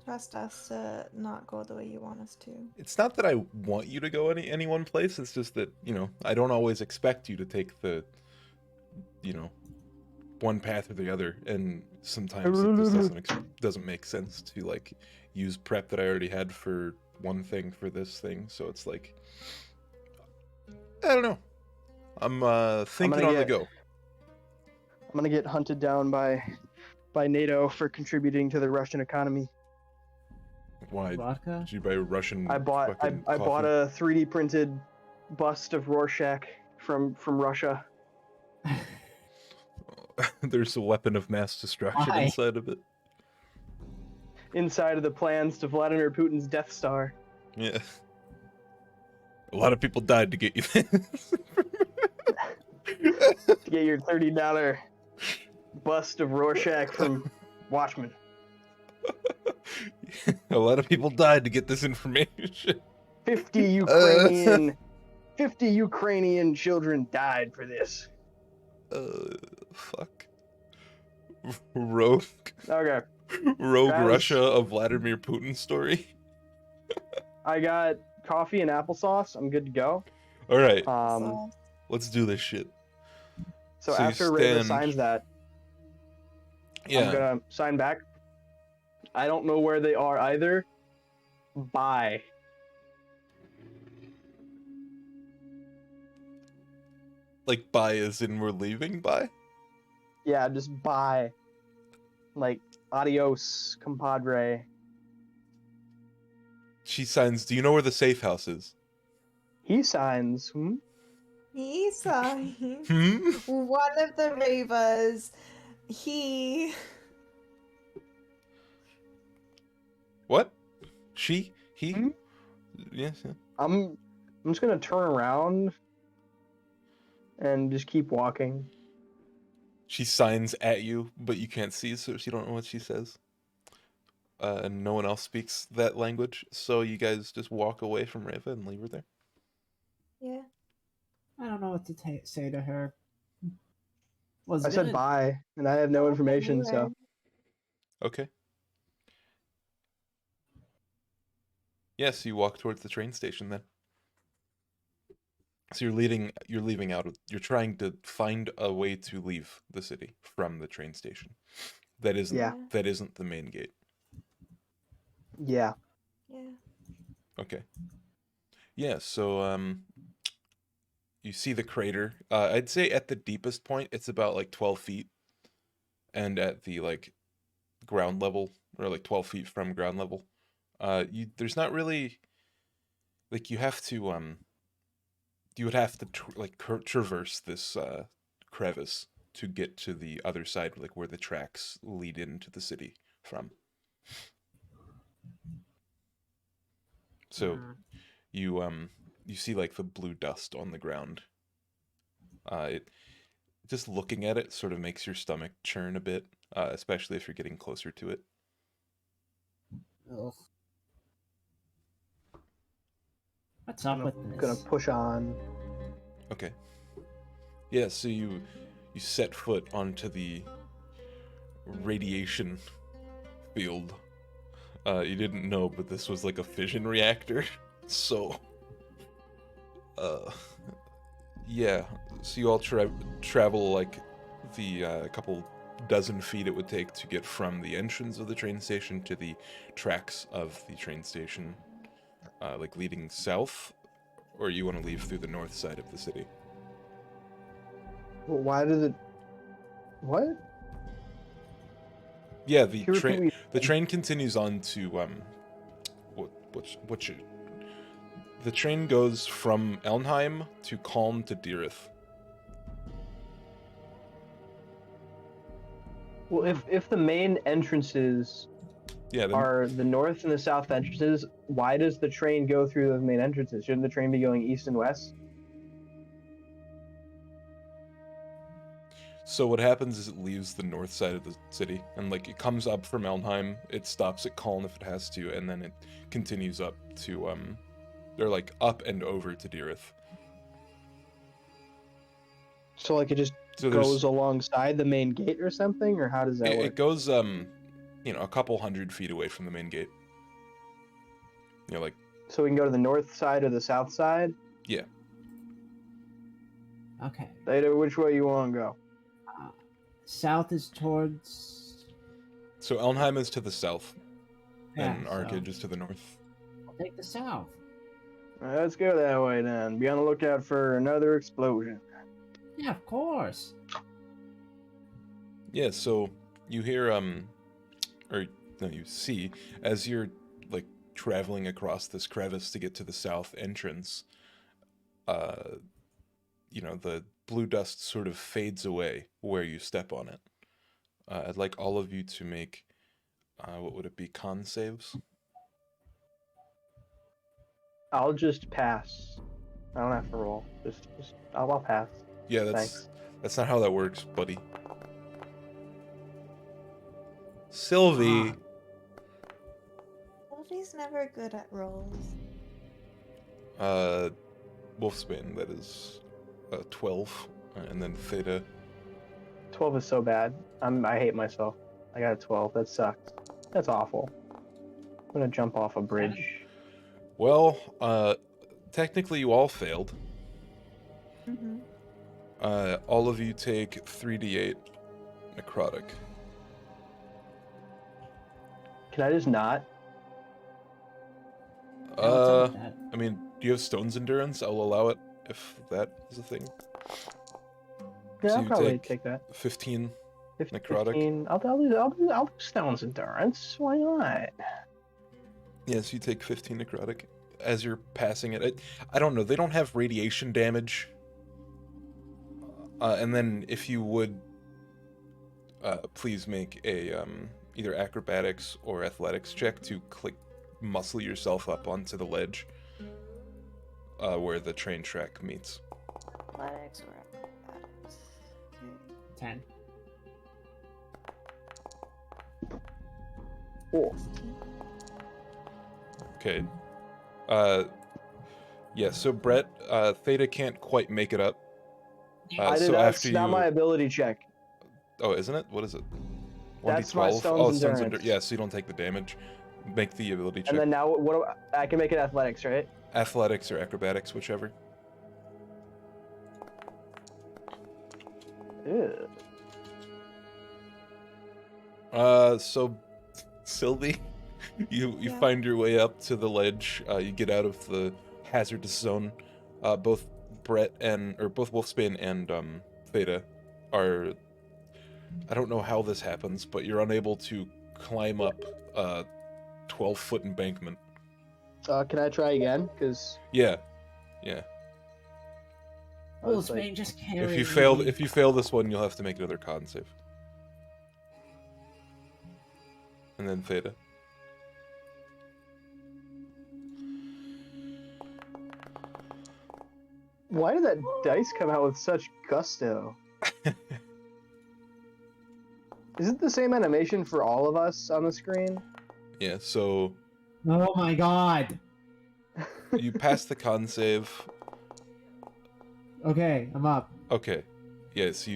trust us to not go the way you want us to. It's not that I want you to go any one place. It's just that, I don't always expect you to take the, one path or the other, and sometimes it just doesn't make sense to like use prep that I already had for one thing for this thing. So it's like, I don't know. I'm thinking on the go. I'm gonna get hunted down by NATO for contributing to the Russian economy. Why Vodka? did you buy Russian? I bought a 3D printed bust of Rorschach from Russia. There's a weapon of mass destruction Why? inside of it. Inside of the plans to Vladimir Putin's Death Star. Yeah. A lot of people died to get you this. To get your $30 bust of Rorschach from Watchmen. A lot of people died to get this information. 50 Ukrainian children died for this. Fuck. Rogue Okay. Travis, Russia of Vladimir Putin story. I got coffee and applesauce. I'm good to go. All right, So, let's do this shit. So So you after Reva stand- signs that, I'm Yeah. gonna sign back. I don't know where they are either. Bye. Like bye as in we're leaving bye? Yeah, just bye. Like, adios, compadre. She signs, do you know where the safe house is? He signs. he signed Hmm? one of the Ravas. He. What? She? He? Hmm? Yes. Yeah. I'm just gonna turn around and just keep walking. She signs at you, but you can't see, so you don't know what she says. And no one else speaks that language, so you guys just walk away from Reva and leave her there. Yeah. I don't know what to say to her. I said bye, and I have no information, so. Anyway. Okay. Yes, you walk towards the train station then. So you're trying to find a way to leave the city from the train station. That isn't Yeah. that isn't the main gate. Yeah. Yeah. Okay. Yeah, so you see the crater. I'd say at the deepest point it's about like 12 feet. And at the like ground level, or like 12 feet from ground level, there's not really like you would have to traverse this crevice to get to the other side, like where the tracks lead into the city from. So you see like the blue dust on the ground. Just looking at it sort of makes your stomach churn a bit, especially if you're getting closer to it. Ugh. What's up with this? Gonna push on. Okay. Yeah, so you set foot onto the radiation field. You didn't know, but this was like a fission reactor. So, yeah. So you all travel like the couple dozen feet it would take to get from the entrance of the train station to the tracks of the train station, like leading south, or you want to leave through the north side of the city. Well, why does it? What? Yeah, Can you repeat what the train continues on to the train goes from Elnheim to Calm to Dirith. Well, if the main entrances Yeah, are the north and the south entrances, why does the train go through those main entrances? Shouldn't the train be going east and west? so what happens is it leaves the north side of the city, and like it comes up from Elnheim, it stops at Calm if it has to, and then it continues up to they're like up and over to Dirith. So like it just So goes alongside the main gate or something, or how does that it work? goes a couple 100 feet away from the main gate. like, So we can go to the north side or the south side? yeah. Okay. Later, which way you want to go? South is towards. So Elnheim is to the south, Yeah, and so Arcade is to the north. I'll take the south. Let's go that way then. Be on the lookout for another explosion. Yeah, of course. Yeah, so you hear, or no, you see, as you're, like, traveling across this crevice to get to the south entrance, you know, the blue dust sort of fades away where you step on it. I'd like all of you to make, what would it be, con saves? I'll just pass. I don't have to roll. Just I'll pass. Yeah, Thanks. that's not how that works, buddy. Sylvie. Sylvie's never good at rolls. Wolfsbane, that is 12, and then Theta. 12 is so bad. I hate myself. I got a 12. That sucks. That's awful. I'm gonna jump off a bridge. Well, technically you all failed. Mm-hmm. All of you take 3d8 necrotic. Can I just not? Yeah, what's up with that? I mean, do you have Stone's Endurance? I'll allow it if that is a thing. Yeah, So I'll you probably take take that. 15 Fif- necrotic. 15. I'll do Stone's Endurance. Why not? Yes, you take 15 necrotic as you're passing it. I don't know. They don't have radiation damage. And then if you would, please make a either acrobatics or athletics check to muscle yourself up onto the ledge where the train track meets. Athletics or acrobatics. 10. Cool. Okay. Yeah, so Brett, Theta can't quite make it up. So That's after not you... my ability check. Oh, isn't it? What is it? That's my 1d12? Stone's Stone's Endurance. Yeah, so you don't take the damage. Make the ability check. And then now, I can make it athletics, right? Athletics or acrobatics, whichever. Ew. So, Sylvie, you Yeah. find your way up to the ledge. You get out of the hazardous zone. Both Wolfsbane and Theta are. I don't know how this happens, but you're unable to climb up a 12-foot embankment. Can I try again? Because Yeah. Wolfsbane, just carry If me. you fail this one, you'll have to make another con save. And then Theta. why did that dice come out with such gusto? Is it the same animation for all of us on the screen? Yeah, so Oh my god. you pass the con save. Okay, I'm up. Okay. Yes,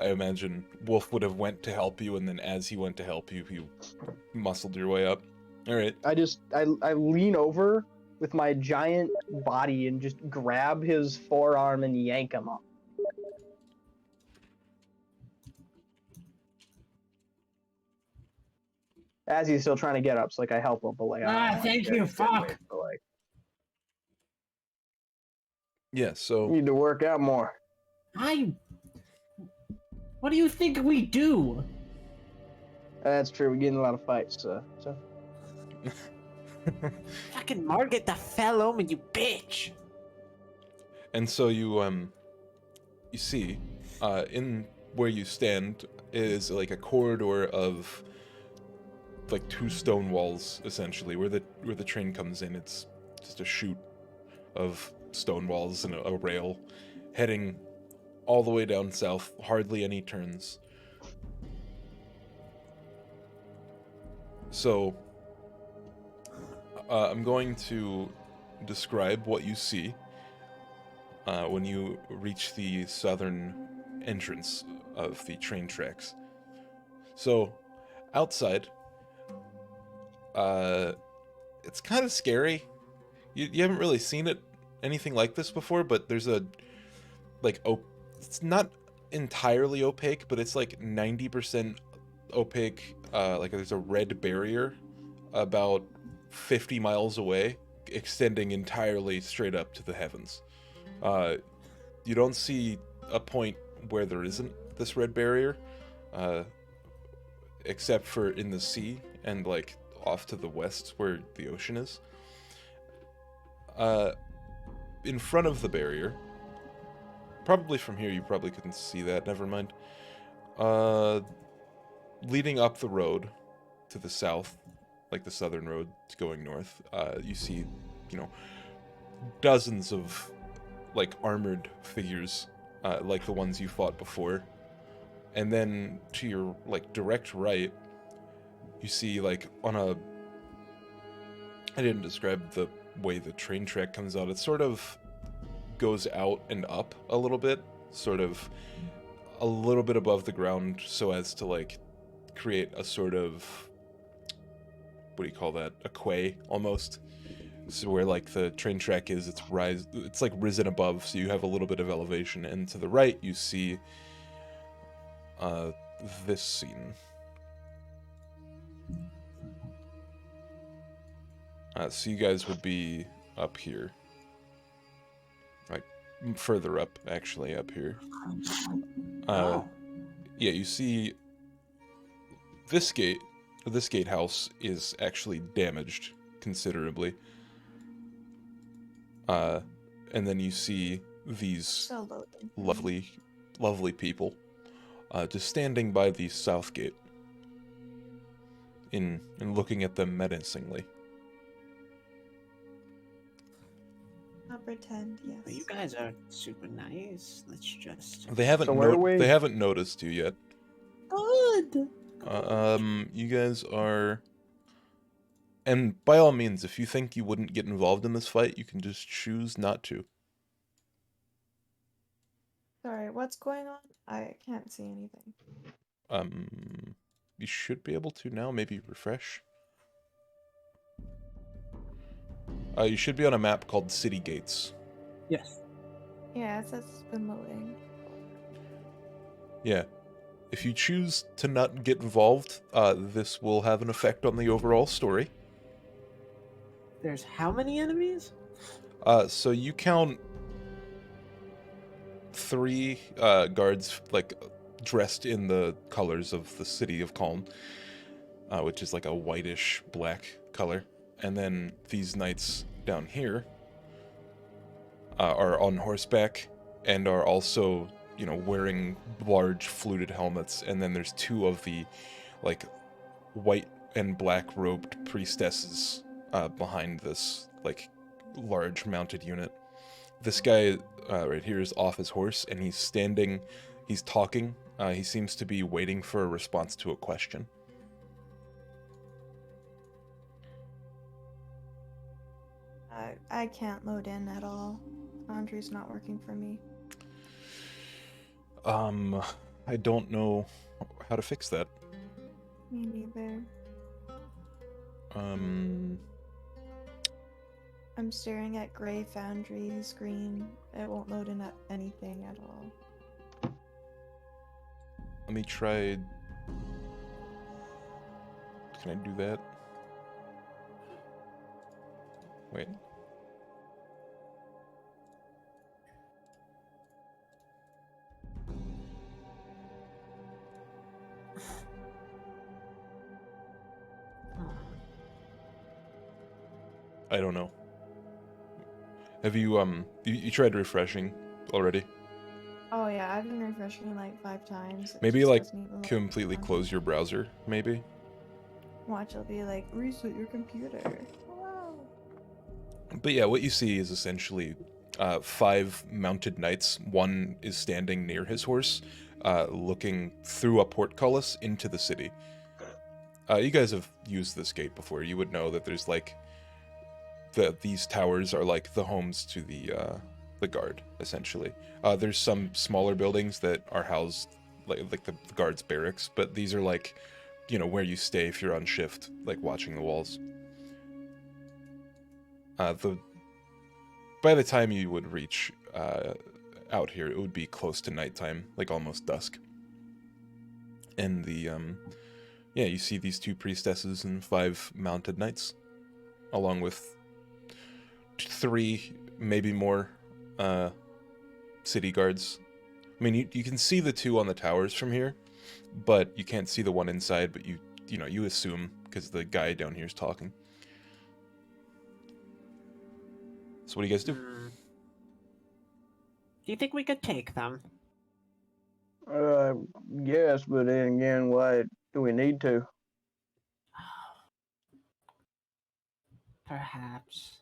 I imagine Wolf would have went to help you, and then as he went to help you, you muscled your way up. Alright. I lean over with my giant body and just grab his forearm and yank him up. As he's still trying to get up, so like I help him, but like Thank you, fuck. But, like, Yeah, you so need to work out more. What do you think we do? That's true. We get in a lot of fights, so. Fucking Margaret the fellow, you bitch. and so you see, in where you stand is like a corridor of like two stone walls, essentially, where the train comes in. It's just a chute of stone walls and a rail heading all the way down south, hardly any turns. So I'm going to describe what you see when you reach the southern entrance of the train tracks. So outside it's kind of scary. You haven't really seen anything like this before, but there's a it's not entirely opaque, but it's like 90% opaque. Like there's a red barrier about 50 miles away, extending entirely straight up to the heavens. You don't see a point where there isn't this red barrier, except for in the sea and like off to the west where the ocean is. In front of the barrier, probably from here you probably couldn't see that, never mind. Leading up the road to the south, like the southern road going north, you see, dozens of like armored figures, like the ones you fought before. And then to your like direct right, you see like I didn't describe the way the train track comes out. It sort of goes out and up a little bit, sort of a little bit above the ground, so as to like create a sort of, what do you call that, a quay almost. So where like the train track is, it's like risen above, so you have a little bit of elevation. And to the right you see this scene. So you guys would be up here. Like, further up, actually, up here. Yeah, you see this gatehouse is actually damaged considerably. And then you see these lovely people just standing by the south gate and looking at them menacingly. I'll pretend, yes. You guys are super nice. Let's just. They haven't they haven't noticed you yet. Good. You guys are, and by all means, if you think you wouldn't get involved in this fight, you can just choose not to. Sorry, what's going on? I can't see anything. You should be able to now. Maybe refresh. You should be on a map called City Gates. Yes. Yeah, it says it's been loading. Yeah. If you choose to not get involved, this will have an effect on the overall story. There's how many enemies? So you count 3 guards, like, dressed in the colors of the City of Calm, which is like a whitish black color. And then these knights down here are on horseback and are also, wearing large fluted helmets. And then there's 2 of the, like, white and black robed priestesses behind this, like, large mounted unit. This guy right here is off his horse, and he's standing, he's talking. He seems to be waiting for a response to a question. I can't load in at all. Foundry's not working for me. I don't know how to fix that. Me neither. Um, I'm staring at gray Foundry screen. It won't load in at anything at all. let me try. Can I do that? Wait. I don't know. Have you you tried refreshing already? Oh yeah, I've been refreshing like 5 times. It Maybe just like doesn't even load completely on. close your browser, maybe? Watch, it'll be like, reset your computer. Wow. But yeah, what you see is essentially 5 mounted knights. One is standing near his horse, looking through a portcullis into the city. You guys have used this gate before. You would know that there's like these towers are like the homes to the guard, essentially. There's some smaller buildings that are housed like the guards' barracks, but these are like, where you stay if you're on shift, like watching the walls. The by the time you would reach out here, it would be close to nighttime, like almost dusk. And yeah, you see these 2 priestesses and 5 mounted knights, along with 3, maybe more, city guards. I mean, you can see the 2 on the towers from here, but you can't see the one inside, but you know, you assume, because the guy down here is talking. So what do you guys do? Do you think we could take them? Yes, but then again, why do we need to? Perhaps.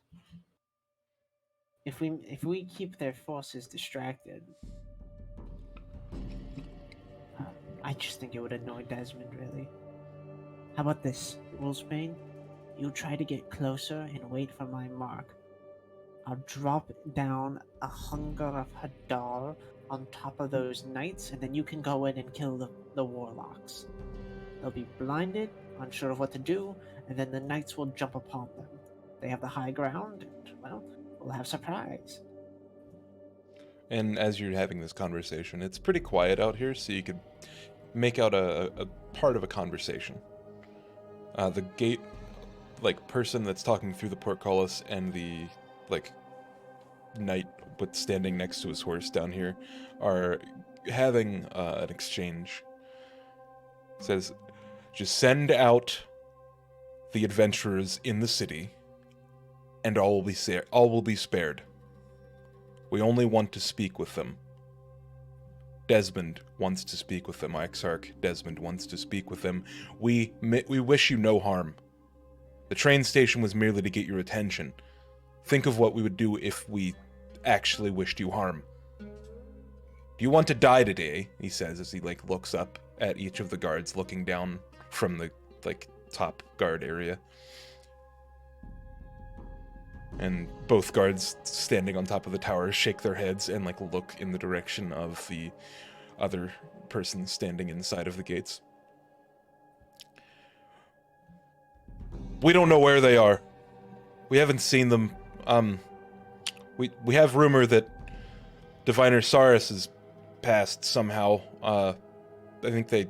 If we keep their forces distracted, I just think it would annoy Desmond, really. How about this, Wolfsbane? You try to get closer and wait for my mark. I'll drop down a hunger of Hadar on top of those knights, and then you can go in and kill the warlocks. They'll be blinded, unsure of what to do, and then the knights will jump upon them. They have the high ground, and, well, we'll have surprise. And as you're having this conversation, it's pretty quiet out here, so you could make out a part of a conversation. The gate, like, person that's talking through the portcullis and the, like, knight but standing next to his horse down here are having an exchange. It says, just send out the adventurers in the city, and all will be spared. We only want to speak with them. Desmond wants to speak with them. Exarch Desmond wants to speak with them. We wish you no harm. The train station was merely to get your attention. Think of what we would do if we actually wished you harm. Do you want to die today? He says as he, like, looks up at each of the guards, looking down from the, like, top guard area. And both guards standing on top of the tower shake their heads and, like, look in the direction of the other person standing inside of the gates. We don't know where they are. We haven't seen them. We have rumor that Diviner Saurus has passed somehow. I think they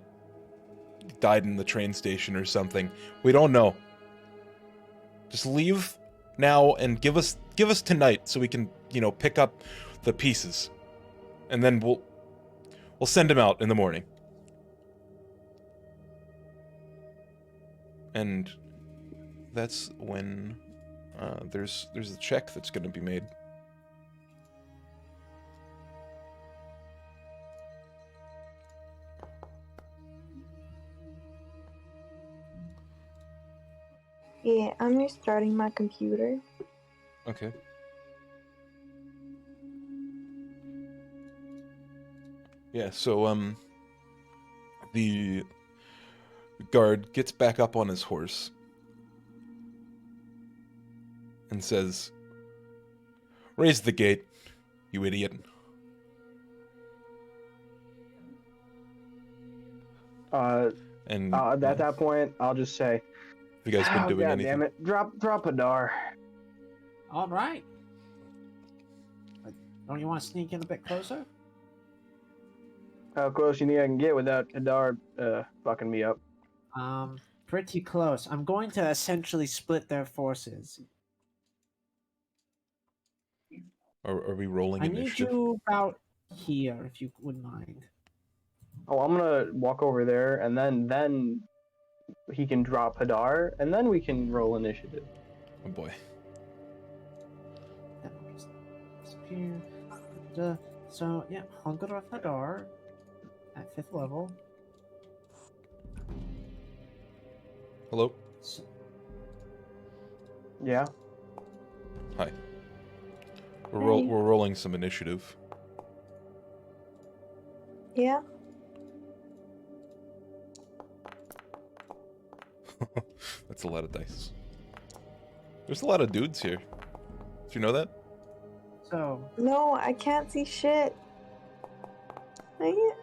died in the train station or something. We don't know. Just leave now and give us tonight so we can, you know, pick up the pieces. And then we'll send him out in the morning. And that's when there's a check that's going to be made. Yeah, I'm restarting my computer. Okay. Yeah, so the guard gets back up on his horse and says, "Raise the gate, you idiot." And At that point, I'll just say, have you guys been doing God anything? damn it, drop a dar. All right. But don't you want to sneak in a bit closer? How close you think I can get without Adar fucking me up? Pretty close. I'm going to essentially split their forces. Are we rolling I need initiative? you about here, if you wouldn't mind. Oh, I'm gonna walk over there, and then he can drop Hadar, and then we can roll initiative. Oh boy. That will just disappear. So, yeah, Hunger of Hadar at 5th level. Hello? So, Yeah. Hi. We're Hey. we're rolling some initiative. Yeah. That's a lot of dice. There's a lot of dudes here. Did you know that? so No, I can't see shit. I can't.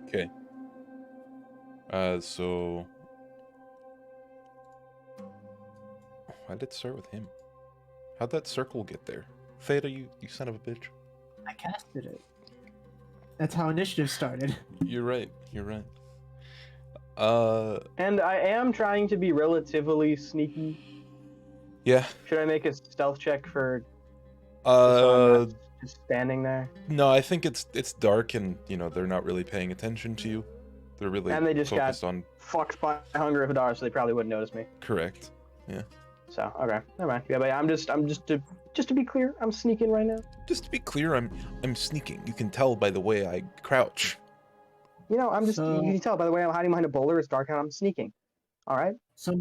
Okay. So Why did it start with him? How'd that circle get there? Theta, you son of a bitch. I casted it. That's how initiative started. You're right. You're right. And I am trying to be relatively sneaky. Yeah. Should I make a stealth check for? So I'm not just standing there. No, I think it's dark and they're not really paying attention to you. They're really And they just focused got on fucked by Hunger of a Dar, so they probably wouldn't notice me. correct. Yeah. So okay, never mind. Yeah, but I'm just to be clear, I'm sneaking right now. Just to be clear, I'm sneaking. You can tell by the way I crouch. I'm just. So- You can tell by the way I'm hiding behind a boulder. It's dark out. I'm sneaking. All right. So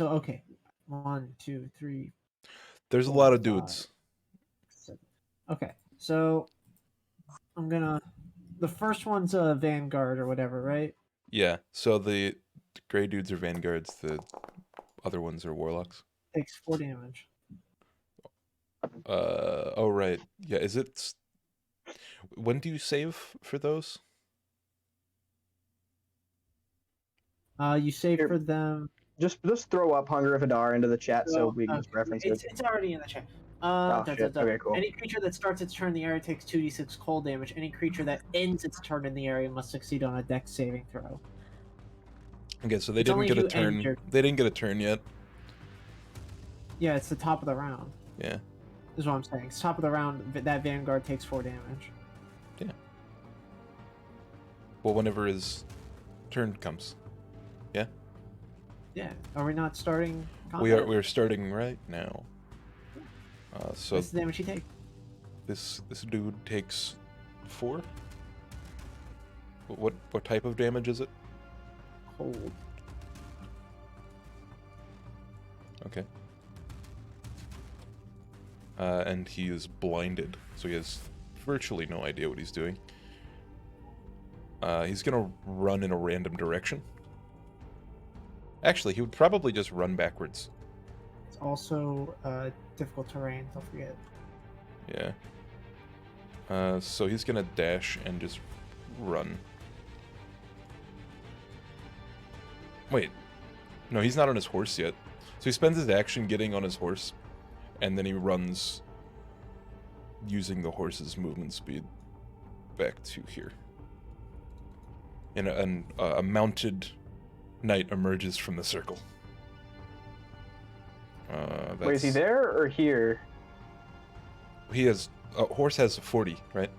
okay. 1, 2, 3, There's a 4, lot of 5, dudes. 7. Okay, so I'm gonna. The first one's a Vanguard or whatever, right? Yeah. So the gray dudes are vanguards. The other ones are warlocks. Takes 4 damage. Oh right. Yeah. Is it? When do you save for those? You save Here. for them. Just throw up Hunger of a Dar into the chat so we can okay, just reference it's, it. it's already in the chat. Oh, shit. Okay, cool. Any creature that starts its turn in the area takes 2d6 cold damage. Any creature that ends its turn in the area must succeed on a Dex saving throw. Okay. So they It's didn't only get a you and turn. your- They didn't get a turn yet. Yeah, it's the top of the round. Yeah. Is what I'm saying. It's top of the round. That Vanguard takes 4 damage. Well, whenever his turn comes. Yeah. Are we not starting? We Combat? are starting right now. So What's the damage he takes? this dude takes 4. What type of damage is it? Cold. Okay. And he is blinded, so he has virtually no idea what he's doing. He's gonna run in a random direction. Actually, he would probably just run backwards. It's also difficult terrain. Don't forget. Yeah. So he's gonna dash and just run. Wait. No, he's not on his horse yet. So he spends his action getting on his horse, and then he runs using the horse's movement speed back to here. And a mounted knight emerges from the circle. Wait, is he there or here? He has... horse has 40, right?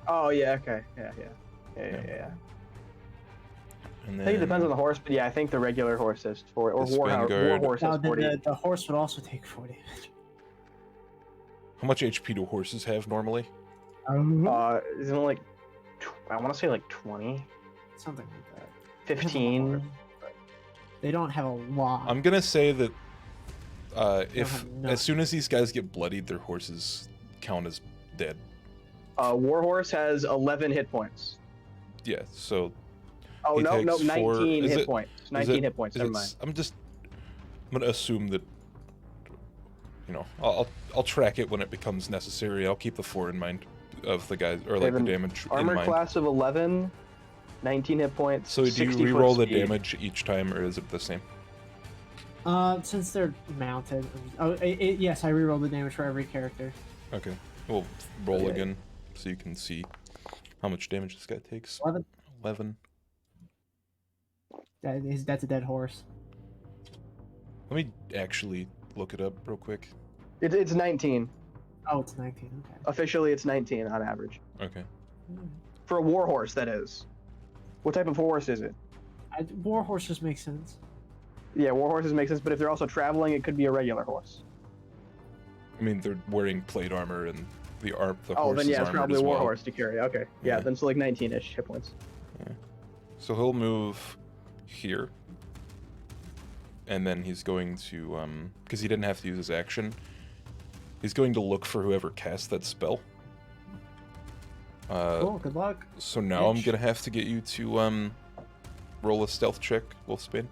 Oh yeah. Okay. Yeah. And I think it depends on the horse, but yeah, I think the regular horse has 4, or This war Vanguard- horse Now, has 40. the horse would also take 4 damage. How much HP do horses have normally? Isn't it like I want to say like 20, Something like that. 15? They don't have a lot. I'm gonna say that if have no- as soon as these guys get bloodied, their horses count as dead. War horse has 11 hit points. Yeah, so Oh He no, takes 19 is hit it- points. is 19 it- hit points. is Never it mind. I'm gonna assume that I'll track it when it becomes necessary. I'll keep the 4 in mind of the guys, or like the then damage in Armor mind. class of 11, 19 hit points. So do you 60 foot re-roll the speed. damage each time, or is it the same? Since they're mounted. Yes, I reroll the damage for every character. Okay, we'll roll Okay. again so you can see how much damage this guy takes. 11. 11. That's a dead horse. Let me actually look it up real quick. It's 19. Oh, it's 19. Okay. Officially, it's 19 on average. Okay. For a war horse, that is. What type of horse is it? War horses make sense. Yeah, war horses make sense, but if they're also traveling, it could be a regular horse. I mean, they're wearing plate armor and the Oh, horse then is yeah, it's armored probably as a war well. horse to carry. Okay. Yeah, Yeah. then it's like 19-ish hit points. So he'll move here. And then he's going to, because he didn't have to use his action, he's going to look for whoever cast that spell. Cool, good luck. So now I'm Bitch. gonna have to get you to, roll a stealth check, Wolfsbane.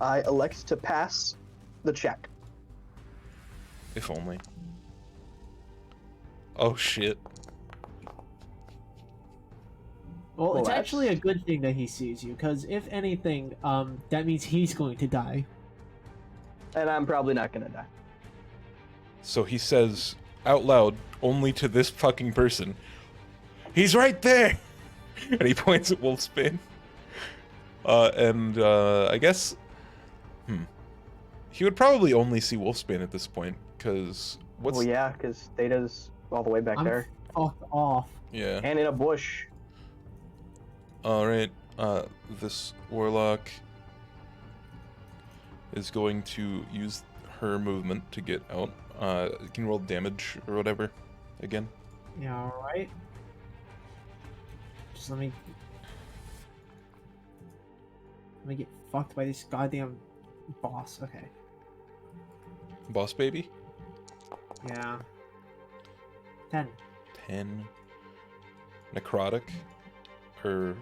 I elect to pass the check. If only. Oh shit. Well, it's Well, actually a that's- good thing that he sees you, because if anything, that means he's going to die. And I'm probably not gonna die. So he says out loud, only to this fucking person, "He's right there!" And he points at Wolfsbane. I guess... He would probably only see Wolfsbane at this point, because... What's... Well, yeah, because Theta's all the way back I'm there. fucked off. Yeah. And in a bush. Alright, this Warlock is going to use her movement to get out. You can roll damage or whatever again. Yeah, alright. Just let me get fucked by this goddamn boss. Okay. Boss baby? Yeah. 10. 10. Necrotic? Or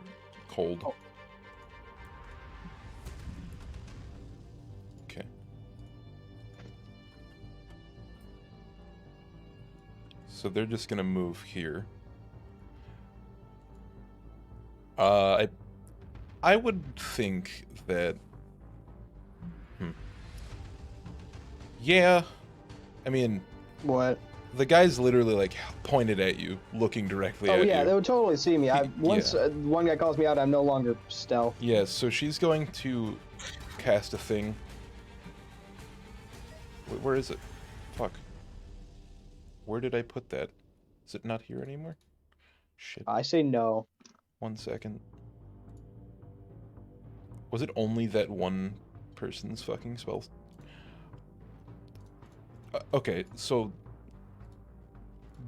cold? Oh. Okay. So they're just gonna move here. I would think that... Yeah. I mean, What? the guy's literally, like, pointed at you, looking directly Oh at yeah, you. they would totally see me. He- Once one guy calls me out, I'm no longer stealth. Yeah, so she's going to cast a thing. Wait, where is it? Fuck. Where did I put that? Is it not here anymore? Shit. I say no. 1 second. Was it only that one person's fucking spell? Okay, so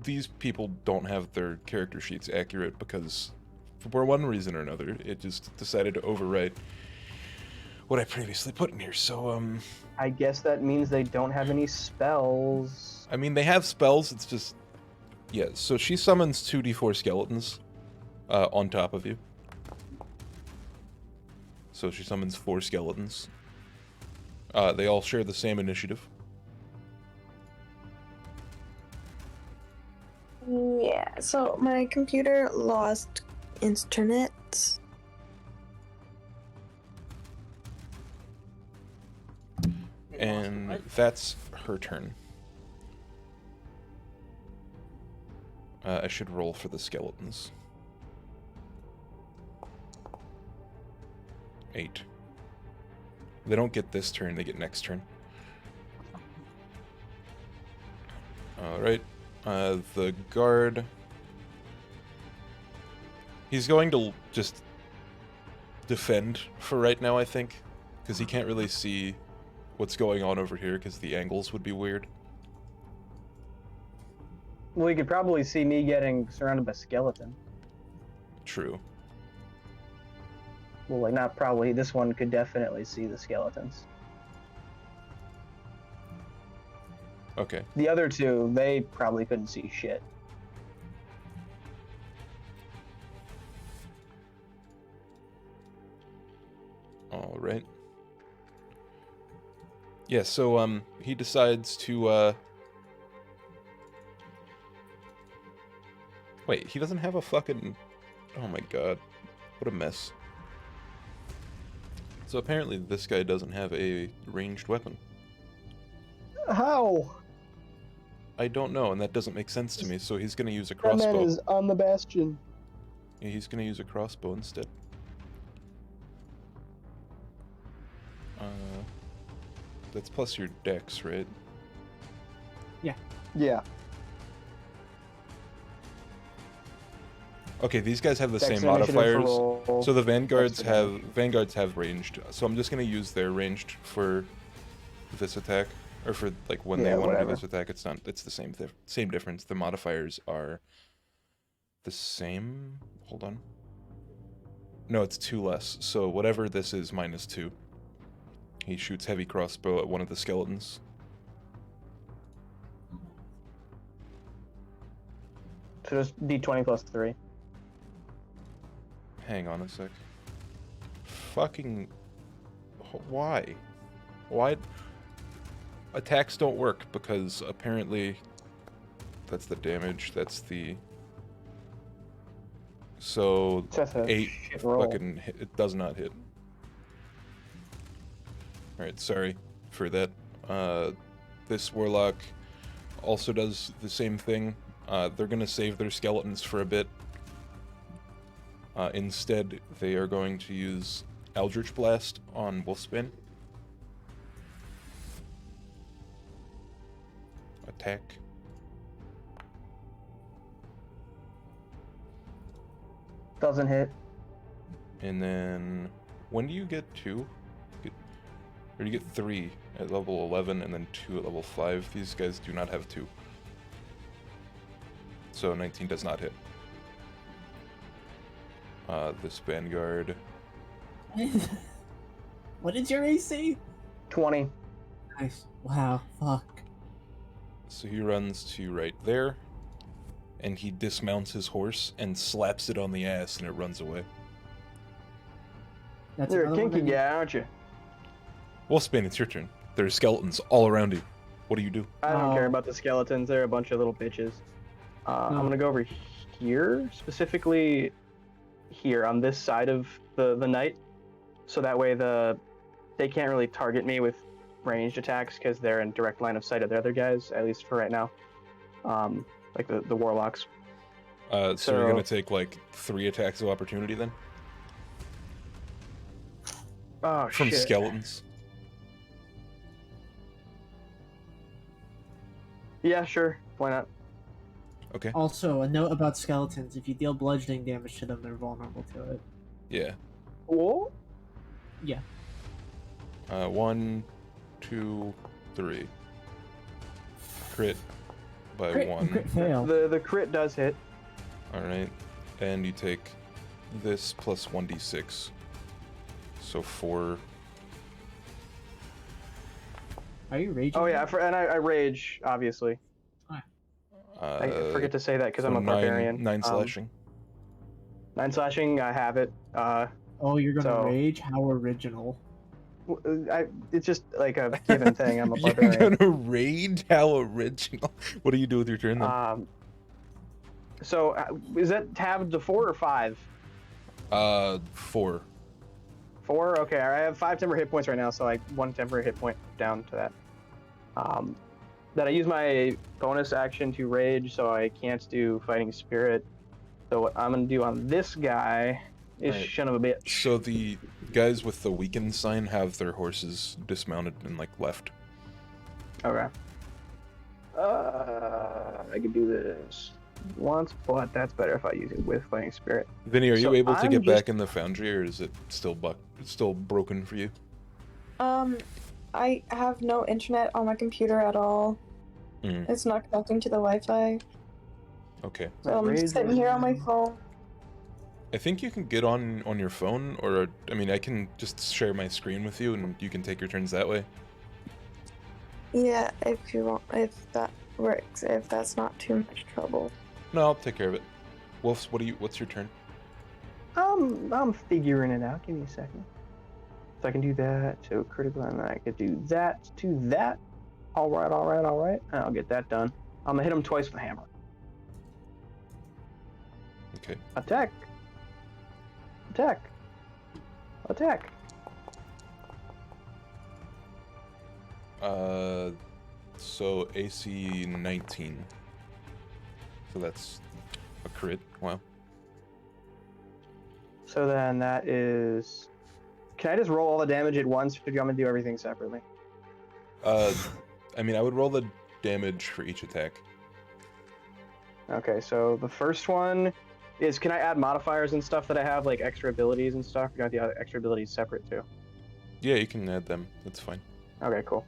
these people don't have their character sheets accurate because for one reason or another, it just decided to overwrite what I previously put in here. So, I guess that means they don't have any spells. I mean, they have spells, it's just... Yeah, so she summons 2d4 skeletons on top of you. So she summons 4 skeletons. They all share the same initiative. Yeah, so my computer lost internet. And that's her turn. I should roll for the skeletons. 8. They don't get this turn, they get next turn. Alright. The guard... He's going to just defend for right now, I think. Because he can't really see what's going on over here, because the angles would be weird. Well, you could probably see me getting surrounded by skeleton. True. Well, like, not probably. This one could definitely see the skeletons. Okay. The other two, they probably couldn't see shit. Alright. Yeah, so, he decides to, Wait, he doesn't have a fucking... Oh my god. What a mess. So apparently this guy doesn't have a ranged weapon. How? I don't know, and that doesn't make sense to me, so he's gonna use a That man crossbow. is on the bastion. Yeah, he's gonna use a crossbow instead. That's plus your dex, right? Yeah. Okay, these guys have the Dex same and initiative modifiers. for roll. So the vanguards Dex have advantage. ranged. So I'm just gonna use their ranged for this attack, or for like when they Yeah, want to do whatever. this attack. It's not. It's the same difference. The modifiers are the same. Hold on. No, it's 2 less. So whatever this is, -2. He shoots heavy crossbow at one of the skeletons. So just D20 plus 3. Hang on a sec. Fucking... Why? Why... Attacks don't work, because apparently... That's the damage, that's the... So... That's a 8 shit roll. fucking... It does not hit. Alright, sorry for that. This warlock also does the same thing. They're gonna save their skeletons for a bit. Instead, they are going to use Eldritch Blast on Wolfsbane. Attack. Doesn't hit. And then, when do you get 2? Or you get 3 at level 11 and then 2 at level 5. These guys do not have 2. So 19 does not hit. This Vanguard. What is your AC? 20. Nice. Wow. Fuck. So he runs to right there, and he dismounts his horse and slaps it on the ass, and it runs away. That's You're a another one kinky I need- guy, aren't you? Wolfsbane, it's your turn. There are skeletons all around you. What do you do? I don't care Oh. about the skeletons. They're a bunch of little bitches. I'm No. gonna go over here, specifically here on this side of the knight, so that way they can't really target me with ranged attacks because they're in direct line of sight of the other guys, at least for right now. Like the warlocks. So you're So- gonna take like 3 attacks of opportunity then Oh from shit. skeletons. Yeah, sure. Why not? Okay. Also, a note about skeletons: if you deal bludgeoning damage to them, they're vulnerable to it. Yeah. Whoa. Yeah. 1, 2, 3. Crit by Crit, 1. crit fail. The crit does hit. All right, and you take this plus 1d6. So 4. Are you raging? Oh yeah, I rage, obviously. I forget to say that because so I'm a 9 barbarian. 9 slashing. 9 slashing, I have it. Oh, you're gonna So- rage? How original. It's just like a given thing. I'm a You're barbarian. gonna raid? How original. What do you do with your turn then? So is that tab to 4 or 5? 4. 4. Okay, I have 5 temporary hit points right now, so like 1 temporary hit point down to that. That I use my bonus action to rage, so I can't do fighting spirit. So what I'm gonna do on this guy is Right. son of a bitch. So the guys with the weakened sign have their horses dismounted and like left. Okay. I could do this once, but that's better if I use it with fighting spirit. Vinny, are you So able to I'm get just- back in the foundry, or is it still broken for you? I have no internet on my computer at all. Mm. It's not connecting to the Wi-Fi. Okay. So I'm just sitting here on my phone. I think you can get on your phone, or I mean, I can just share my screen with you, and you can take your turns that way. Yeah, if you want, if that works, if that's not too much trouble. No, I'll take care of it. Wolves, what's your turn? I'm figuring it out. Give me a second. So I can do that. So critical, and I could do that to that. All right. I'll get that done. I'm gonna hit him twice with a hammer. Okay. Attack. So AC 19. So that's a crit. Wow. So then that is. Can I just roll all the damage at once, or do you want me to do everything separately? I mean, I would roll the damage for each attack. Okay, so the first one is, can I add modifiers and stuff that I have, like extra abilities and stuff? You got the other extra abilities separate too. Yeah, you can add them. That's fine. Okay, cool.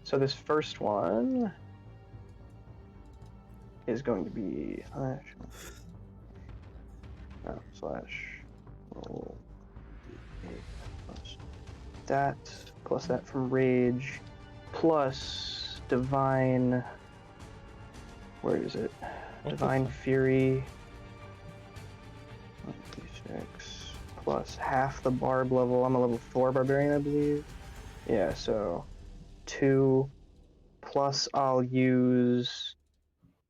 So this first one is going to be slash roll plus that from rage plus divine. Where is it? What the Divine fuck? Fury. 1d6 plus half the barb level. I'm a level 4 barbarian, I believe. Yeah, so 2 plus I'll use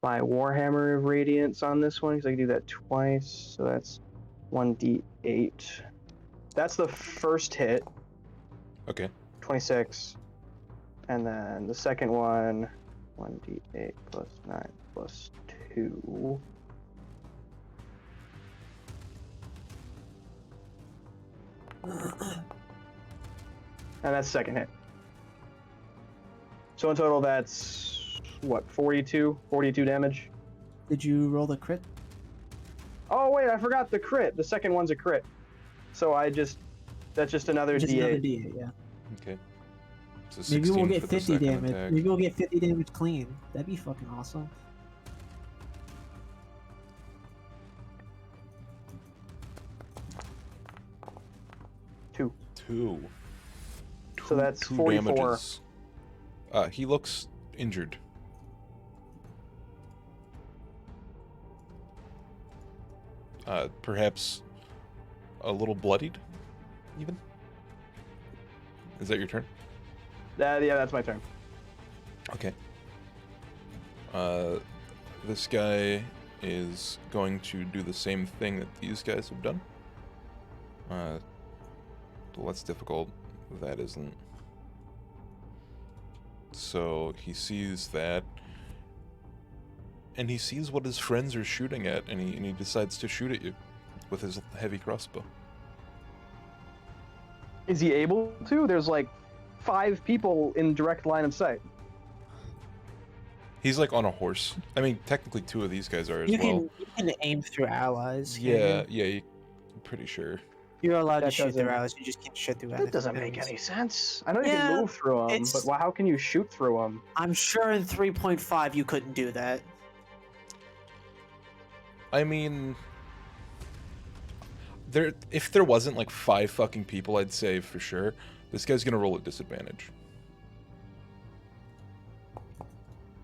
my Warhammer of Radiance on this one because I can do that twice. So that's 1d8. That's the first hit. Okay. 26. And then the second one, 1d8 plus 9 plus 2. And that's second hit. So in total, that's what, 42 damage? Did you roll the crit? Oh wait, I forgot the crit. The second one's a crit. So that's just another Just D8. another D8, yeah. Okay. So Maybe 16 we'll get for the 50 second damage. attack. Maybe we'll get 50 damage clean. That'd be fucking awesome. Two. So that's 44. Damages. He looks injured. Perhaps a little bloodied, even? Is that your turn? Yeah, that's my turn. Okay. This guy is going to do the same thing that these guys have done. Well, that's difficult. That isn't. So he sees that, and he sees what his friends are shooting at, and he decides to shoot at you with his heavy crossbow. Is he able to? There's like 5 people in direct line of sight. He's like on a horse. I mean, technically 2 of these guys are as You well. can aim through allies. can't Yeah, you? I'm pretty sure. You're allowed to That shoot through doesn't- allies. You just can't shoot through. That doesn't make enemies. any sense. I know you Yeah, can move through them, it's- but how can you shoot through them? I'm sure in 3.5 you couldn't do that. I mean, if there wasn't like 5 fucking people, I'd say for sure this guy's gonna roll at disadvantage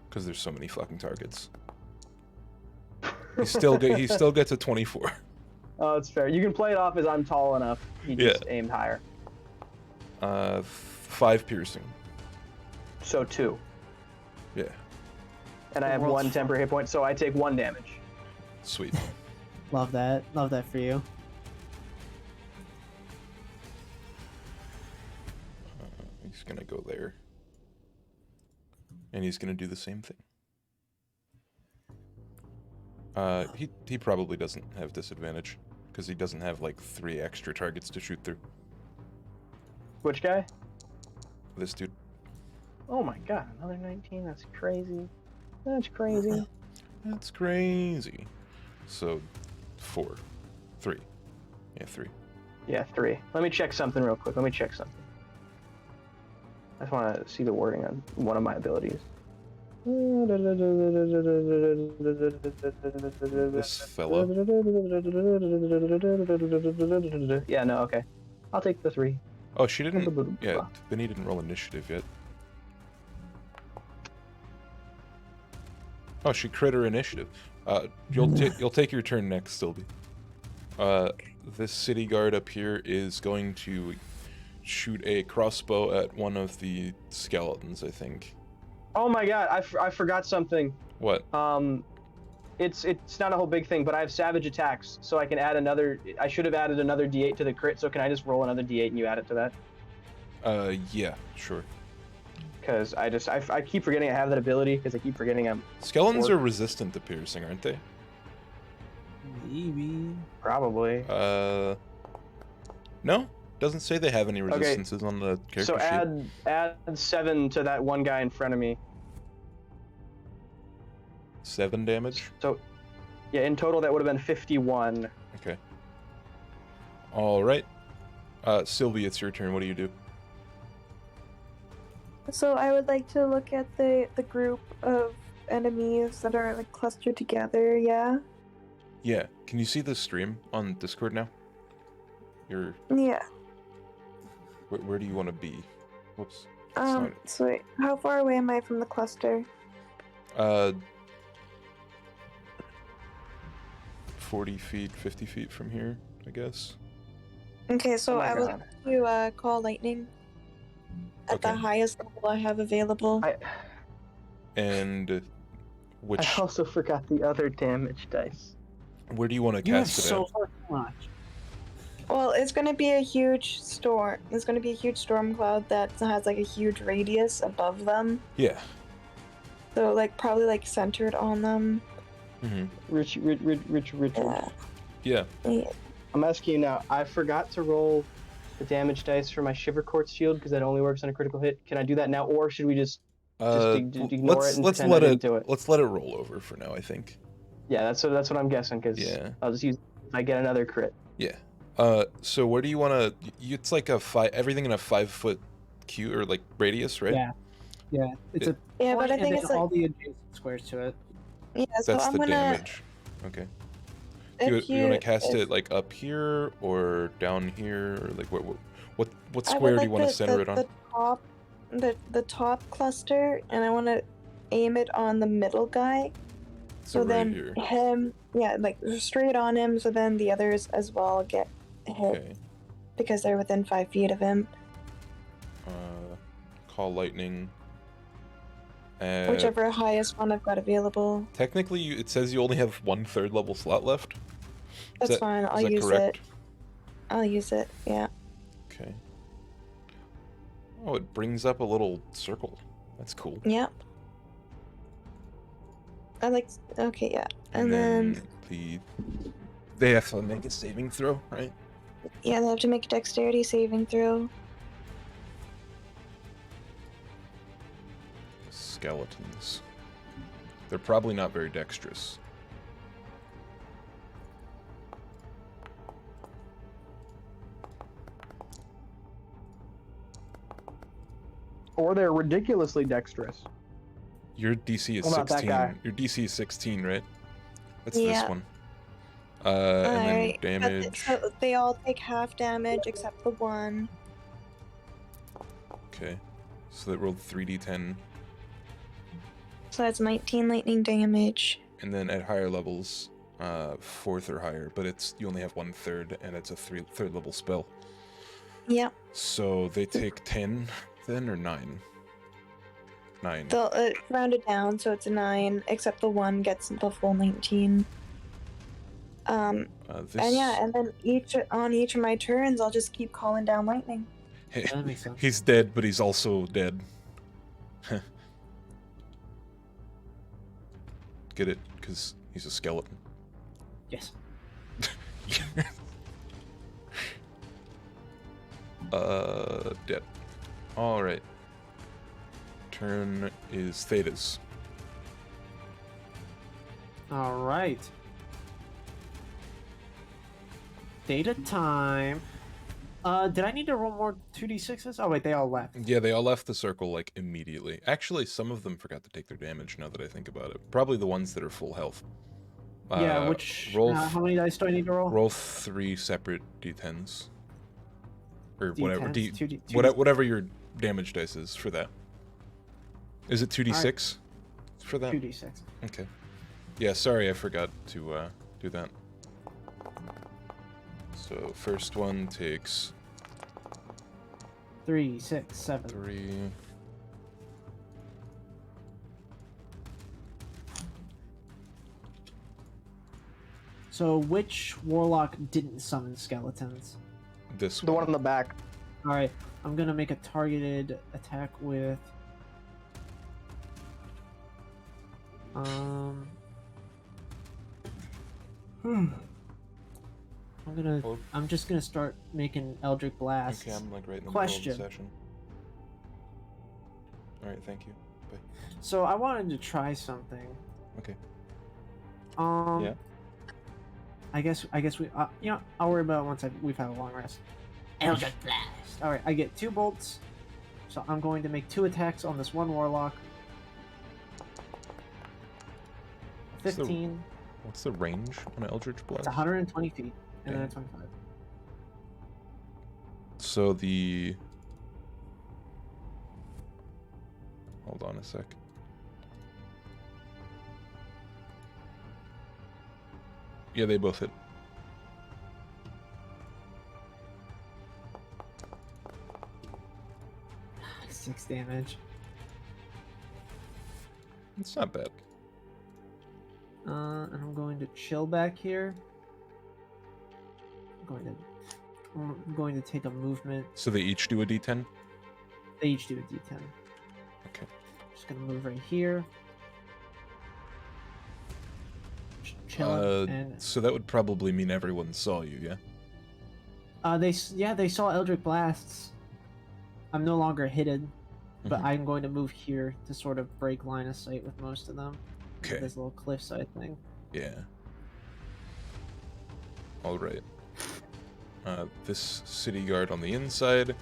because there's so many fucking targets. He still gets a 24. Oh, it's fair. You can play it off as I'm tall enough. He just aimed higher. 5 piercing. So 2. Yeah, And I have world's 1 temporary hit point, so I take 1 damage. sweet. Love that. Love that for you. He's gonna go there, and he's gonna do the same thing. He probably doesn't have disadvantage because he doesn't have like 3 extra targets to shoot through. Which guy? This dude. Oh my god, another 19? That's crazy. That's crazy. That's crazy. So, 4, 3. Yeah, 3. Yeah, 3. Let me check something real quick. I just want to see the wording on one of my abilities. This fella. Yeah, no, okay. I'll take the 3. Oh, she didn't. Yeah, Benny didn't roll initiative yet. Oh, she crit her initiative. You'll take your turn next, Sylvie. This city guard up here is going to shoot a crossbow at one of the skeletons, I think. Oh my god, I forgot something. What? It's not a whole big thing, but I have savage attacks, so I can add another. I should have added another D8 to the crit. So can I just roll another D8 and you add it to that? Yeah, sure. Because I keep forgetting I have that ability because I keep forgetting I'm Skeletons are resistant to piercing, aren't they? Maybe. probably. No. Doesn't say they have any resistances on the character So sheet. add 7 to that one guy in front of me. 7 damage. So yeah, in total that would have been 51. Okay. All right. Sylvie, it's your turn. What do you do? So I would like to look at the group of enemies that are like clustered together, yeah? Yeah. Can you see the stream on Discord now? You're. Yeah. Where do you want to be? Whoops. Sorry. So wait, how far away am I from the cluster? 40 feet, 50 feet from here, I guess. Okay, so Oh my I would God. like to call lightning at the Okay. highest level I have available. And which? I also forgot the other damage dice. Where do you want to You have cast it so at? fucking much. Well, it's gonna be a huge storm. It's gonna be a huge storm cloud that has like a huge radius above them. Yeah. So like probably like centered on them. Mm-hmm. Richard. Yeah. Yeah. I'm asking you now. I forgot to roll the damage dice for my Shiver Quartz shield because that only works on a critical hit. Can I do that now, or should we just ignore it and pretend I didn't do it? Let's let it roll over for now, I think. Yeah, that's what I'm guessing. Because Yeah. I'll just use it if I get another crit. Yeah. So where do you want to? It's like everything in a 5-foot cube or like radius, right? Yeah. Yeah. It's a Yeah, but point I think and it's then all like the adjacent squares to it. yeah. So That's I'm the gonna. damage. Okay. If You want to cast if- it like up here or down here, or like what I would square do like you want to center it on? the top cluster, and I want to aim it on the middle guy. So right then here. him, yeah, like straight on him. So then the others as well get hit Okay. because they're within 5 feet of him. Call lightning. Whichever highest one I've got available. Technically, it says you only have 1/3 level slot left. That's fine. I'll use correct? it. I'll use it. Yeah. Okay. Oh, it brings up a little circle. That's cool. Yep. I like. Okay. Yeah. And then they have to make a saving throw, right? yeah, they have to make a dexterity saving throw. Skeletons. They're probably not very dexterous. Or they're ridiculously dexterous. Your DC is What about that 16. guy? Your DC is 16, right? That's Yeah. this one. And then Alright, damage. so they all take half damage except the one. Okay. So that rolled 3d10. So that's 19 lightning damage. And then at higher levels, 4th or higher, but you only have 1/3, and it's a third level spell. Yep. So they take 10 then, or 9? 9. They'll round it down, so it's a 9, except the one gets the full 19. And yeah, and then on each of my turns, I'll just keep calling down lightning. That makes sense. He's dead, but he's also dead. Get it? Because he's a skeleton. Yes. Dead. Alright. Turn is Theta's. All right. Data time. Did I need to roll more 2d6s? Oh wait, they all left. Yeah, they all left the circle, like, immediately. Actually, some of them forgot to take their damage, now that I think about it. Probably the ones that are full health. Yeah, roll how many dice do I need to roll? Roll 3 separate d10s. Or whatever. D10s, Whatever your damage dice is for that. Is it 2d6 for that? 2d6. Okay. Yeah, sorry, I forgot to do that. So, first one takes 3, 6, 7. 3. So which warlock didn't summon skeletons? This The one on the back. All right, I'm gonna make a targeted attack with. I'm just gonna start making Eldritch Blasts. Okay, I'm like right in the Question. middle of the session. Alright, thank you. Bye. So I wanted to try something. Okay. Yeah. I guess we I'll worry about it once we've had a long rest. Eldritch Blast. All right, I get 2 bolts, so I'm going to make 2 attacks on this one warlock. 15. What's the range on Eldritch Blast? It's 120 feet, and then Okay. a 25. So the... Hold on a sec. Yeah, they both hit. Six damage. It's not bad. And I'm going to chill back here. I'm going to I'm going to take a movement. So they each do a D10? They each do a D10. Okay. Just gonna move right here. Just chill and So that would probably mean everyone saw you, yeah? they saw Eldritch Blasts. I'm no longer hidden, but Mhm. I'm going to move here to sort of break line of sight with most of them. Okay. This little cliffside thing. Yeah. Alright. This city guard on the inside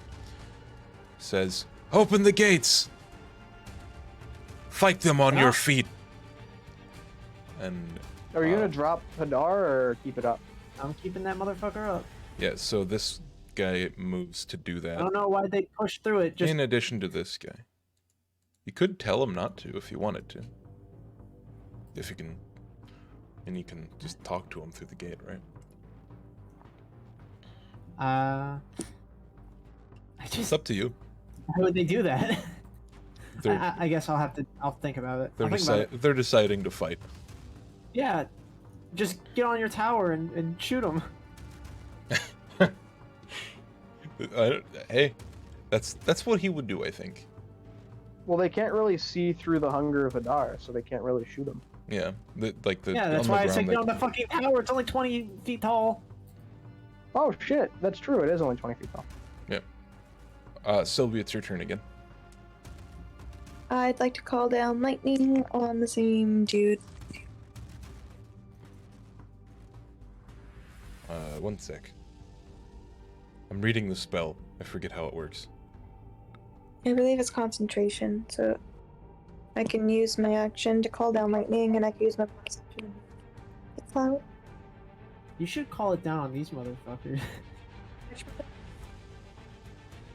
says, "Open the gates! Fight them on your feet!" And... Are you gonna drop Hadar or keep it up? I'm keeping that motherfucker up. yeah, so this guy moves to do I that. don't know why they pushed through it. Just In addition to this guy. You could tell him not to if you wanted to. If you can... And you can just talk to him through the gate, right? It's up to you. How would they do that? They're, I guess I'll think about it. they're deciding to fight. Yeah, just get on your tower and shoot them. Hey, that's what he would do, I think. Well, they can't really see through the hunger of Hadar, so they can't really shoot him. Yeah, Yeah, that's why I said get on the fucking tower. It's only 20 feet tall. Oh shit, that's true. It is only 20 feet tall. Sylvia, it's your turn again. I'd like to call down lightning on the same dude. 1 sec. I'm reading the spell. I forget how it works. I believe it's concentration, so I can use my action to call down lightning, and I can use my bonus action. It's loud. You should call it down on these motherfuckers.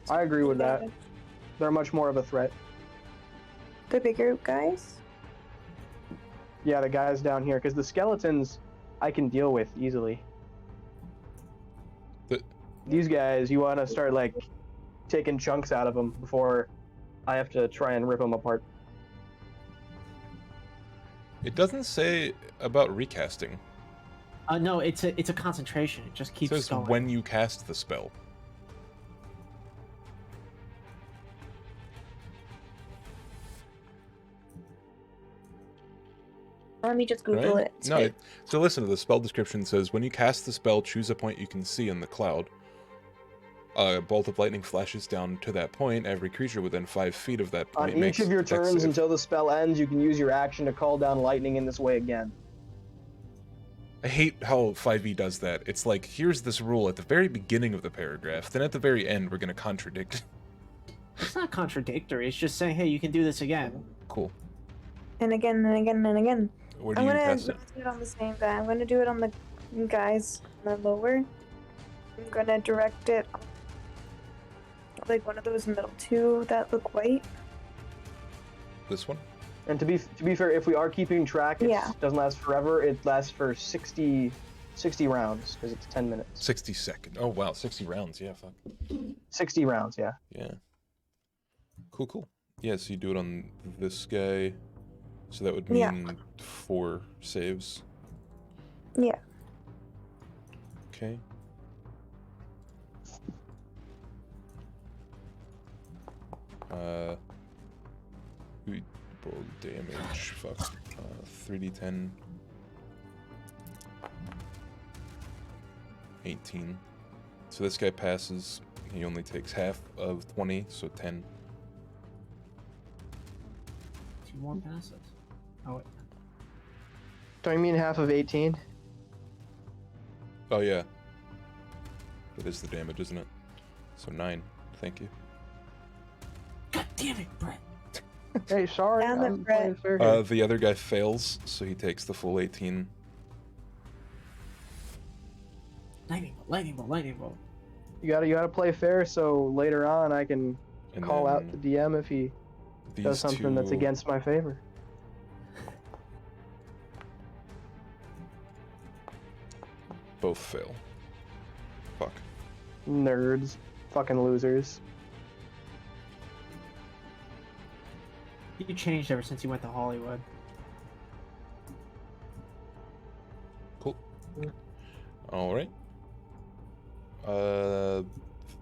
I agree with that. They're much more of a threat. The bigger guys? Yeah, the guys down here, because the skeletons I can deal with easily. These guys, you want to start like taking chunks out of them before I have to try and rip them apart. It doesn't say about recasting. No, it's a concentration. It just It keeps says going. when you cast the spell. Let me just Google Right? it. It's No, right. so listen to the spell description. Says when you cast the spell, choose a point you can see in the cloud. A bolt of lightning flashes down to that point. Every creature within 5 feet of that On point each makes of your dex turns save. until the spell ends, you can use your action to call down lightning in this way again. I hate how 5e does that. It's like, here's this rule at the very beginning of the paragraph, then at the very end we're going to contradict. It's not contradictory. It's just saying, hey, you can do this again. Cool. And again and again and again. Where do I'm you gonna cast it? do it on the same guy. I'm gonna do it on the guys on the lower. I'm gonna direct it on, like one of those middle two that look white. This one? And to be fair, if we are keeping track, it Yeah. doesn't last forever. It lasts for 60 rounds because it's 10 minutes. 60 seconds. Oh wow, 60 rounds. Yeah, fuck. 60 rounds, yeah. Yeah. Cool, cool. Yeah, so you do it on this guy. So that would mean Yeah. 4 saves. Yeah. Okay. We roll damage. Fuck. 3d10. 18. So this guy passes. He only takes half of 20, so 10. 2 more passes. Oh, wait. Do I mean half of 18? Oh yeah. That is the damage, isn't it? So 9. Thank you. God damn it, Brett. Hey, sorry. Damn it, I'm Brett. playing fair here. The other guy fails, so he takes the full 18. Lightning bolt, lightning bolt, lightning bolt. You gotta play fair, so later on I can And call out the then DM if he does these something that's two- against my favor. both fail. Fuck. Nerds. Fucking losers. You changed ever since you went to Hollywood. Cool. Alright.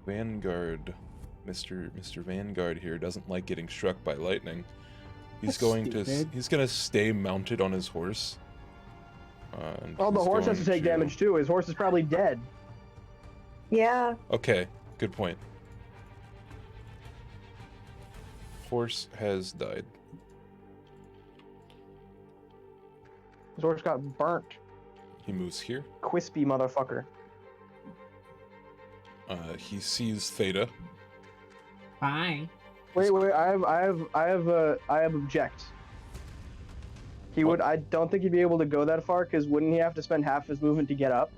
Vanguard. Mr. Vanguard here doesn't like getting struck by lightning. He's That's going stupid. he's gonna stay mounted on his horse. And Oh, the he's horse has to going take damage too. His horse is probably dead. Yeah. Okay, good point. Horse has died. His horse got burnt. He moves here. Quispy motherfucker. He sees Theta. Bye. Wait. I have object. He would. I don't think he'd be able to go that far because wouldn't he have to spend half his movement to get up?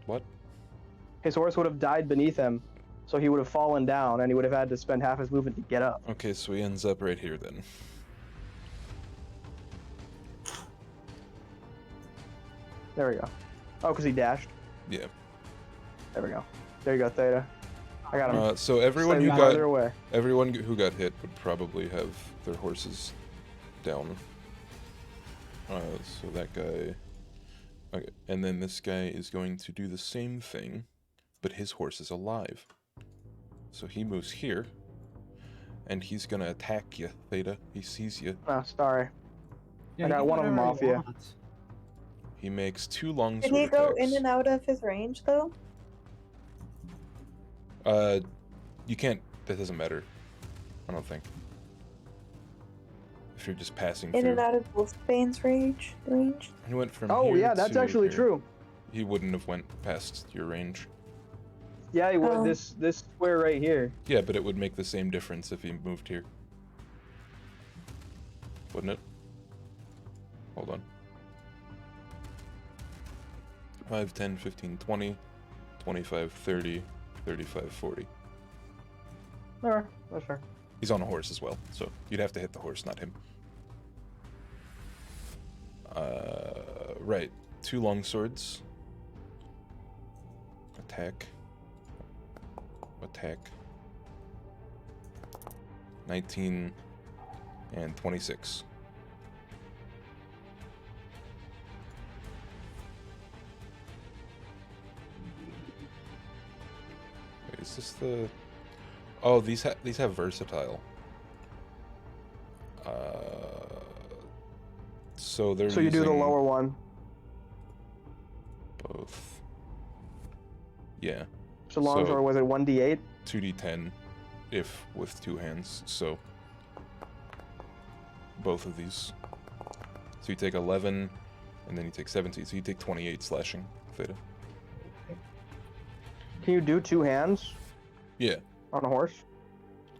What? His horse would have died beneath him, so he would have fallen down, and he would have had to spend half his movement to get up. Okay, so he ends up right here then. There we go. Oh, because he dashed. Yeah. There we go. There you go, Theta. I got him. So everyone Slightly who farther away. everyone who got hit would probably have their horses down. So that guy. Okay, and then this guy is going to do the same thing, but his horse is alive. So he moves here, and he's gonna attack you, Theta. He sees you. Oh, sorry. Yeah, I got you one of them whatever off you you. want. He makes 2 long Did sword he go attacks. in and out of his range though? You can't. That doesn't matter. I don't think. If you're just passing In through. and out of Wolfbane's range? He went from Oh here yeah, that's to actually here. true. He wouldn't have went past your range. Yeah, he would. Oh. This square right here. Yeah, but it would make the same difference if he moved here. Wouldn't it? Hold on. 5, 10, 15, 20, 25, 30, 35, 40. Alright, that's fair. He's on a horse as well, so you'd have to hit the horse, not him. Right. 2 long swords. Attack. Attack. 19 and 26. Wait, is this the... Oh, these have versatile. So they're So you do the using lower one. both. Yeah, So long So- sword was it 1d8? 2d10 if with 2 hands. So both of these. So you take 11 and then you take 17. So you take 28 slashing, Theta. Can you do 2 hands Yeah. on a horse?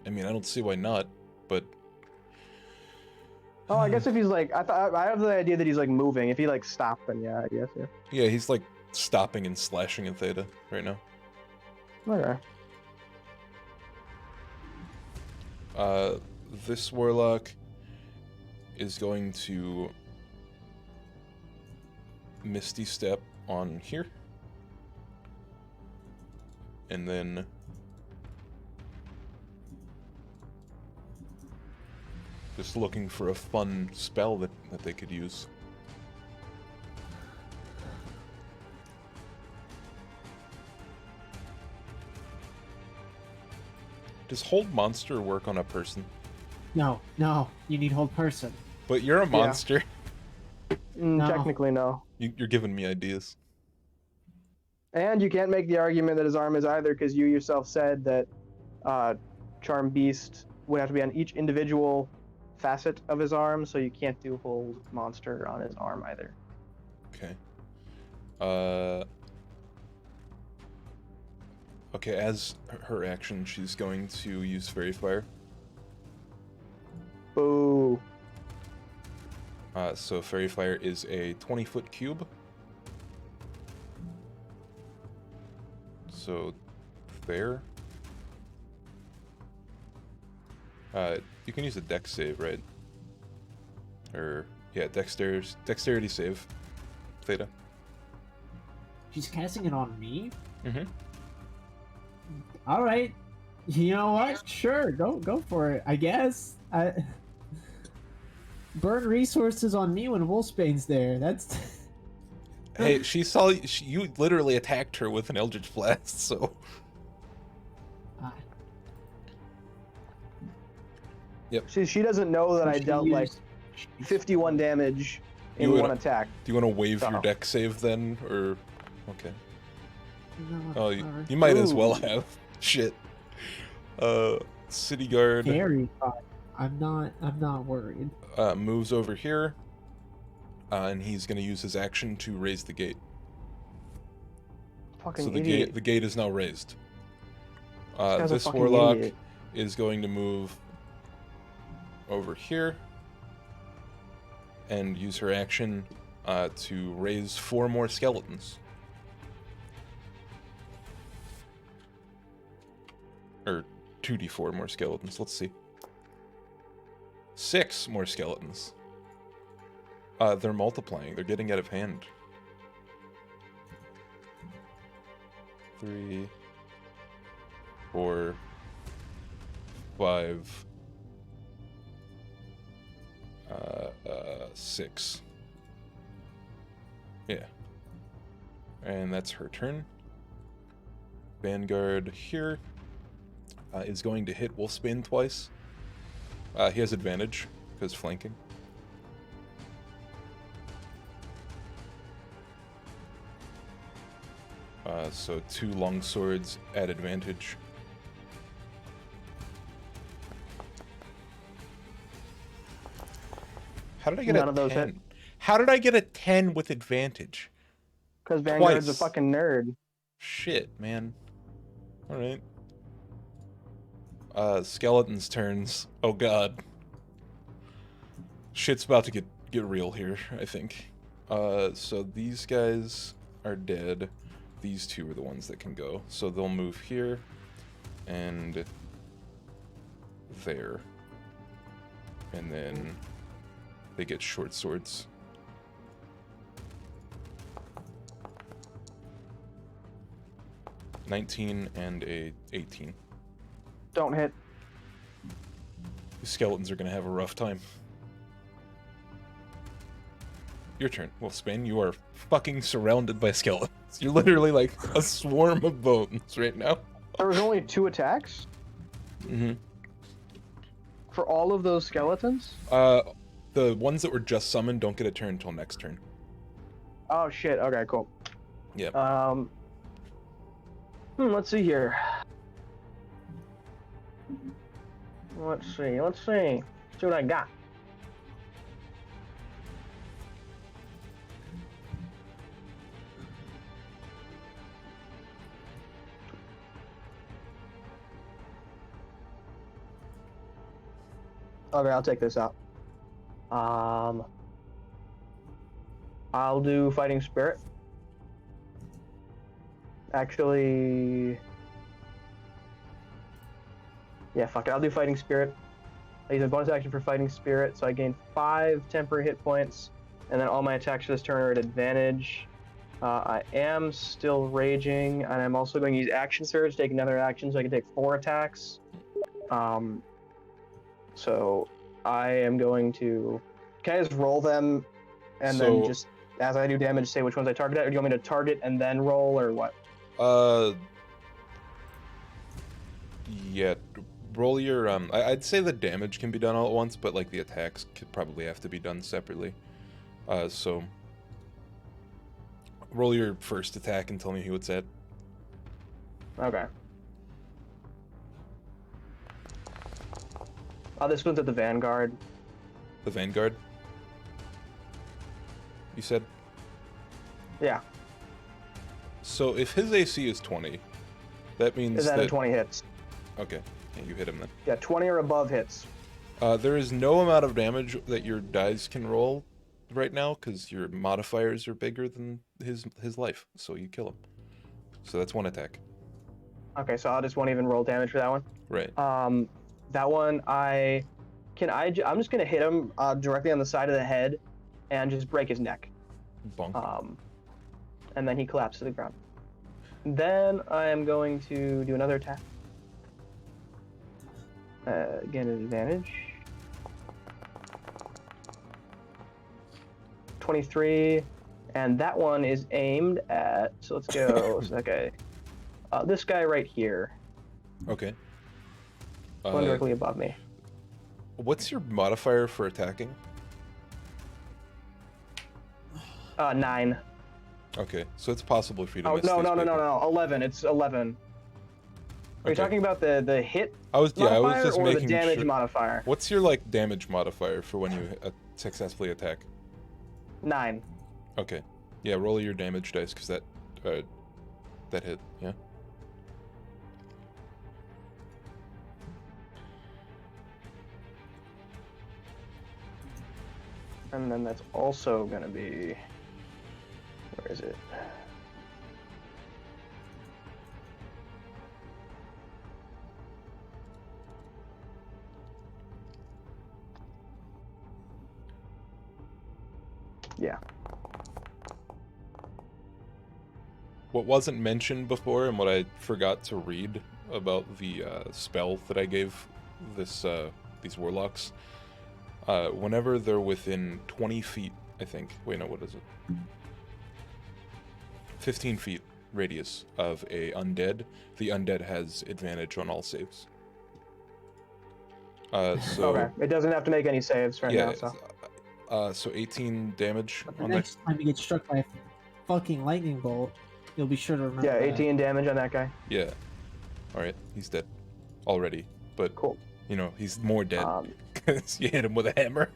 I mean, I don't see why not, but Oh, I guess if he's like, I have the idea that he's like moving. If he like stopped, then yeah, I guess yeah. yeah, he's like stopping and slashing at Theta right now. Okay. This warlock is going to Misty Step on here. And then just looking for a fun spell that they could use. Does hold monster work on a person? No, you need hold person. But you're a monster. No. Technically, no. You're giving me ideas. And you can't make the argument that his arm is either, because you yourself said that Charm Beast would have to be on each individual facet of his arm, so you can't do hold monster on his arm either. Okay. Okay, as her action, she's going to use Fairy Fire. Boo. So Fairy Fire is a 20-foot cube. So there. You can use a dex save, right? Or yeah, dexterity save. Theta. She's casting it on me? Mm-hmm. Alright. You know what? Sure, go for it, I guess. Burn resources on me when Wolfsbane's there. That's Hey, she saw you literally attacked her with an Eldritch Blast, so. Yep. She doesn't know that I dealt like 51 damage in one attack. Do you want to wave your deck save then, or? Okay. No, you might as well have. Shit. City Guard. Very fine. I'm not worried. Moves over here. And he's gonna use his action to raise the gate. Fucking so idiot. The gate is now raised. This warlock is going to move over here and use her action to raise 4 more skeletons. Or 2d4 more skeletons. Let's see. 6 more skeletons. They're multiplying. They're getting out of hand. 3, 4, 5, 6. Yeah. And that's her turn. Vanguard here is going to hit Wolfsbane twice. He has advantage because flanking. So 2 longswords at advantage. How did I get a 10? How did I get a 10 with advantage? Because Vanguard's a fucking nerd. Shit, man. Alright. Skeleton's turns. Oh god. Shit's about to get real here, I think. So these guys are dead. These 2 are the ones that can go. So they'll move here and there. And then they get short swords. $19 and a 18. Don't hit. The skeletons are gonna have a rough time. Your turn. Wolfsbane, you are fucking surrounded by skeletons. You're literally like a swarm of bones right now. There was only 2 attacks? Mm-hmm. For all of those skeletons? The ones that were just summoned don't get a turn until next turn. Oh shit, okay, cool. Yep. Let's see here. Let's see what I got. Okay, I'll take this out. I'll do Fighting Spirit. Actually, yeah, fuck it. I'll do Fighting Spirit. I use a bonus action for Fighting Spirit, so I gain 5 temporary hit points, and then all my attacks for this turn are at advantage. I am still raging, and I'm also going to use Action Surge, take another action, so I can take 4 attacks. So I am going to... Can I just roll them, and then just, as I do damage, say which ones I target at, or do you want me to target and then roll, or what? Yeah, roll your, I'd say the damage can be done all at once, but, like, the attacks could probably have to be done separately. So, roll your first attack and tell me who it's at. Okay. This one's at the Vanguard. The Vanguard? You said? Yeah. So if his AC is 20, that means that 20 hits. Okay, yeah, you hit him then. Yeah, 20 or above hits. There is no amount of damage that your dice can roll right now, because your modifiers are bigger than his life, so you kill him. So that's 1 attack. Okay, so I just won't even roll damage for that one. Right. That one, I'm just gonna hit him directly on the side of the head, and just break his neck. Bonk. And then he collapses to the ground. Then I am going to do another attack. Again, at advantage. 23 And that one is aimed at, so let's go, so that guy, this guy right here. Okay. One directly above me. What's your modifier for attacking? 9. Okay, so it's possible for you to Oh, miss no, these no, no, big no, ones. no, 11, it's 11. Are you Okay. talking about the hit I was modifier just or the making damage sure. modifier? What's your like damage modifier for when you successfully attack? 9. Okay. Yeah, roll your damage dice because that hit. Yeah. And then that's also gonna be, where is it? Yeah. What wasn't mentioned before and what I forgot to read about the spell that I gave these warlocks, whenever they're within 20 feet, I think. Wait, no, what is it? 15 feet radius of a undead. The undead has advantage on all saves. So Okay, it doesn't have to make any saves right now, so. So 18 damage But the on that. next time you get struck by a fucking lightning bolt, you'll be sure to remember. Yeah, that. 18 damage on that guy. Yeah. Alright, he's dead. Already. But, Cool. you know, he's more dead. Because you hit him with a hammer.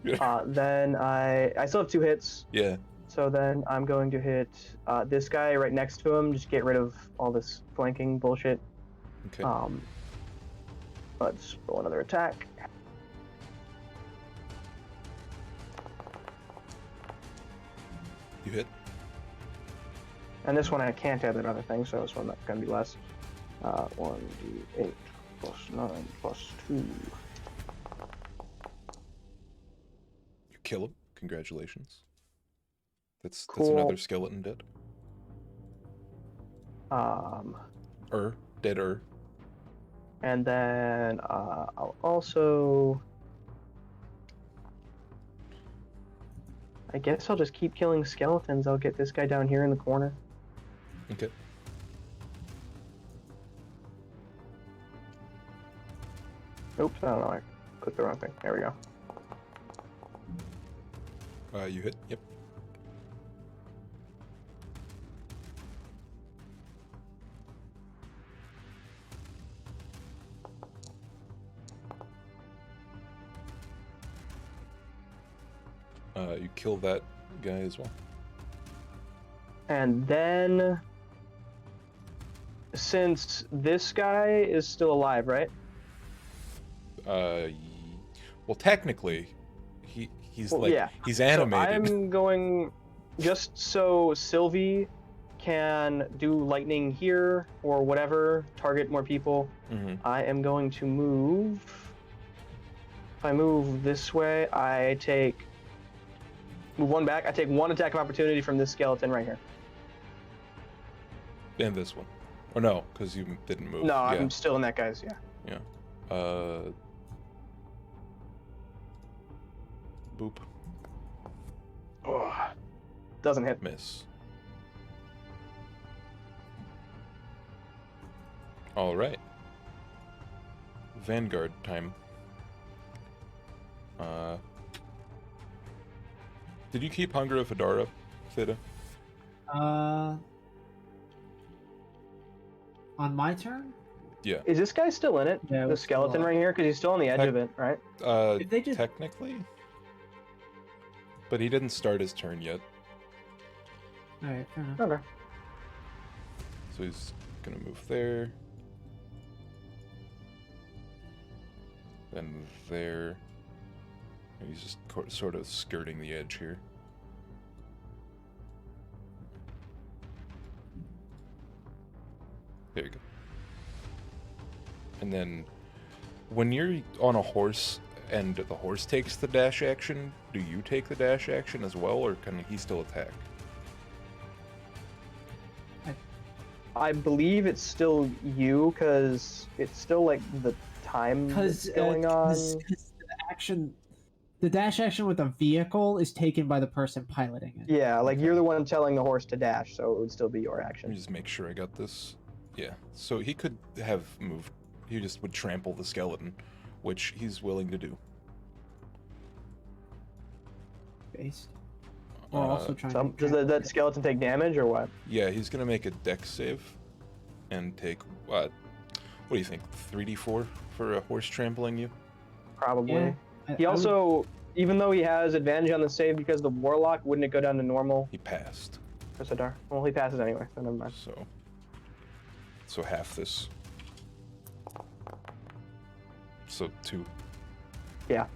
Then I still have 2 hits. Yeah. So then I'm going to hit this guy right next to him, just get rid of all this flanking bullshit. Okay. Let's roll another attack. You hit? And this one I can't add that other thing, so this one that's gonna be less. 1d8 plus 9 plus 2. You kill him. Congratulations. That's Cool. another skeleton dead. Dead. And then I'll also, I guess I'll just keep killing skeletons. I'll get this guy down here in the corner. Okay. Oops, I don't know, I clicked the wrong thing. There we go. You hit? Yep. You kill that guy as well. And then, since this guy is still alive, right? Well, technically, he's Well, like yeah. he's So animated. I'm going, just so Sylvie can do lightning here or whatever, target more people. Mm-hmm. I am going to move. If I move this way, move one back. I take 1 attack of opportunity from this skeleton right here. And this one, or no, because you didn't move. No, Yeah. I'm still in that guy's. Yeah. Yeah. Boop. Oh, doesn't hit. Miss. All right. Vanguard time. Did you keep Hunger of Hadara, Theta? On my turn? Yeah. Is this guy still in it? Yeah, The it's skeleton still right here, because he's still on the edge of it, right? If they just- Technically. But he didn't start his turn yet, Alright, fair enough. Okay. so he's gonna move there. Then there. And he's just sort of skirting the edge here. There you go. And then, when you're on a horse and the horse takes the dash action, do you take the dash action as well, or can he still attack? I believe it's still you, because it's still like the time that's going on. Because the action, the dash action with a vehicle is taken by the person piloting it. Yeah, like Okay. you're the one telling the horse to dash, so it would still be your Let me action. just make sure I got this. Yeah, so he could have moved. He just would trample the skeleton, which he's willing to do. Based. We're also trying So to... does that skeleton take damage or what? Yeah, he's gonna make a dex save, and take what? What do you think? 3d4 for a horse trampling you? Probably. Yeah, He also, even though he has advantage on the save because of the warlock, wouldn't it go down to normal He passed. for Sidar? Well, he passes anyway, so never mind. So half this. So 2. Yeah.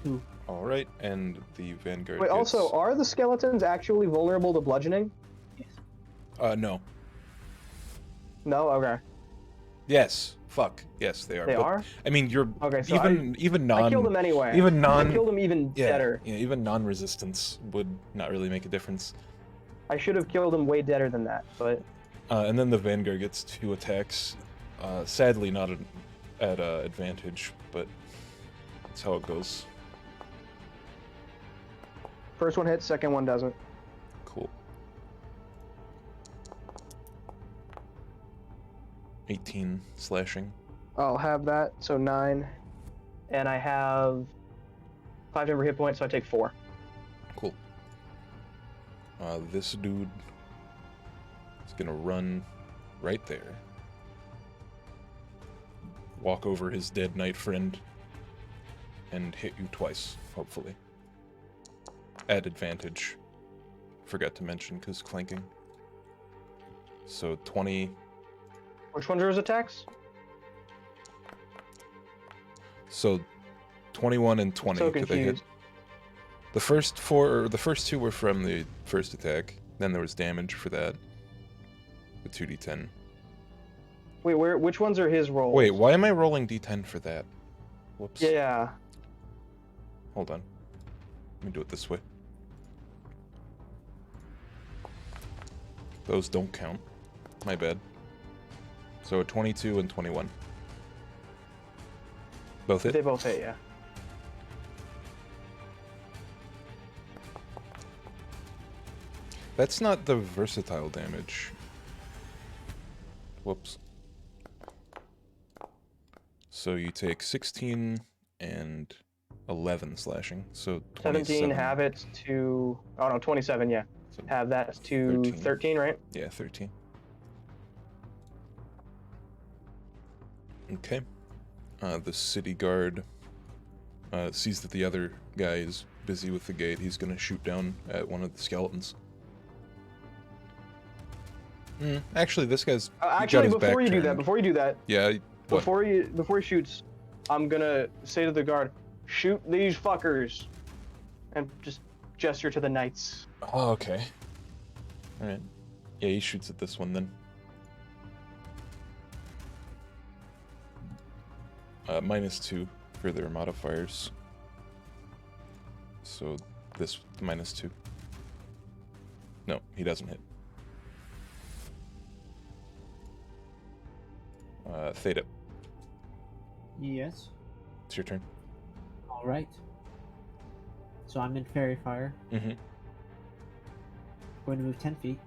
2. All right, and the Vanguard. Wait, also, are the skeletons actually vulnerable to bludgeoning? No. No? Okay. Yes. Fuck. Yes, they are. They but, are? I mean, you're Okay, so even non. I killed them anyway. Even non. I killed them even better. Yeah, even non-resistance would not really make a difference. I should have killed them way better than that, but... And then the Vanguard gets 2 attacks. Sadly, not at advantage, but that's how it goes. First one hits, second one doesn't. Cool. 18 slashing. I'll have that, so 9. And I have 5 number hit points, so I take 4. Cool. This dude is gonna run right there. Walk over his dead knight friend and hit you twice, hopefully. At advantage. Forgot to mention, because clanking. So 20. Which ones are his attacks? So 21 and 20. So Did they hit? confused. The first 2 were from the first attack. Then there was damage for that. The 2d10. Wait, which ones are his rolls? Wait, why am I rolling d10 for that? Whoops. Yeah. Hold on. Let me do it this way. Those don't count. My bad. So 22 and 21. Both hit? They both hit, yeah. That's not the versatile damage. Whoops. So you take 16 and 11 slashing. So 27. 17, have it to... Oh, no, 27, yeah. So Have that to 13, right? yeah, 13. Okay. The city guard sees that the other guy is busy with the gate. He's gonna shoot down at one of the skeletons. Actually, this guy's he got Actually, his before back you do that, turned. before you do that, Yeah. What? before he shoots, I'm gonna say to the guard, shoot these fuckers, and just gesture to the knights. Oh, okay. All right. Yeah, he shoots at this one then. -2 for their modifiers. So this -2. No, he doesn't hit. Theta, Yes. it's your turn. All right. So I'm in Fairy Fire. Mm-hmm. Going to move 10 feet.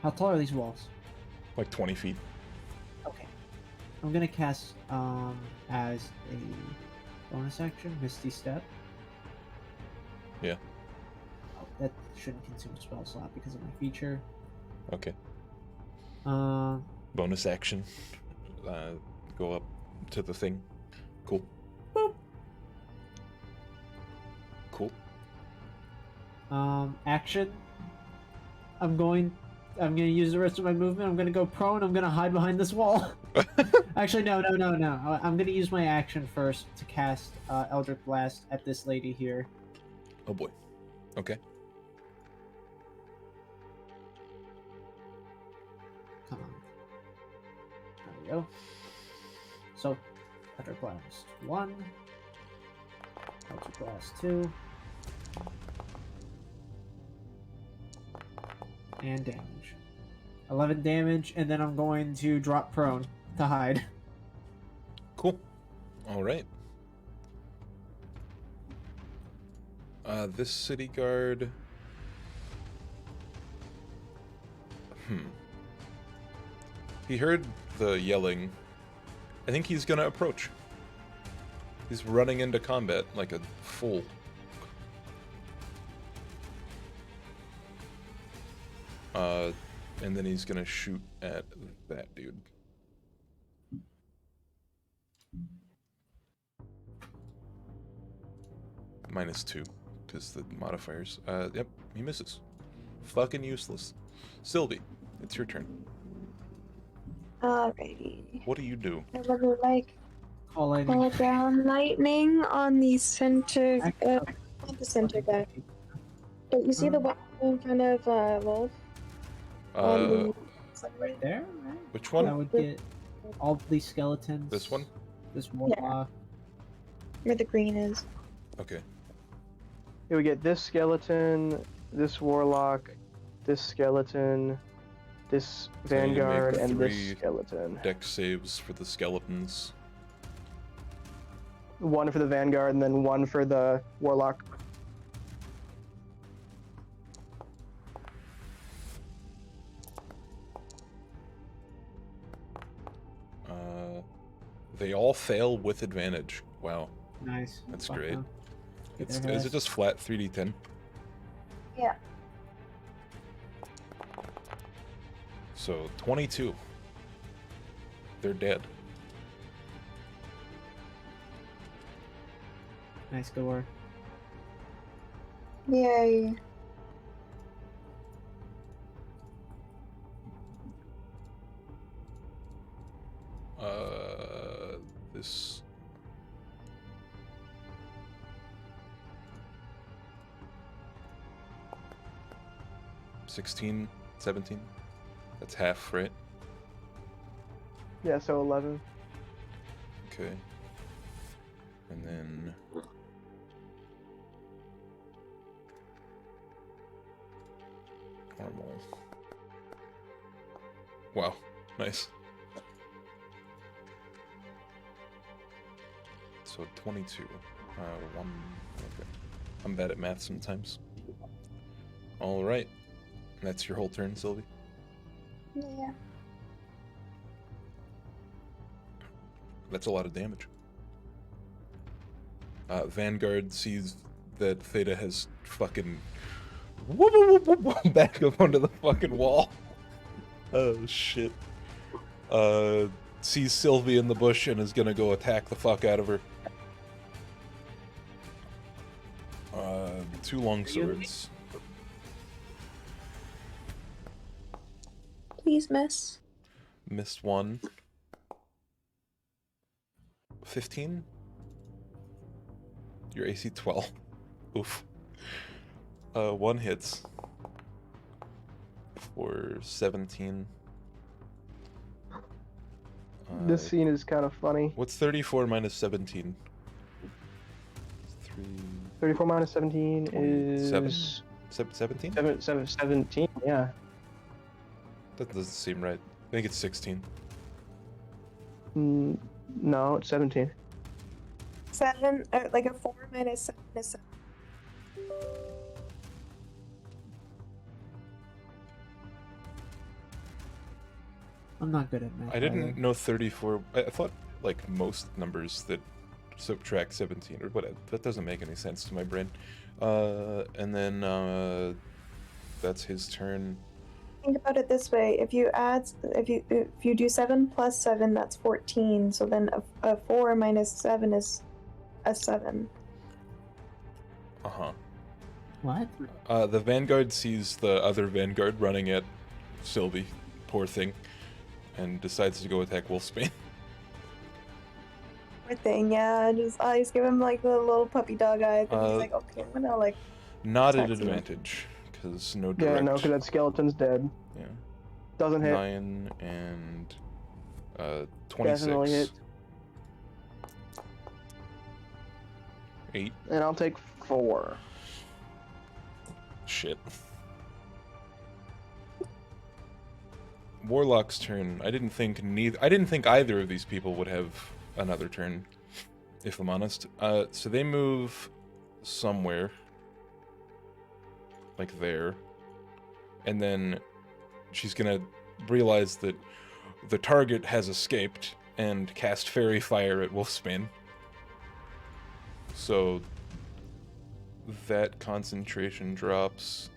How tall are these walls? Like 20 feet. Okay. I'm gonna cast as a bonus action, Misty Step. Yeah. Oh, that shouldn't consume a spell slot because of my feature. Okay. Um, Bonus action. Go up to the thing. Cool. boop. Cool. Action. I'm gonna use the rest of my movement. I'm gonna go prone. I'm gonna hide behind this wall. Actually, no. I'm gonna use my action first to cast Eldritch Blast at this lady here. Oh boy. Okay. Come on. There we go. So, Eldritch Blast 1. Eldritch Blast 2. And damage. 11 damage, and then I'm going to drop prone to hide. Cool. All right. This city guard. He heard the yelling. I think he's gonna approach. He's running into combat like a fool. And then he's gonna shoot at that dude. -2, because the modifiers. Yep, he misses. Fucking useless. Sylvie, it's your turn. Alrighty. What do you do? I would like Call call down lightning on the center, not the center guy. But you see the one in front of wolf? Right there, right? Which one? That would get all these skeletons. This one? This warlock. Where the green is. Okay. It would get this skeleton, this warlock, this skeleton, this So you need to make vanguard, and this 3 skeleton. Dex saves for the skeletons. 1 for the vanguard, and then 1 for the warlock. They all fail with advantage. Wow. Nice. That's Fuck great. them. Get Is their it ass. just flat 3d10? Yeah. So 22. They're dead. Nice, good work. Yay. This. $16, $17. That's half, right? Yeah, so 11. Okay. And then. Normal. Wow, nice. So 22. 1. Okay. I'm bad at math sometimes. Alright. That's your whole turn, Sylvie? Yeah. That's a lot of damage. Vanguard sees that Theta has fucking whoop, whoop, whoop, whoop, back up onto the fucking wall. Oh shit. Sees Sylvie in the bush and is gonna go attack the fuck out of her. 2 long swords. Please miss. Missed 1. 15? Your AC 12. Oof. 1 hits. For 17. This scene is kind of funny. What's 34 minus 17? 3... 34 minus 17 is... 17? 17, yeah. That doesn't seem right. I think it's 16. No, it's 17. 7, like a 4 minus 7 is 7. I'm not good at math. I didn't know 34... I thought, like, most numbers that subtract 17, or whatever. That doesn't make any sense to my brain. And then, that's his turn. Think about it this way: if you do 7 plus 7, that's 14. So then a 4 minus 7 is a 7. Uh-huh. What? The Vanguard sees the other Vanguard running at Sylvie, poor thing, and decides to go attack Wolfsbane. Poor thing, yeah. I just give him like the little puppy dog eyes, and he's like, okay, I'm gonna like. Not at attack him. advantage, because no direct. Yeah, no, because that skeleton's dead. Yeah. Doesn't hit. 9 and 26. Definitely hit. 8. And I'll take 4. Shit. Warlock's turn. I didn't think either of these people would have another turn. if I'm honest. So they move somewhere, like there, and then she's gonna realize that the target has escaped and cast Fairy Fire at Wolfsbane. So that concentration drops,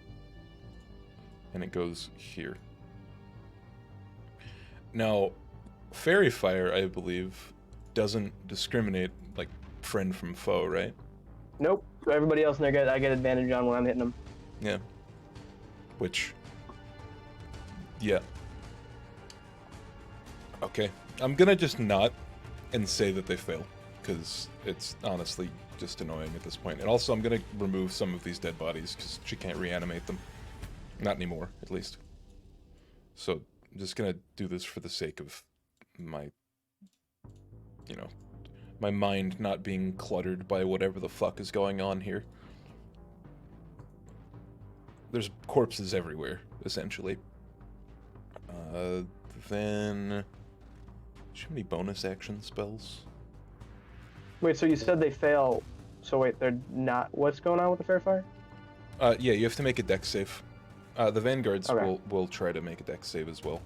and it goes here. Now, Fairy Fire, I believe, doesn't discriminate, like, friend from foe, right? Nope. So everybody else in there, I get advantage on when I'm hitting them. Yeah. Which... yeah. Okay. I'm gonna just not and say that they fail, because it's honestly just annoying at this point. And also, I'm gonna remove some of these dead bodies, because she can't reanimate them. Not anymore, at least. So, I'm just gonna do this for the sake of my... you know, my mind not being cluttered by whatever the fuck is going on here. There's corpses everywhere, essentially. Then... do you have any bonus action spells? Wait, so you said they fail. So wait, they're not... What's going on with the Fairy Fire? Yeah, you have to make a dex save. The Vanguards Okay. will try to make a dex save as well.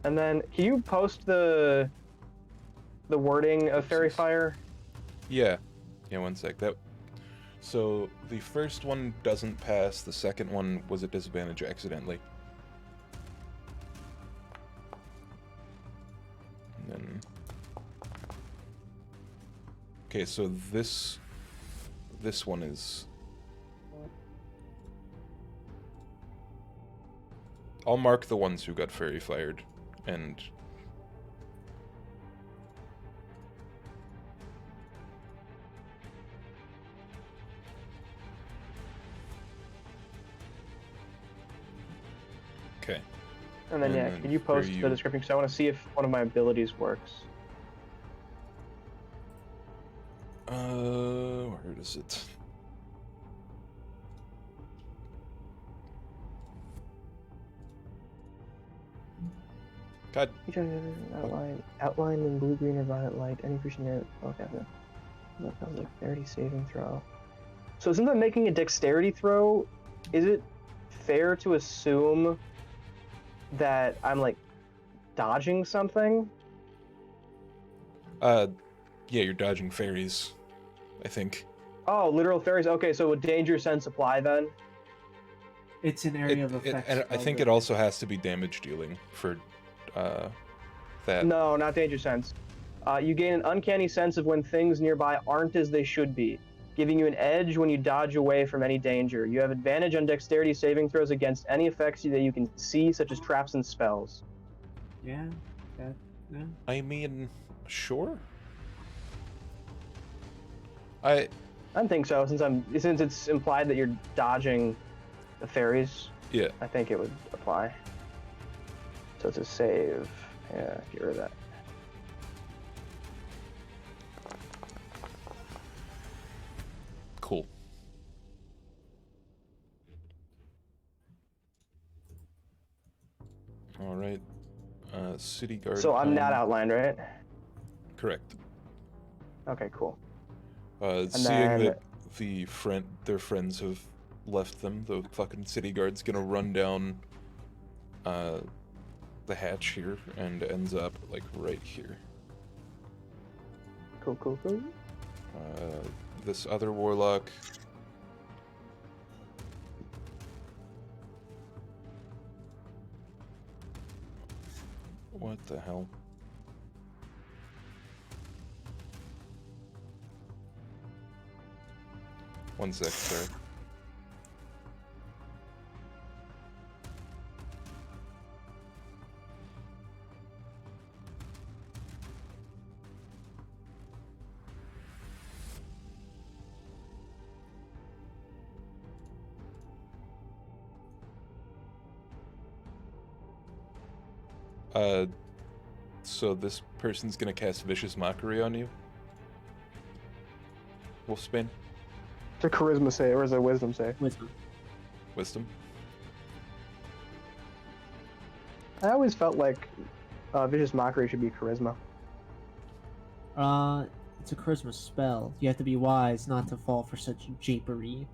And then, can you post the wording of Fairy Fire? Yeah. Yeah, one sec. So, the first one doesn't pass, the second one was at disadvantage accidentally. And then... okay, so this one is... I'll mark the ones who got Fairy Fired, and... okay. And then, yeah, can you post the description? Because I want to see if one of my abilities works. Where is it? God. Outline in blue, green, or violet light. Any creature near it. Okay, that was a dexterity saving throw. So since I'm making a dexterity throw, is it fair to assume that I'm like dodging something? Yeah, you're dodging fairies, I think. Oh, literal fairies. Okay, so would danger sense apply then? It's an area of effect. And I think it also has to be damage dealing for that. No, not danger sense. You gain an uncanny sense of when things nearby aren't as they should be, giving you an edge when you dodge away from any danger. You have advantage on dexterity saving throws against any effects that you can see, such as traps and spells. Yeah. I mean, sure. I think so, since it's implied that you're dodging the fairies. Yeah. I think it would apply. So it's a save. Yeah, get rid of that. Cool. All right. City guard. So I'm not outlined, right? Correct. Okay, cool. Seeing that their friends have left them, the fucking city guard's gonna run down the hatch here and ends up like right here. Cool. This other warlock. What the hell? One sec, sorry. So this person's gonna cast Vicious Mockery on you? Wolfsbane? It's a charisma save, or is it a wisdom save? Wisdom? I always felt like Vicious Mockery should be Charisma. It's a charisma spell. You have to be wise not to fall for such japery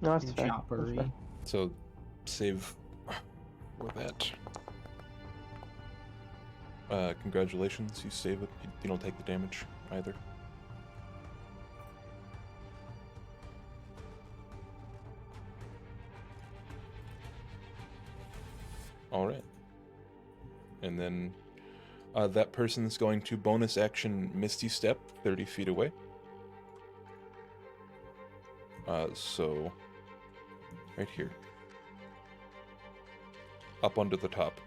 No, that's and fair. joppery. So, save for that. Congratulations, you save it. You don't take the damage either. Alright. And then that person's going to bonus action Misty Step 30 feet away. So, right here. Up onto the top.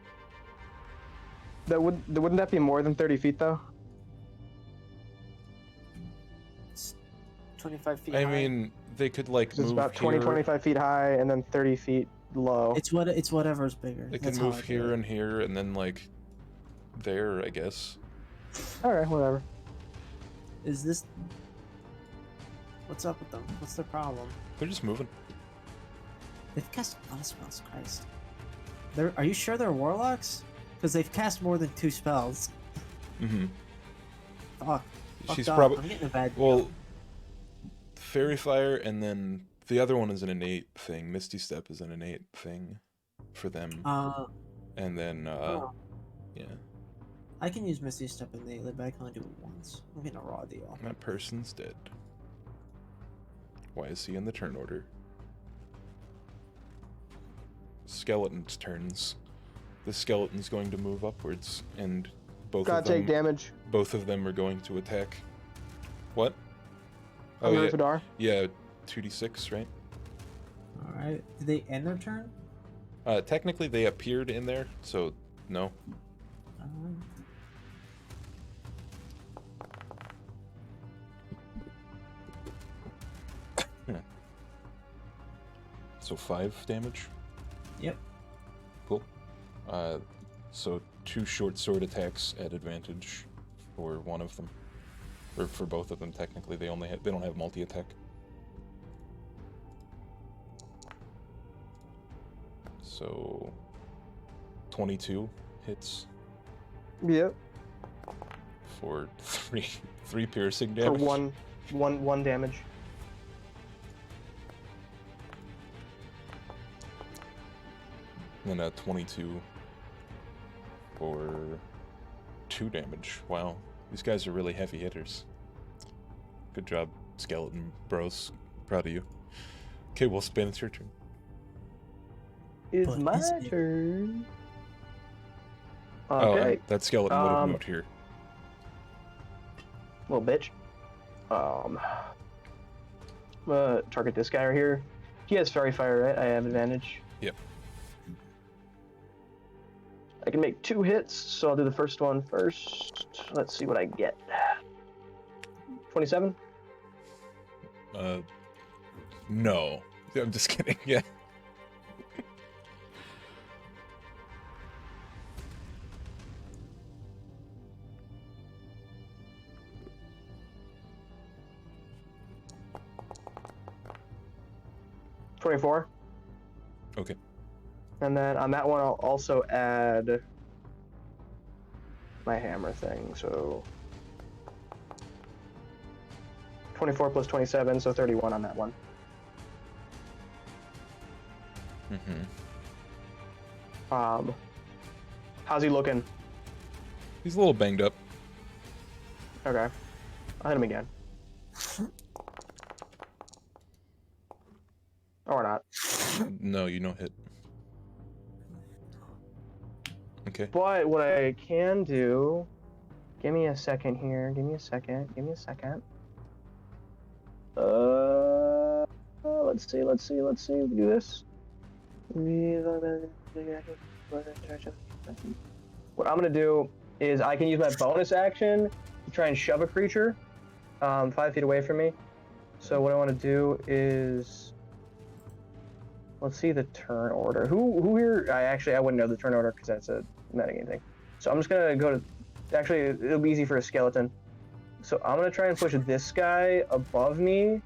Wouldn't that be more than 30 feet though? It's 25 feet I high. mean, they could like 'Cause move it's about 20, here. 25 feet high and then 30 feet low. It's whatever's bigger. They can That's how move I do here it. and here, and then like there, I guess. Alright, whatever. Is this? What's up with them? What's their problem? They're just moving. They've cast a lot of spells, Christ. Are you sure they're warlocks? Because they've cast more than 2 spells. Mm-hmm. Fuck. She's Fucked up. probably I'm getting a bad well. Fairy Fire, and then the other one is an innate thing. Misty Step is an innate thing for them. And then yeah, I can use Misty Step innately, but I can only do it once. I'm getting a raw deal. that person's dead. Why is he in the turn order? Skeleton's turns. The skeleton's going to move upwards, and both Gotta of them. take damage. Both of them are going to attack. What? Oh, yeah, Fedar. yeah, 2d6, right? Alright. Did they end their turn? Technically they appeared in there, so no. So 5 damage. Yep. Cool. So 2 short sword attacks at advantage for one of them, or for both of them. Technically, they don't have multi attack. So 22 hits Yep. for three piercing For damage. one damage. And then 22 for 2 damage. Wow, these guys are really heavy hitters. Good job, skeleton bros. Proud of you. Okay, well, spin. It's your turn. It's But my is it- turn. Oh, Okay, and that skeleton would have moved here. little bitch. Target this guy right here. He has Fairy Fire, right? I have advantage. Yep. I can make 2 hits, so I'll do the first one first. Let's see what I get. 27? No. I'm just kidding. Yeah. $24. Okay. And then on that one, I'll also add my hammer thing, so 24 plus 27, so 31 on that one. Mm-hmm. How's he looking? He's a little banged up. Okay. I'll hit him again. Or not. No, you don't hit. Okay. But what I can do... Give me a second here. Give me a second. Let's see. We can do this. What I'm gonna do is I can use my bonus action to try and shove a creature 5 feet away from me. So what I want to do is, let's see the turn order. Who here? I wouldn't know the turn order because that's a metagame thing. So I'm just gonna go to. Actually, it'll be easy for a skeleton. So I'm gonna try and push this guy above me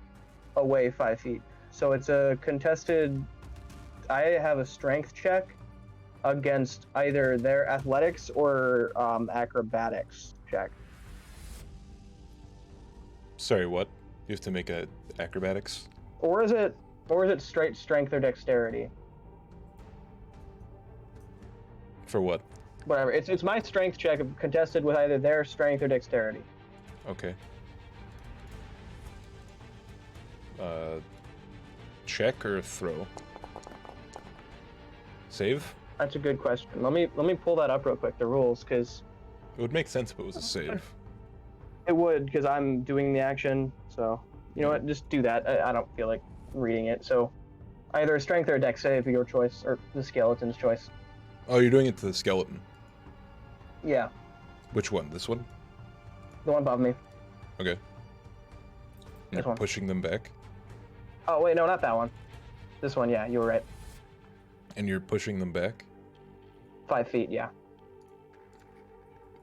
away 5 feet. So it's a contested. I have a strength check against either their athletics or acrobatics check. Sorry, what? You have to make a acrobatics? Or is it straight strength or dexterity? For what? Whatever. It's my strength check contested with either their strength or dexterity. Okay. Check or throw? Save? That's a good question. Let me pull that up real quick, the rules, because It would make sense if it was a save. it would, because I'm doing the action. So you know what? Just do that. I don't feel like reading it. So either a strength or a dex save, your choice, or the skeleton's choice. Oh, you're doing it to the skeleton. Yeah, Which one? This one? the one above me. Okay. This You're one. pushing them back? Oh wait, no, not that one. This one. Yeah, you were right. And you're pushing them back? 5 feet. Yeah.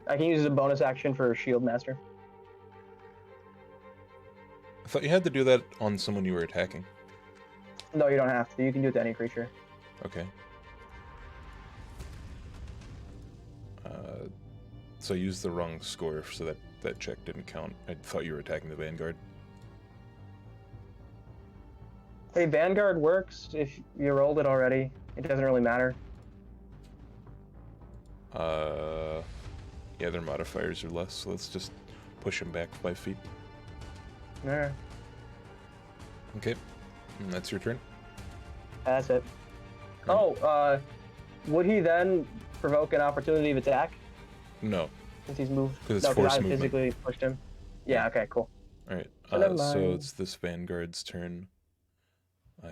I can use as a bonus action for Shield Master. I thought you had to do that on someone you were attacking. No, you don't have to. You can do it to any creature. Okay. So I used the wrong score, so that check didn't count. I thought you were attacking the Vanguard. Hey, Vanguard works if you rolled it already. It doesn't really matter. Yeah, their modifiers are less, so let's just push them back 5 feet. Alright, Okay, and that's your turn. that's it. Oh, would he then provoke an opportunity of attack No, since he's moved? 'Cause it's No, force I movement. physically pushed him. Yeah. Okay. Cool. all right. So never So mind. it's this Vanguard's turn.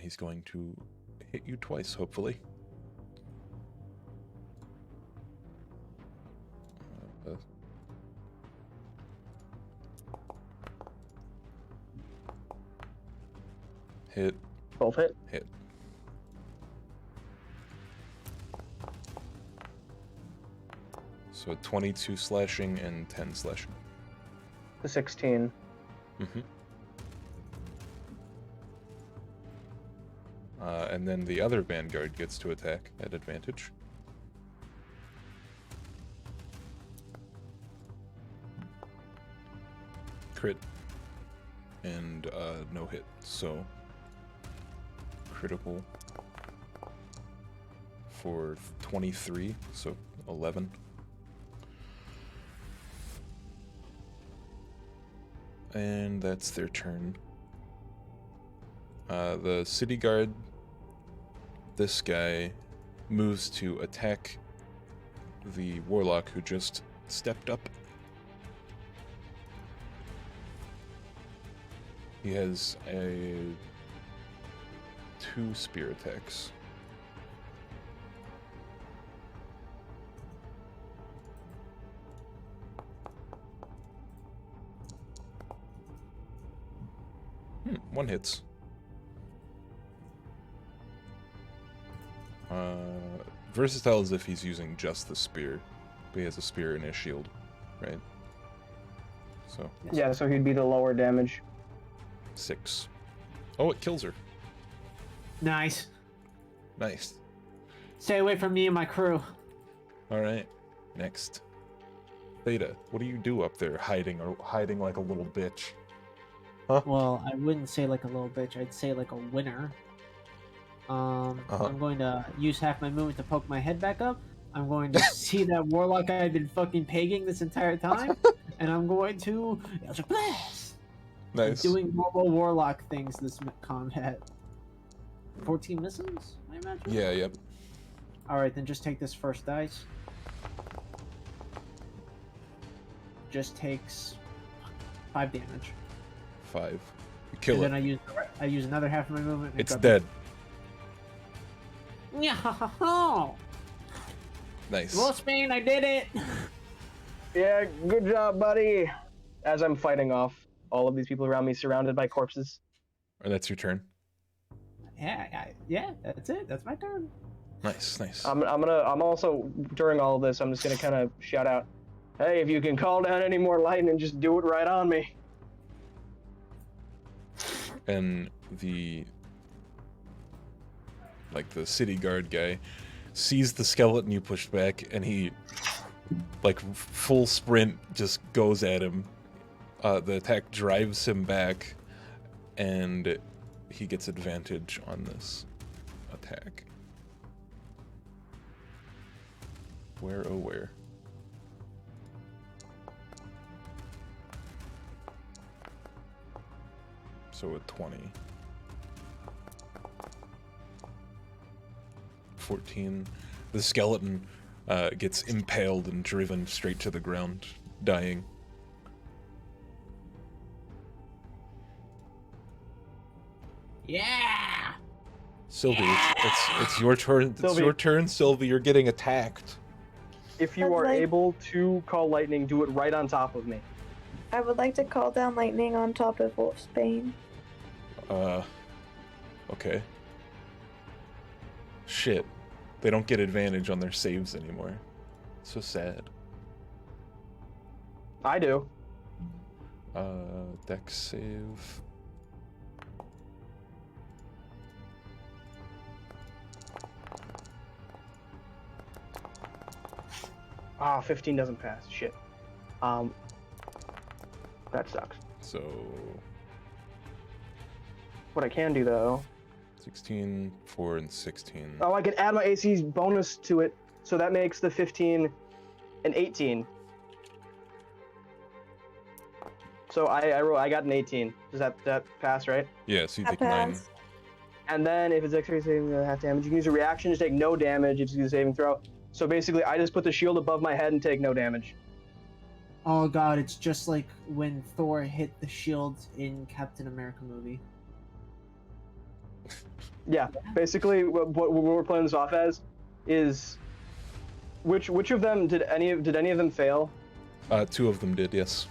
He's going to hit you twice, hopefully. Hit, Both hit. hit. So 22 slashing and 10 slashing. The 16. Mm-hmm. And then the other Vanguard gets to attack at advantage. Crit. And no hit, so critical for 23, so 11. And that's their turn. The city guard, this guy, moves to attack the warlock who just stepped up. He has 2 spear attacks. One hits. Versatile as if he's using just the spear, but he has a spear and a shield, right? So Yeah. So he'd be the lower damage. 6. Oh, it kills her. Nice. Nice. Stay away from me and my crew. All right. Next. Theta, what do you do up there, hiding like a little bitch? Huh? Well, I wouldn't say like a little bitch. I'd say like a winner. I'm going to use half my movement to poke my head back up. I'm going to see that warlock I've been fucking pegging this entire time, and I'm going to Eldritch Blast. Nice. Doing normal warlock things this combat. 14 misses, I imagine? Yeah, yep. Alright, then just take this first dice. Just takes 5 damage. 5. You kill and it. then I use another half of my movement. and It's drop dead. Yeah. Nice. Well, Spain, I did it. Yeah. Good job, buddy. As I'm fighting off all of these people around me, surrounded by corpses. And that's your turn. Yeah, that's it. That's my turn. Nice, nice. I'm also, during all of this, I'm just gonna kind of shout out, hey, if you can call down any more lightning, just do it right on me. And the city guard guy sees the skeleton you pushed back, and he, like, full sprint just goes at him. The attack drives him back, and he gets advantage on this attack. Where, oh where? So with 20. 14. The skeleton gets impaled and driven straight to the ground, dying. Yeah! Sylvie, it's your turn. It's Sylvie. your turn, Sylvie. You're getting attacked. If you I'd are like- able to call lightning, do it right on top of me. I would like to call down lightning on top of Wolfsbane. Okay. Shit. They don't get advantage on their saves anymore. So sad. I do. Dex save. Ah, 15 doesn't pass. Shit. That sucks. So What I can do though. 16, 4, and 16. Oh, I can add my AC's bonus to it, so that makes the 15 an 18. So I got an 18. Does that pass, right? Yeah, so you That take 9. pass. And then if it's extra saving half damage, you can use a reaction to take no damage if you do a saving throw. So basically, I just put the shield above my head and take no damage. Oh god, it's just like when Thor hit the shield in Captain America movie. Yeah, basically, what we're playing this off as is which of them did any of them fail? 2 of them did, yes.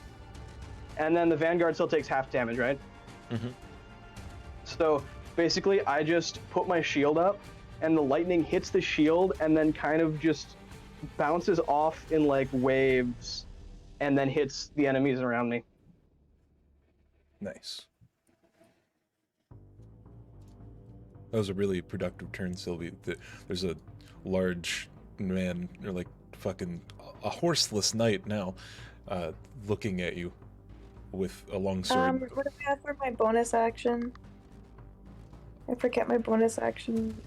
And then the Vanguard still takes half damage, right? Mm-hmm. So basically, I just put my shield up, and the lightning hits the shield, and then kind of just bounces off in like waves, and then hits the enemies around me. Nice. That was a really productive turn, Sylvie. There's a large man, or like fucking a horseless knight now, looking at you with a long sword. What do I have for my bonus action? I forget my bonus action.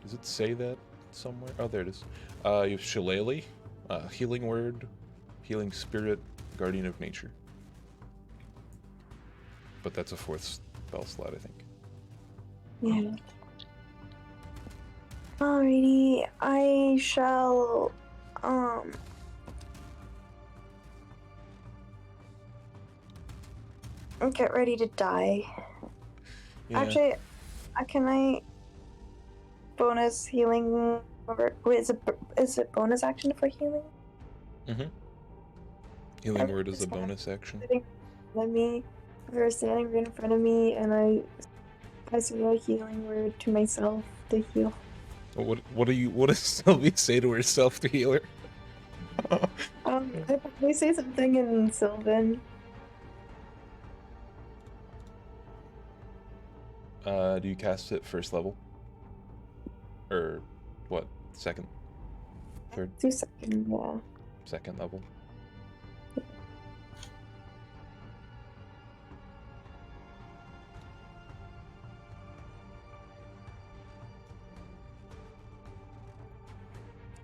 Does it say that somewhere? Oh, there it is. You have Shillelagh, Healing Word, Healing Spirit, Guardian of Nature. But that's a 4th spell slot, I think. Yeah. Alrighty, I shall, get ready to die. Yeah. Actually, can I bonus healing? Wait, is it bonus action for healing? Mm-hmm. Healing Word is a bonus action. Sitting in front of me, or standing right in front of me, and I say a healing word to myself to heal. What does Sylvie say to herself to heal her? I probably say something in Sylvan. Do you cast it 1st level? Or what? 2nd? 3rd? 2 seconds, yeah. 2nd level?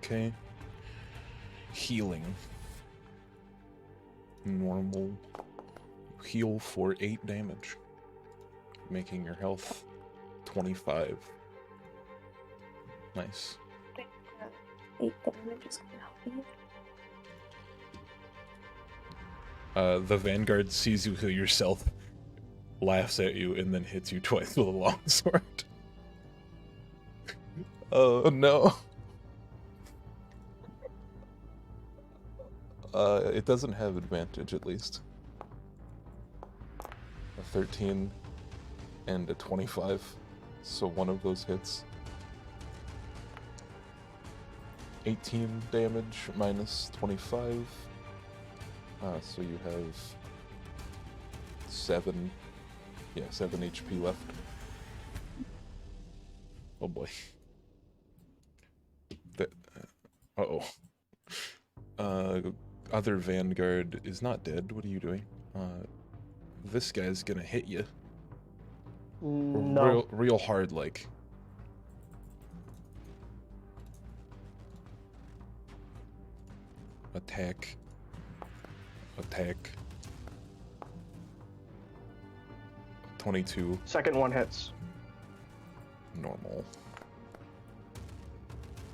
Okay. Healing. Normal. Heal for 8 damage. Making your health 25. Nice. 8 damage is gonna help me. The Vanguard sees you heal yourself, laughs at you, and then hits you twice with a longsword. Oh no. It doesn't have advantage, at least. A 13 and a 25, so one of those hits. 18 damage minus 25, so you have 7 Yeah, 7 HP left. Oh boy. That. Uh-oh. Other Vanguard is not dead. What are you doing? This guy's gonna hit you. No. Real hard, like. Attack. Attack. 22. Second one hits. Normal.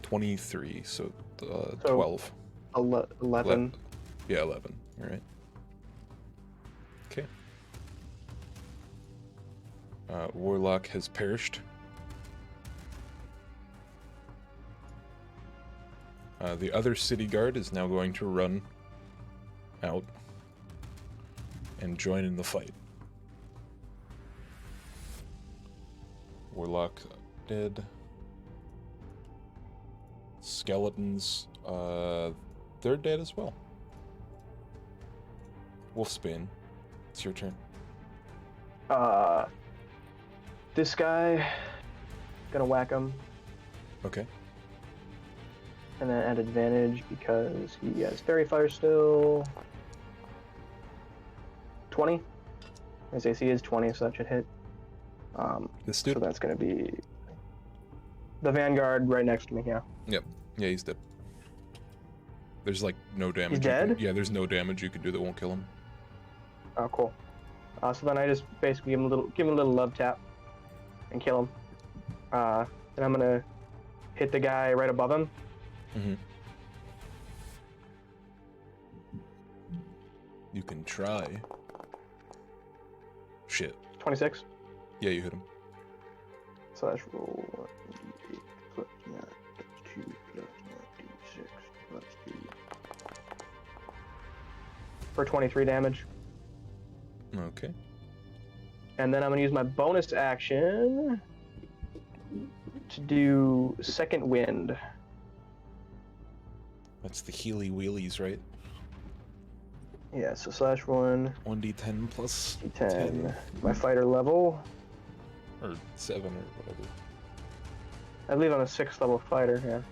23, so 12. 11. Yeah, 11. All right. Okay. Warlock has perished. The other city guard is now going to run out and join in the fight. Warlock dead. Skeletons, they're dead as well. Wolfsbane, it's your turn. This guy, gonna whack him. Okay. And then at advantage because he has Fairy Fire still. 20. His AC is 20, so that should hit. This dude? So that's gonna be the Vanguard right next to me, yeah. Yep. Yeah, he's dead. There's like no damage. He's dead? Yeah, there's no damage you can do that won't kill him. Oh, cool. So then I just basically give him a little love tap and kill him. And I'm gonna hit the guy right above him. Mm-hmm. You can try. Shit. 26. Yeah, you hit him. So that's roll 1d8 plus 9 plus 2 plus 1d6 plus 3. For 23 damage. Okay. And then I'm gonna use my bonus action to do Second Wind. That's the Healy Wheelies, right? Yeah, so /1. 1d10 plus 10. 10. My fighter level. Or 7 or whatever. I believe I'm a 6th level fighter, yeah.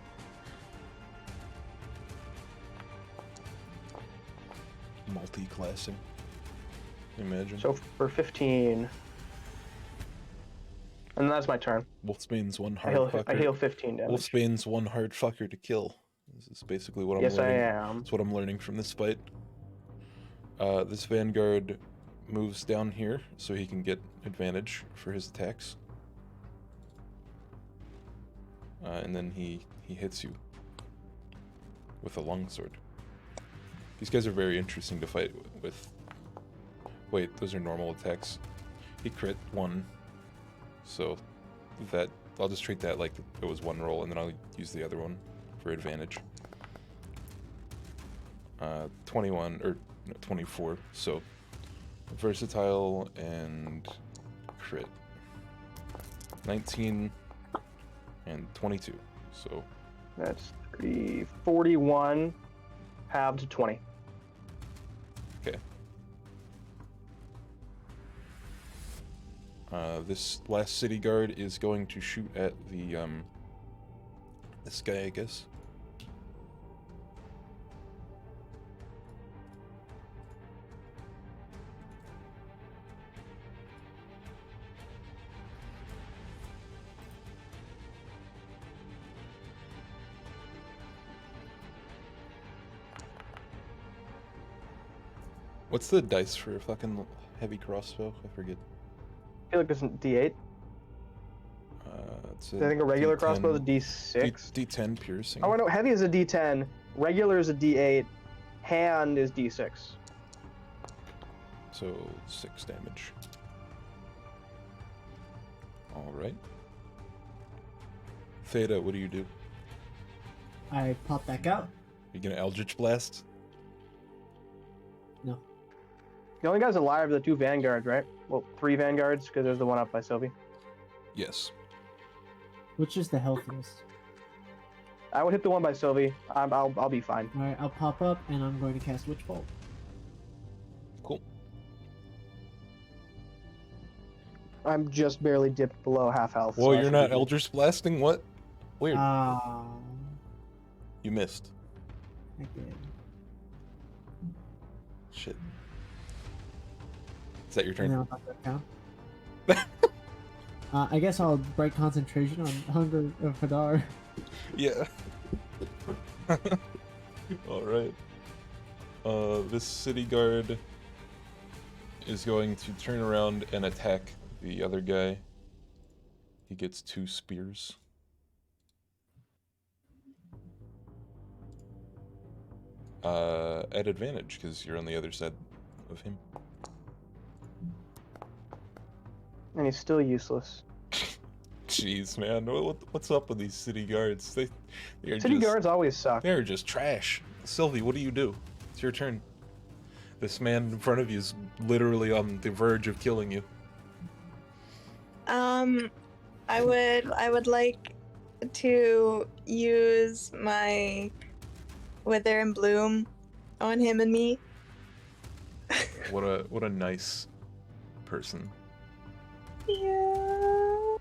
Multi-classing. Imagine. So for 15. And that's my turn. Wolfsbane's one I hard heal, fucker. I heal 15 damage. Wolfsbane's one hard fucker to kill. This is basically what I'm Yes, learning. I am. That's what I'm learning from this fight. This Vanguard moves down here so he can get advantage for his attacks. And then he hits you with a longsword. These guys are very interesting to fight with. Wait, those are normal attacks. He crit 1, so that I'll just treat that like it was one roll, and then I'll use the other one for advantage. 21 or no, 24, so versatile and crit. 19 and 22, so That's 41 halved to 20. okay. This last city guard is going to shoot at the this guy, I guess. What's the dice for a fucking heavy crossbow? I forget. I feel like it's a D8. It's I think a regular D10 crossbow is a D6. D10 piercing. Oh, I know. Heavy is a D10. Regular is a D8. Hand is D6. So 6 damage. Alright. Theta, what do you do? I pop back out. You gonna Eldritch Blast? No. The only guys alive are the 2 Vanguards, right? Well, 3 Vanguards, because there's the one up by Sylvie. Yes. Which is the healthiest? I would hit the one by Sylvie. I'll be fine. Alright, I'll pop up and I'm going to cast Witch Bolt. Cool. I'm just barely dipped below half health. Whoa, so I you're should be not good. Eldritch Blasting? What? Weird. I You missed. did. Shit. Is that your And turn? then I'll knock that down. I guess I'll break concentration on Hunger of Hadar. Yeah. Alright. This city guard is going to turn around and attack the other guy. He gets 2 spears. At advantage, because you're on the other side of him. And he's still useless. Jeez, man, what's up with these city guards? They're City just, guards always suck. they're just trash. Sylvie, what do you do? It's your turn. This man in front of you is literally on the verge of killing you. I would like to use my Wither and Bloom on him and me. What a nice person. Yeah.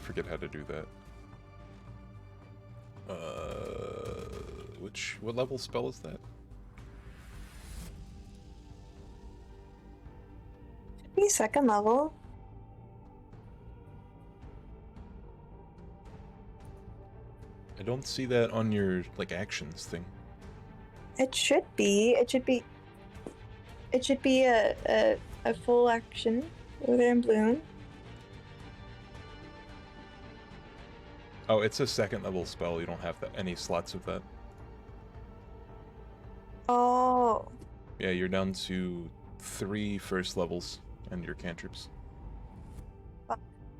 Forget how to do that. What level spell is that? Be second level. I don't see that on your like actions thing. It should be. It should be a full action. Wither and Bloom. Oh, it's a second level spell. You don't have any slots of that. Oh. Yeah, you're down to 3 first levels and your cantrips.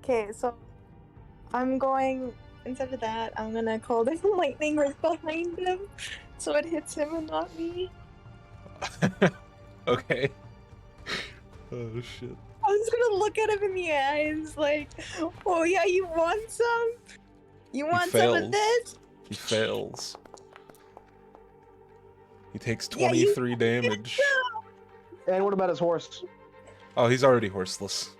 Okay, so I'm going, instead of that, I'm gonna call the lightning right behind him so it hits him and not me. Okay. Oh shit. I was gonna look at him in the eyes like, oh yeah, you want some? You want some of this? He fails. He takes Yeah, you 23 damage. And what about his horse? Oh, he's already horseless.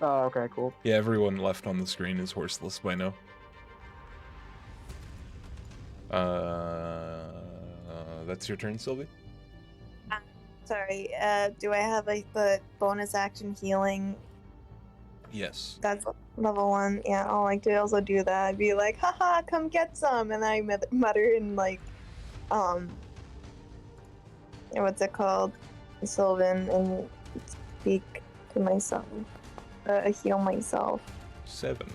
Oh, okay, cool. Yeah, everyone left on the screen is horseless by now. That's your turn, Sylvie? Sorry, do I have like the bonus action healing? Yes. That's level 1. Yeah, I'll like to also do that. I'd be like, haha, come get some, and I mutter in like, what's it called? Sylvan, and speak to myself. Heal myself. 7.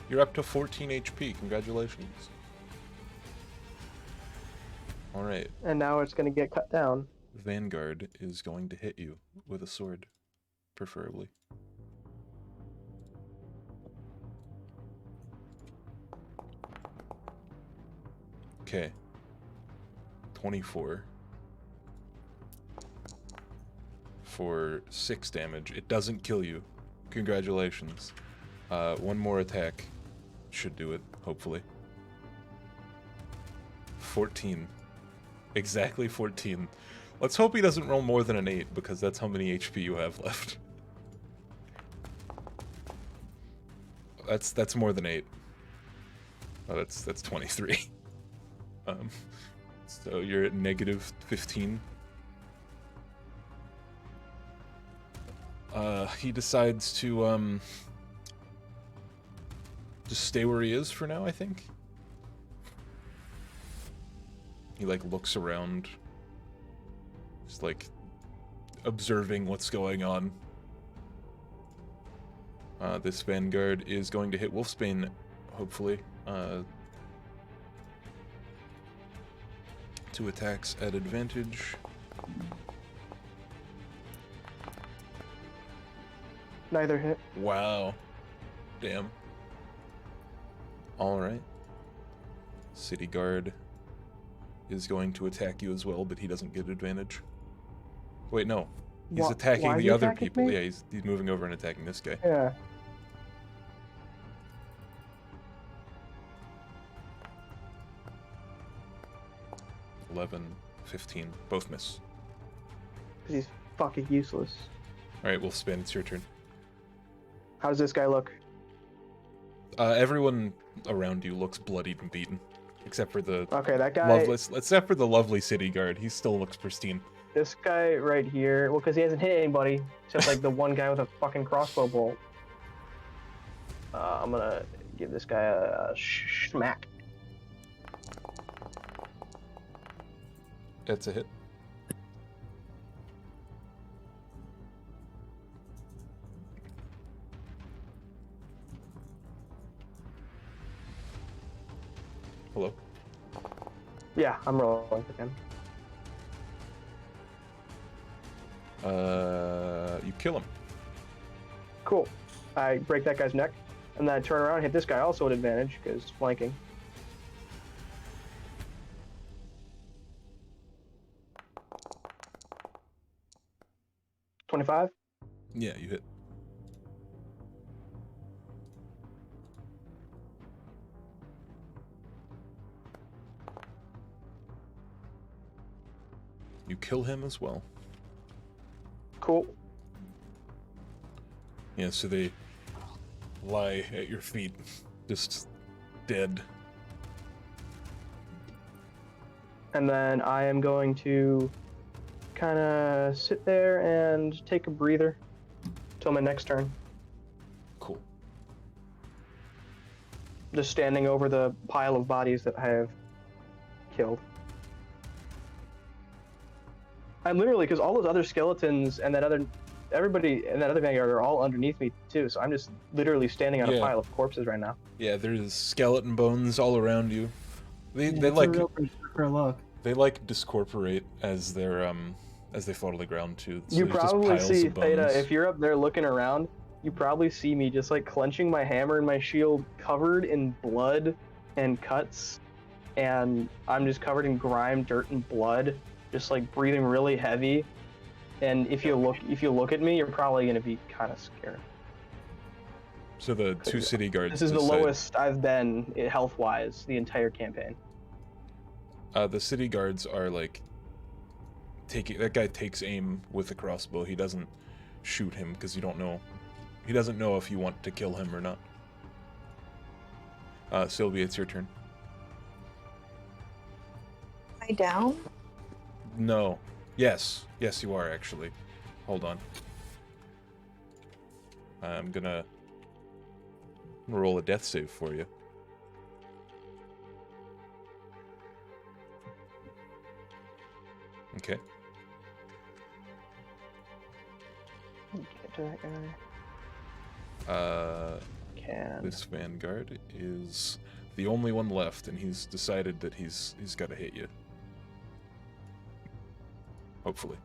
You're up to 14 HP. Congratulations. Alright. And now it's gonna get cut down. Vanguard is going to hit you with a sword, preferably. Okay. 24. For 6 damage. It doesn't kill you. Congratulations. One more attack should do it, hopefully. 14. Exactly 14. Let's hope he doesn't roll more than an 8, because that's how many HP you have left. That's more than 8. Oh, that's 23. So you're at negative 15. He decides to just stay where he is for now, I think. He like looks around, just like observing what's going on. This Vanguard is going to hit Wolfsbane, hopefully. 2 attacks at advantage. Neither hit. Wow. Damn. Alright. City Guard is going to attack you as well, but he doesn't get advantage. Wait, no. He's attacking why is the he other attacking people. me? Yeah, he's moving over and attacking this guy. Yeah. 15. Both miss. Because he's fucking useless. Alright, we'll spin. It's your turn. How does this guy look? Everyone around you looks bloodied and beaten. Except for the that guy. except for the lovely city guard. He still looks pristine. This guy right here. Well, because he hasn't hit anybody except like the one guy with a fucking crossbow bolt. I'm gonna give this guy a smack. That's a hit. Hello? Yeah, I'm rolling again. You kill him. Cool. I break that guy's neck, and then I turn around and hit this guy also at advantage, because flanking. $25? Yeah, you hit. You kill him as well. Cool. Yeah, so they lie at your feet, just dead. And then I am going to kind of sit there and take a breather till my next turn. Cool. Just standing over the pile of bodies that I have killed. I'm literally, because all those other skeletons and everybody in that other vanguard are all underneath me too, so I'm just literally standing on a pile of corpses right now. Yeah, there's skeleton bones all around you. They It's like a real berserker look. they like discorporate as they fall to the ground too. So You there's just probably piles see of Theta, bones. if you're up there looking around, you probably see me just like clenching my hammer and my shield covered in blood and cuts, and I'm just covered in grime, dirt, and blood, just like breathing really heavy. And if you look at me, you're probably gonna be kind of scared. So the two city guards. This is the decide- lowest I've been health-wise the entire campaign. The city guards are like that guy takes aim with a crossbow. He doesn't shoot him because you don't know. He doesn't know if you want to kill him or not. Sylvia, it's your turn. Am I down? No. Yes, you are actually. Hold on. I'm gonna roll a death save for you. Okay. Get to that guy. Can. This vanguard is the only one left, and he's decided that he's got to hit you. Hopefully.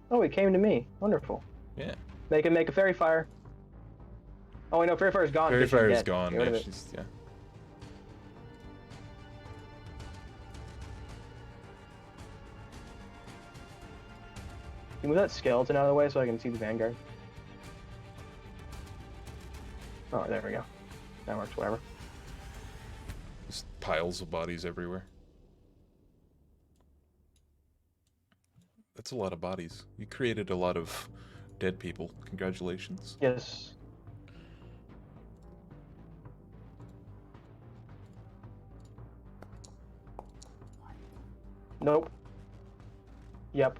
Oh, he came to me. Wonderful. Yeah. Make him make a fairy fire. Oh wait, no, fairy fire's gone. Fairy because she's fire is dead. gone. Get rid of Yeah, it. yeah. Can you move that skeleton out of the way so I can see the vanguard? Oh, there we go. That works, whatever. Just piles of bodies everywhere. That's a lot of bodies. You created a lot of dead people. Congratulations. Yes. Nope. Yep.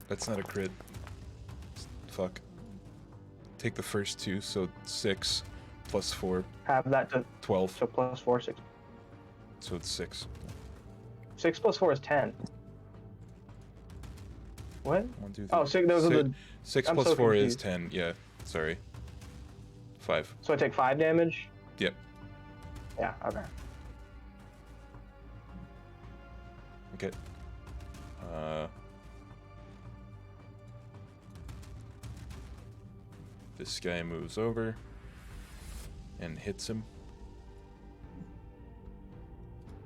That's not a crit. Fuck. Take the first two, so 6 plus 4, Have that to 12. so plus 4, 6. So it's 6. 6 plus 4 is 10. What? 1, 2, 3. Oh, those are the. 6 I'm plus so 4 is confused. 10. Yeah, sorry. 5. So I take 5 damage? Yep. Yeah, okay. Okay. This guy moves over and hits him.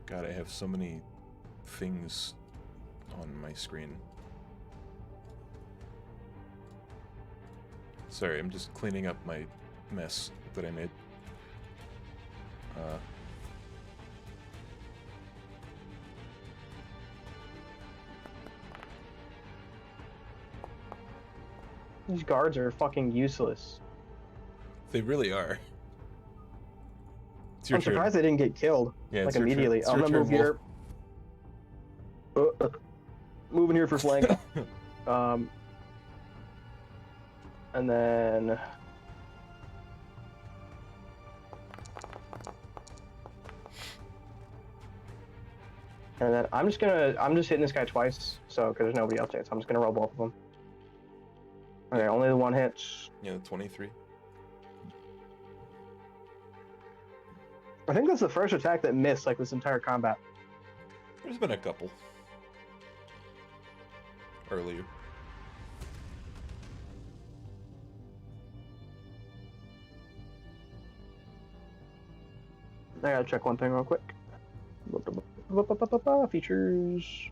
God, I have so many things on my screen. Sorry, I'm just cleaning up my mess that I made. These guards are fucking useless. They really are. It's your I'm turn. surprised they didn't get killed. Yeah, like it's immediately. Your turn. I'm gonna move here. Moving here for flank. And then I'm just hitting this guy twice, so because there's nobody else there, so I'm just gonna roll both of them. Okay, only the one hits. Yeah, 23. I think that's the first attack that missed like this entire combat. There's been a couple earlier. I gotta check one thing real quick. Features.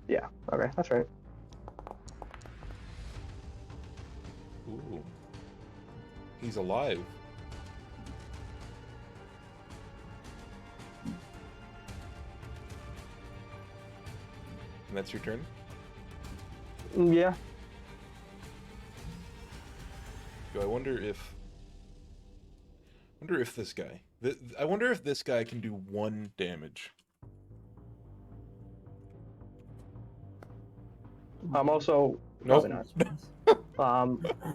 Yeah, okay, that's right. Ooh. He's alive. And that's your turn? Yeah. I wonder if this guy... I wonder if this guy can do 1 damage. I'm also... Nope.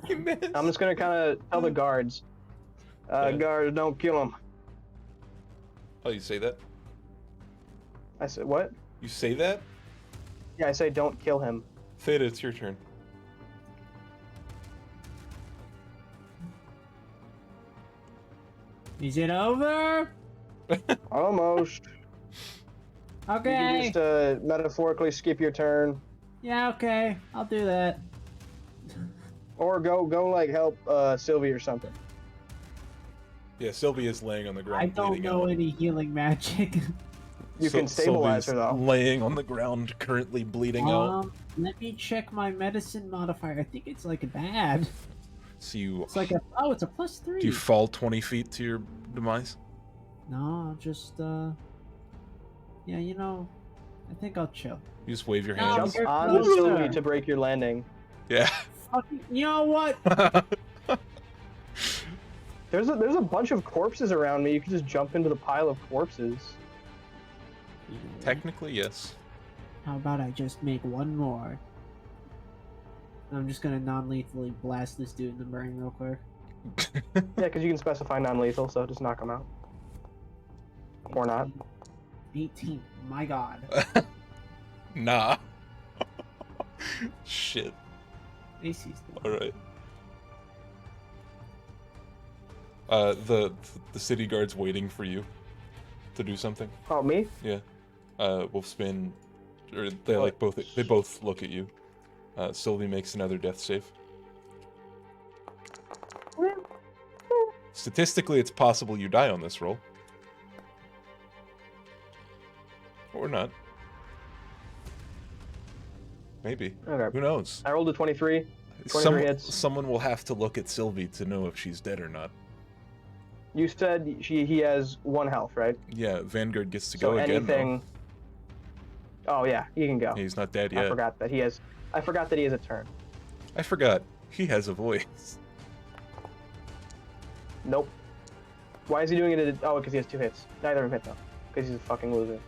You missed. I'm just gonna kind of tell the guards. Guards, don't kill him. Oh, you say that? I said, what? You say that? Yeah, I say don't kill him. Theta, it's your turn. Is it over? Almost. Okay. You can just metaphorically skip your turn. Yeah, okay. I'll do that. Or go like help Sylvie or something. Yeah, Sylvie is laying on the ground. I don't know any healing magic. You can stabilize her though. Laying on the ground, currently bleeding out. Let me check my medicine modifier. I think it's like bad. So you... It's like it's a +3. Do you fall 20 feet to your demise? No, I'll just yeah, you know, I think I'll chill. You just wave your No, hands. Jump on Sylvie to break your landing. Yeah. Fucking, you know what? There's a bunch of corpses around me. You can just jump into the pile of corpses. Technically, yes. How about I just make one more? I'm just gonna non-lethally blast this dude in the brain real quick. Yeah, because you can specify non-lethal, so just knock him out. Or not. 18. My god. Nah. Shit. AC's Alright. The city guard's waiting for you to do something. Oh, me? Yeah. Wolfsbane, or they like both look at you. Sylvie makes another death save. Statistically, it's possible you die on this roll. Or not. Maybe. Okay. Who knows? I rolled a 23. 23 hits. Someone will have to look at Sylvie to know if she's dead or not. You said he has 1 health, right? Yeah, Vanguard gets to So go anything... again, though. Oh yeah, he can go. He's not dead yet. I forgot that he has a turn. I forgot. He has a voice. Nope. Why is he doing it? Oh, because he has 2 hits. Neither of them hit though, because he's a fucking loser.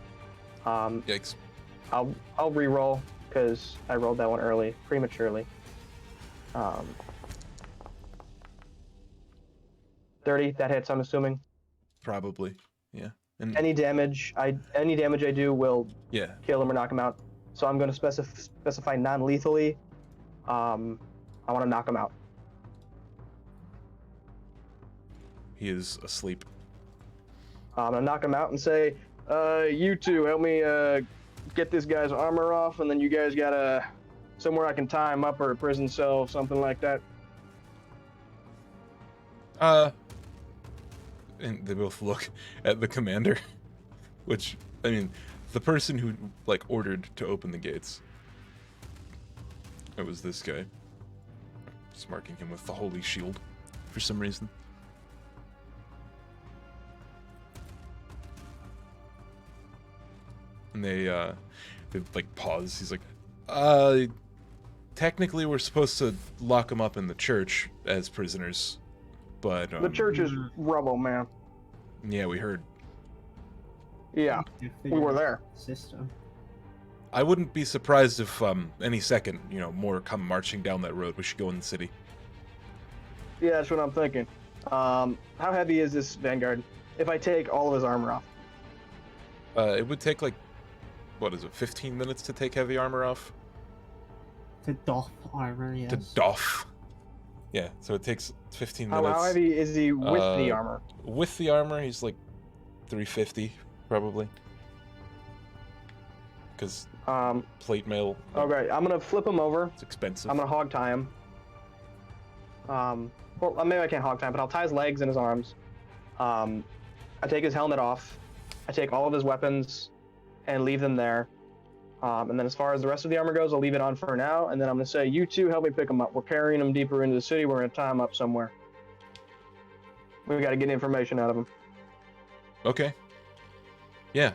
Yikes. I'll re-roll because I rolled that one early, prematurely. 30. That hits. I'm assuming. Probably. Yeah. And Any damage I do will yeah. kill him or knock him out. So I'm going to specify non-lethally. I want to knock him out. He is asleep. I'm going to knock him out and say, you two, help me get this guy's armor off, and then you guys got somewhere I can tie him up or a prison cell, something like that. And they both look at the commander, which, I mean, the person who, like, ordered to open the gates. It was this guy. Just marking him with the holy shield for some reason. And they like, pause. He's like, technically we're supposed to lock them up in the church as prisoners, but The church is rubble, man. yeah, we heard. Yeah, we were there. System. I wouldn't be surprised if any second, more come marching down that road. We should go in the city. Yeah, that's what I'm thinking. How heavy is this Vanguard? If I take all of his armor off. It would take 15 minutes to take heavy armor off? To doff armor, yes. To doff. Yeah, so it takes 15 minutes. How heavy is he with the armor? With the armor, he's 350, probably. Because plate mail. Okay, I'm gonna flip him over. It's expensive. I'm gonna hog tie him. Well, maybe I can't hog tie him, but I'll tie his legs and his arms. I take his helmet off. I take all of his weapons and leave them there. And then as far as the rest of the armor goes, I'll leave it on for now. And then I'm gonna say, you two help me pick him up. We're carrying him deeper into the city. We're gonna tie him up somewhere. We gotta get information out of him. Okay. Yeah,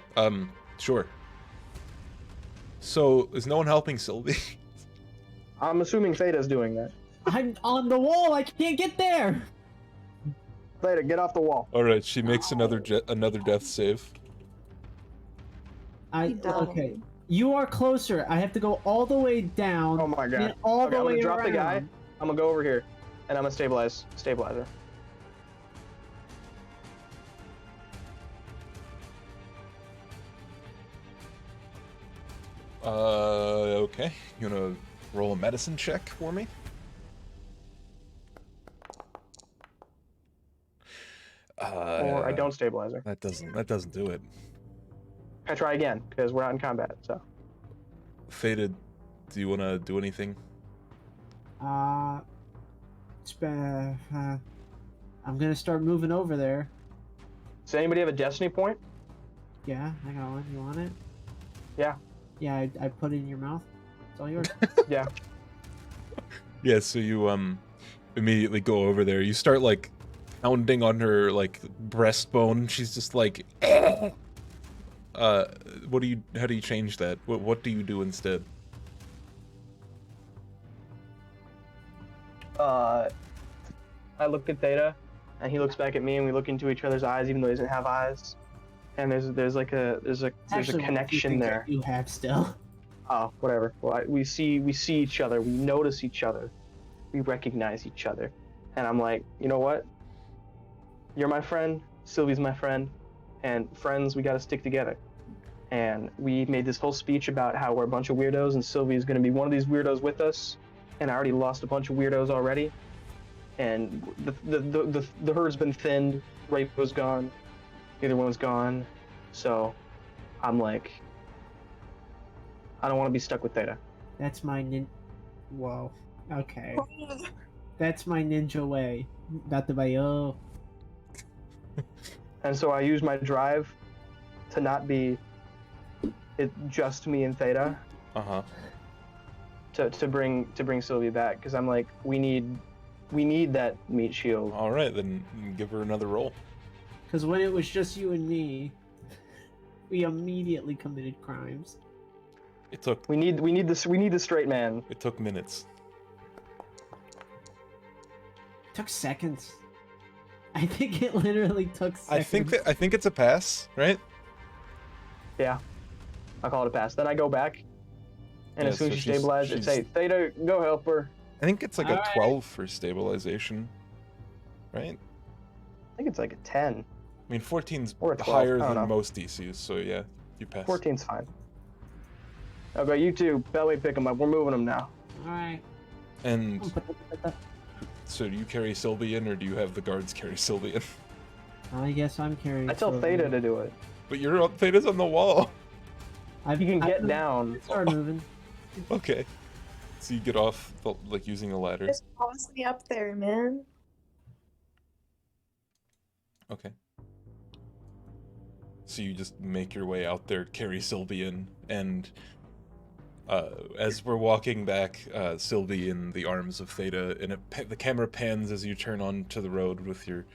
sure. So, is no one helping Sylvie? I'm assuming Theta's doing that. I'm on the wall. I can't get there. Theta, get off the wall. All right, she makes another death save. Okay. You are closer. I have to go all the way down. Oh my god. And all the I'm way gonna drop around. the guy. I'm gonna go over here, and I'm gonna stabilizer. Okay. You wanna roll a medicine check for me? Or I don't stabilizer. That doesn't do it. I try again because we're not in combat. So. Faded, do you wanna do anything? I'm gonna start moving over there. Does anybody have a destiny point? Yeah, I got one. You want it? Yeah. Yeah, I put it in your mouth. It's all yours. Yeah. Yeah, so you immediately go over there. You start pounding on her breastbone. She's just like how do you change that? What do you do instead? I look at Theta, and he looks back at me, and we look into each other's eyes, even though he doesn't have eyes. And there's a connection there. You have still. Oh, whatever. Well, we see each other. We notice each other. We recognize each other. And I'm like, you know what? You're my friend. Sylvie's my friend. And friends, we got to stick together. And we made this whole speech about how we're a bunch of weirdos, and Sylvie's going to be one of these weirdos with us. And I already lost a bunch of weirdos already. And the herd's been thinned. Rape was gone. The other one's gone. So I'm like, I don't want to be stuck with Theta. That's my Whoa. Okay. That's my ninja way. Not the bayo. And so I use my drive to not be just me and Theta. Uh-huh. To bring Sylvie back, because I'm like, we need that meat shield. All right, then give her another roll. Because when it was just you and me, we immediately committed crimes. It took. We need the straight man. It took minutes. It took seconds. I think it literally took seconds. I think it's a pass, right? Yeah, I call it a pass. Then I go back, and as soon as she stabilizes, it say, Theta, go help her. I think it's a 12 for stabilization, right? I think it's a 10. I mean, 14's or a 12. higher than most DCs, so yeah, you pass. 14's fine. Okay, you two, belly pick them up. We're moving them now. Alright. And so do you carry Sylvie in, or do you have the guards carry Sylvie in? I guess I'm carrying. I tell Theta to do it. But Theta's on the wall. You can get down. Start moving. Okay. So you get off, using the ladder. Just toss me up there, man. Okay. So you just make your way out there, carry Sylvie in, and as we're walking back, Sylvie in the arms of Theta, and the camera pans as you turn onto the road with your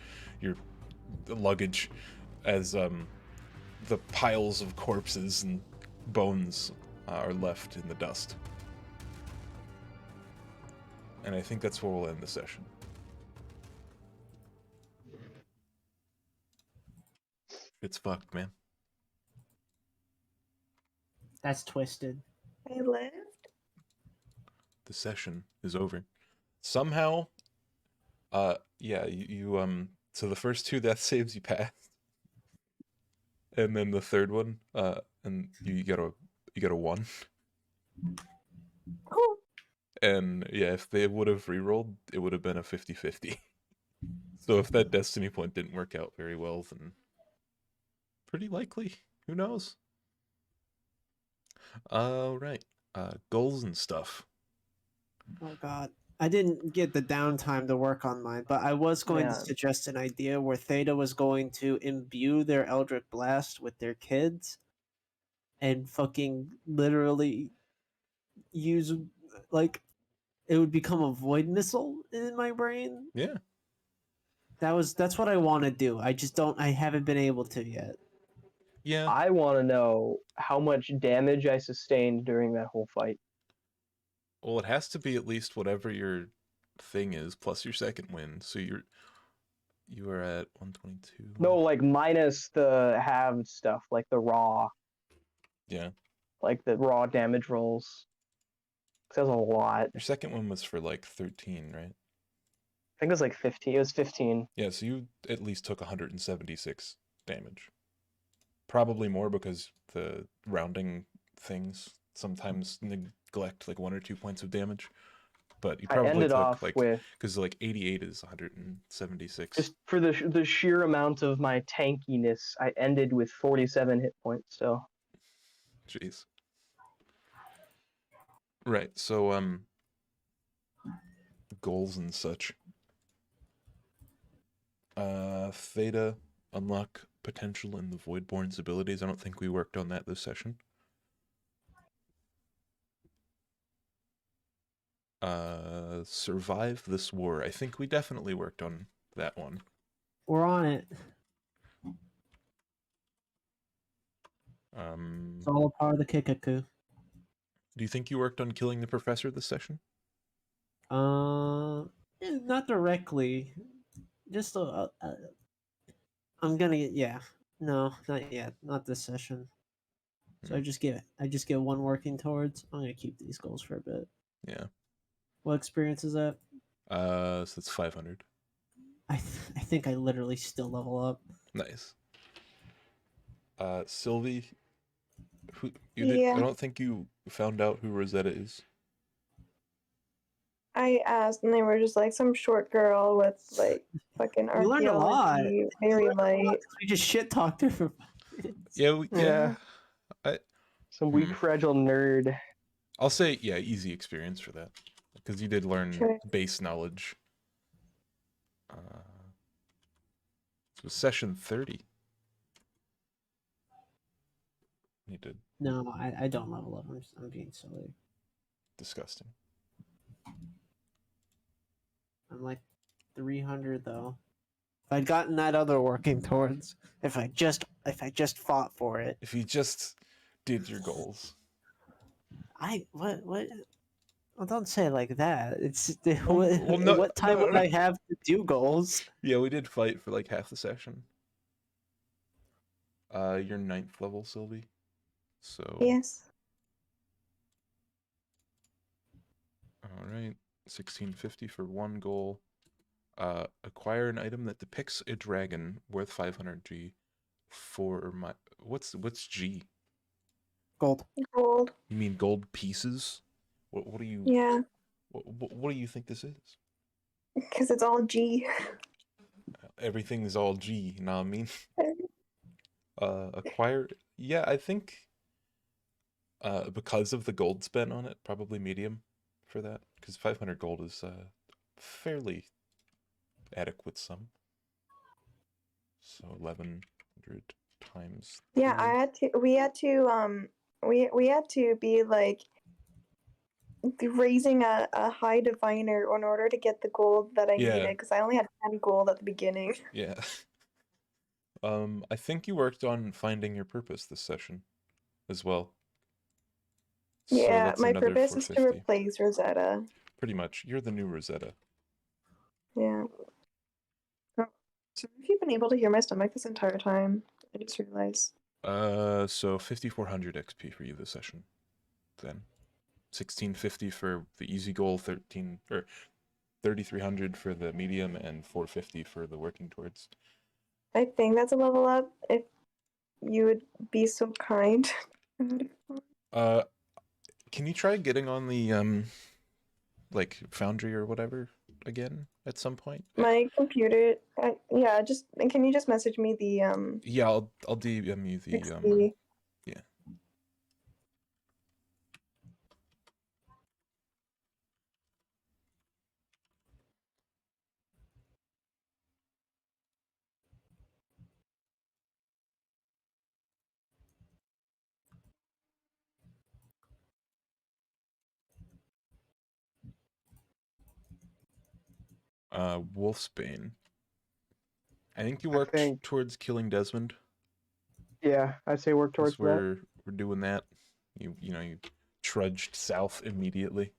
luggage, as the piles of corpses and bones are left in the dust. And I think that's where we'll end the session. It's fucked, man. That's twisted. I lived. The session is over. Somehow, yeah, you so the first 2 death saves you passed. And then the third one, and you got a 1. Cool. And yeah, if they would have rerolled, it would have been a 50-50. So if that destiny point didn't work out very well, then pretty likely. Who knows? Right. Goals and stuff. Oh god. I didn't get the downtime to work on mine, but I was going to suggest an idea where Theta was going to imbue their Eldritch Blast with their kids and fucking literally use, like, it would become a void missile in my brain. Yeah. That's what I want to do. I haven't been able to yet. Yeah. I want to know how much damage I sustained during that whole fight. Well, it has to be at least whatever your thing is plus your second win. So you are at 122. No, like minus the halved stuff, like the raw. Yeah. Like the raw damage rolls. That's a lot. Your second one was for like 13, right? I think it was like 15. It was 15. Yeah, so you at least took 176 damage. Probably more because the rounding things sometimes neglect like 1 or 2 points of damage. But you probably ended took off like, with, because like 88 is 176. just for the sheer amount of my tankiness, I ended with 47 hit points. So. Jeez. Right. So goals and such. Theta, unlock potential in the Voidborn's abilities. I don't think we worked on that this session. Survive this war. I think we definitely worked on that one. We're on it. It's all a part of the Kikaku. Do you think you worked on killing the professor this session? Not directly. Just I'm gonna get, yeah. No, not yet. Not this session. So I just get one working towards. I'm gonna keep these goals for a bit. Yeah. What experience is that? So it's 500. I think I literally still level up. Nice. Sylvie, who Yeah. I don't think you found out who Rosetta is. I asked, and they were just like some short girl with like fucking We learned a lot. archaeology, very light. We just shit talked her for 5 minutes. Yeah. Some weak, fragile nerd. I'll say, yeah, easy experience for that. Because you did learn Sure. base knowledge. It was session 30. You did. No, I don't level up. I'm being silly. Disgusting. I'm like 300 though. If I'd gotten that other working towards, if I just fought for it. If you just did your goals. What? Well, don't say it like that. It's no, what time would I have to do goals? Yeah, we did fight for like half the session. You're 9th level, Sylvie. So Yes. All right, 1650 for 1 goal. Acquire an item that depicts a dragon worth 500 G. For my what's G? Gold. Gold. You mean gold pieces? What do you? Yeah. What do you think this is? Because it's all G. Everything is all G. You know what I mean? Acquire. Yeah, I think. Because of the gold spent on it, probably medium for that. Because 500 gold is fairly adequate sum. So 1100 times. Yeah, 3. we had to be like raising a high diviner in order to get the gold that I needed, because I only had 10 gold at the beginning. Yeah. I think you worked on finding your purpose this session as well. Yeah, So my another purpose is to 450. replace Rosetta. pretty much. You're the new Rosetta. Yeah. Oh, so have you been able to hear my stomach this entire time? I just realized. So 5400 XP for you this session. Then 1650 for the easy goal, 3300 for the medium, and 450 for the working towards. I think that's a level up. If you would be so kind. Can you try getting on the like Foundry or whatever again at some point? My computer. Yeah, just can you just message me the Yeah, I'll DM you the 60. Yeah. Wolfsbane. I think you worked towards killing Desmond. Yeah, I'd say work towards that. We're doing that. You trudged south immediately.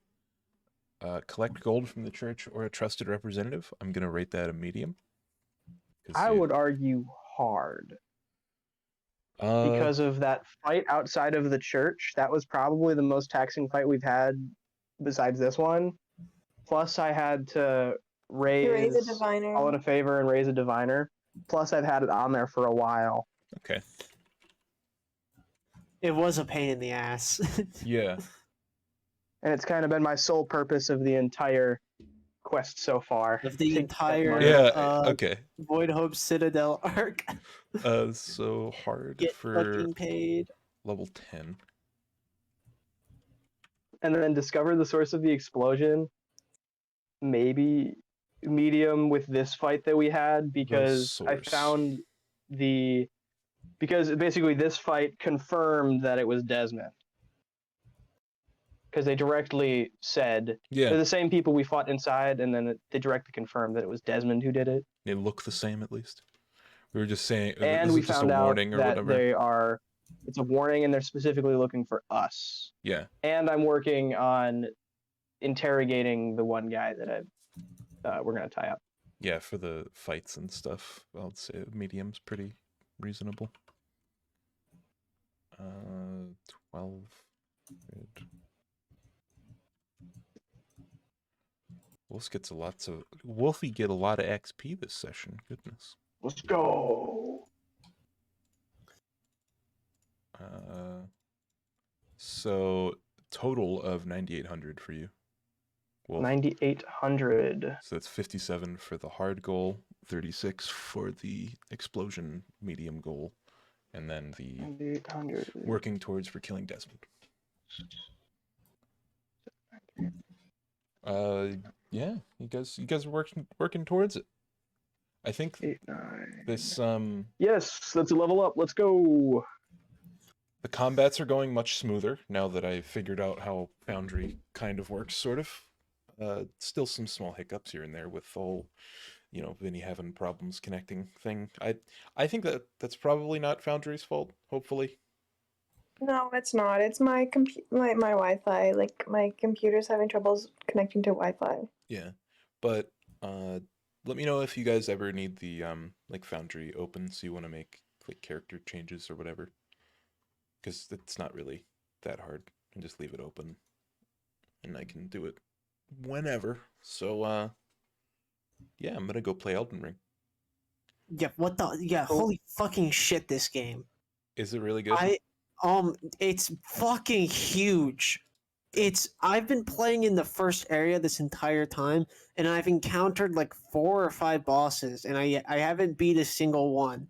Collect gold from the church or a trusted representative. I'm gonna rate that a medium. I would argue hard. Because of that fight outside of the church. That was probably the most taxing fight we've had besides this one. Plus, I had to raise a diviner. Call it a favor and raise a diviner. Plus, I've had it on there for a while. Okay. It was a pain in the ass. Yeah. And it's kind of been my sole purpose of the entire quest so far. Of the entire okay. Void Hope Citadel arc. So hard Get for fucking paid. level 10. And then discover the source of the explosion. Maybe medium with this fight that we had, because I found because basically this fight confirmed that it was Desmond. Because they directly said they're the same people we fought inside, and then they directly confirmed that it was Desmond who did it. They look the same at least. We were just saying, and we found out that they are. It's a warning, and they're specifically looking for us. Yeah. And I'm working on interrogating the one guy that we're gonna tie up. Yeah, for the fights and stuff, I'd say medium's pretty reasonable. 12. Good. Wolfie get a lot of XP this session. Goodness. Let's go. So total of 9,800 for you. Wolf. 9,800. So that's 57 for the hard goal, 36 for the explosion medium goal, and then the 9,800 working towards for killing Desmond. Yeah, you guys are working towards it. I think 8, 9. this Yes, let's level up. Let's go. The combats are going much smoother now that I figured out how Foundry kind of works, sort of. Still some small hiccups here and there with the whole, Vinny having problems connecting thing. I think that's probably not Foundry's fault, hopefully. No, it's not. It's my my Wi-Fi. Like, my computer's having troubles connecting to Wi-Fi. Yeah, but let me know if you guys ever need the like Foundry open, so you want to make like character changes or whatever, because it's not really that hard. And just leave it open, and I can do it whenever. So yeah, I'm gonna go play Elden Ring. Yeah, holy fucking shit, this game. Is it really good? It's fucking huge. I've been playing in the first area this entire time, and I've encountered like 4 or 5 bosses, and I haven't beat a single one.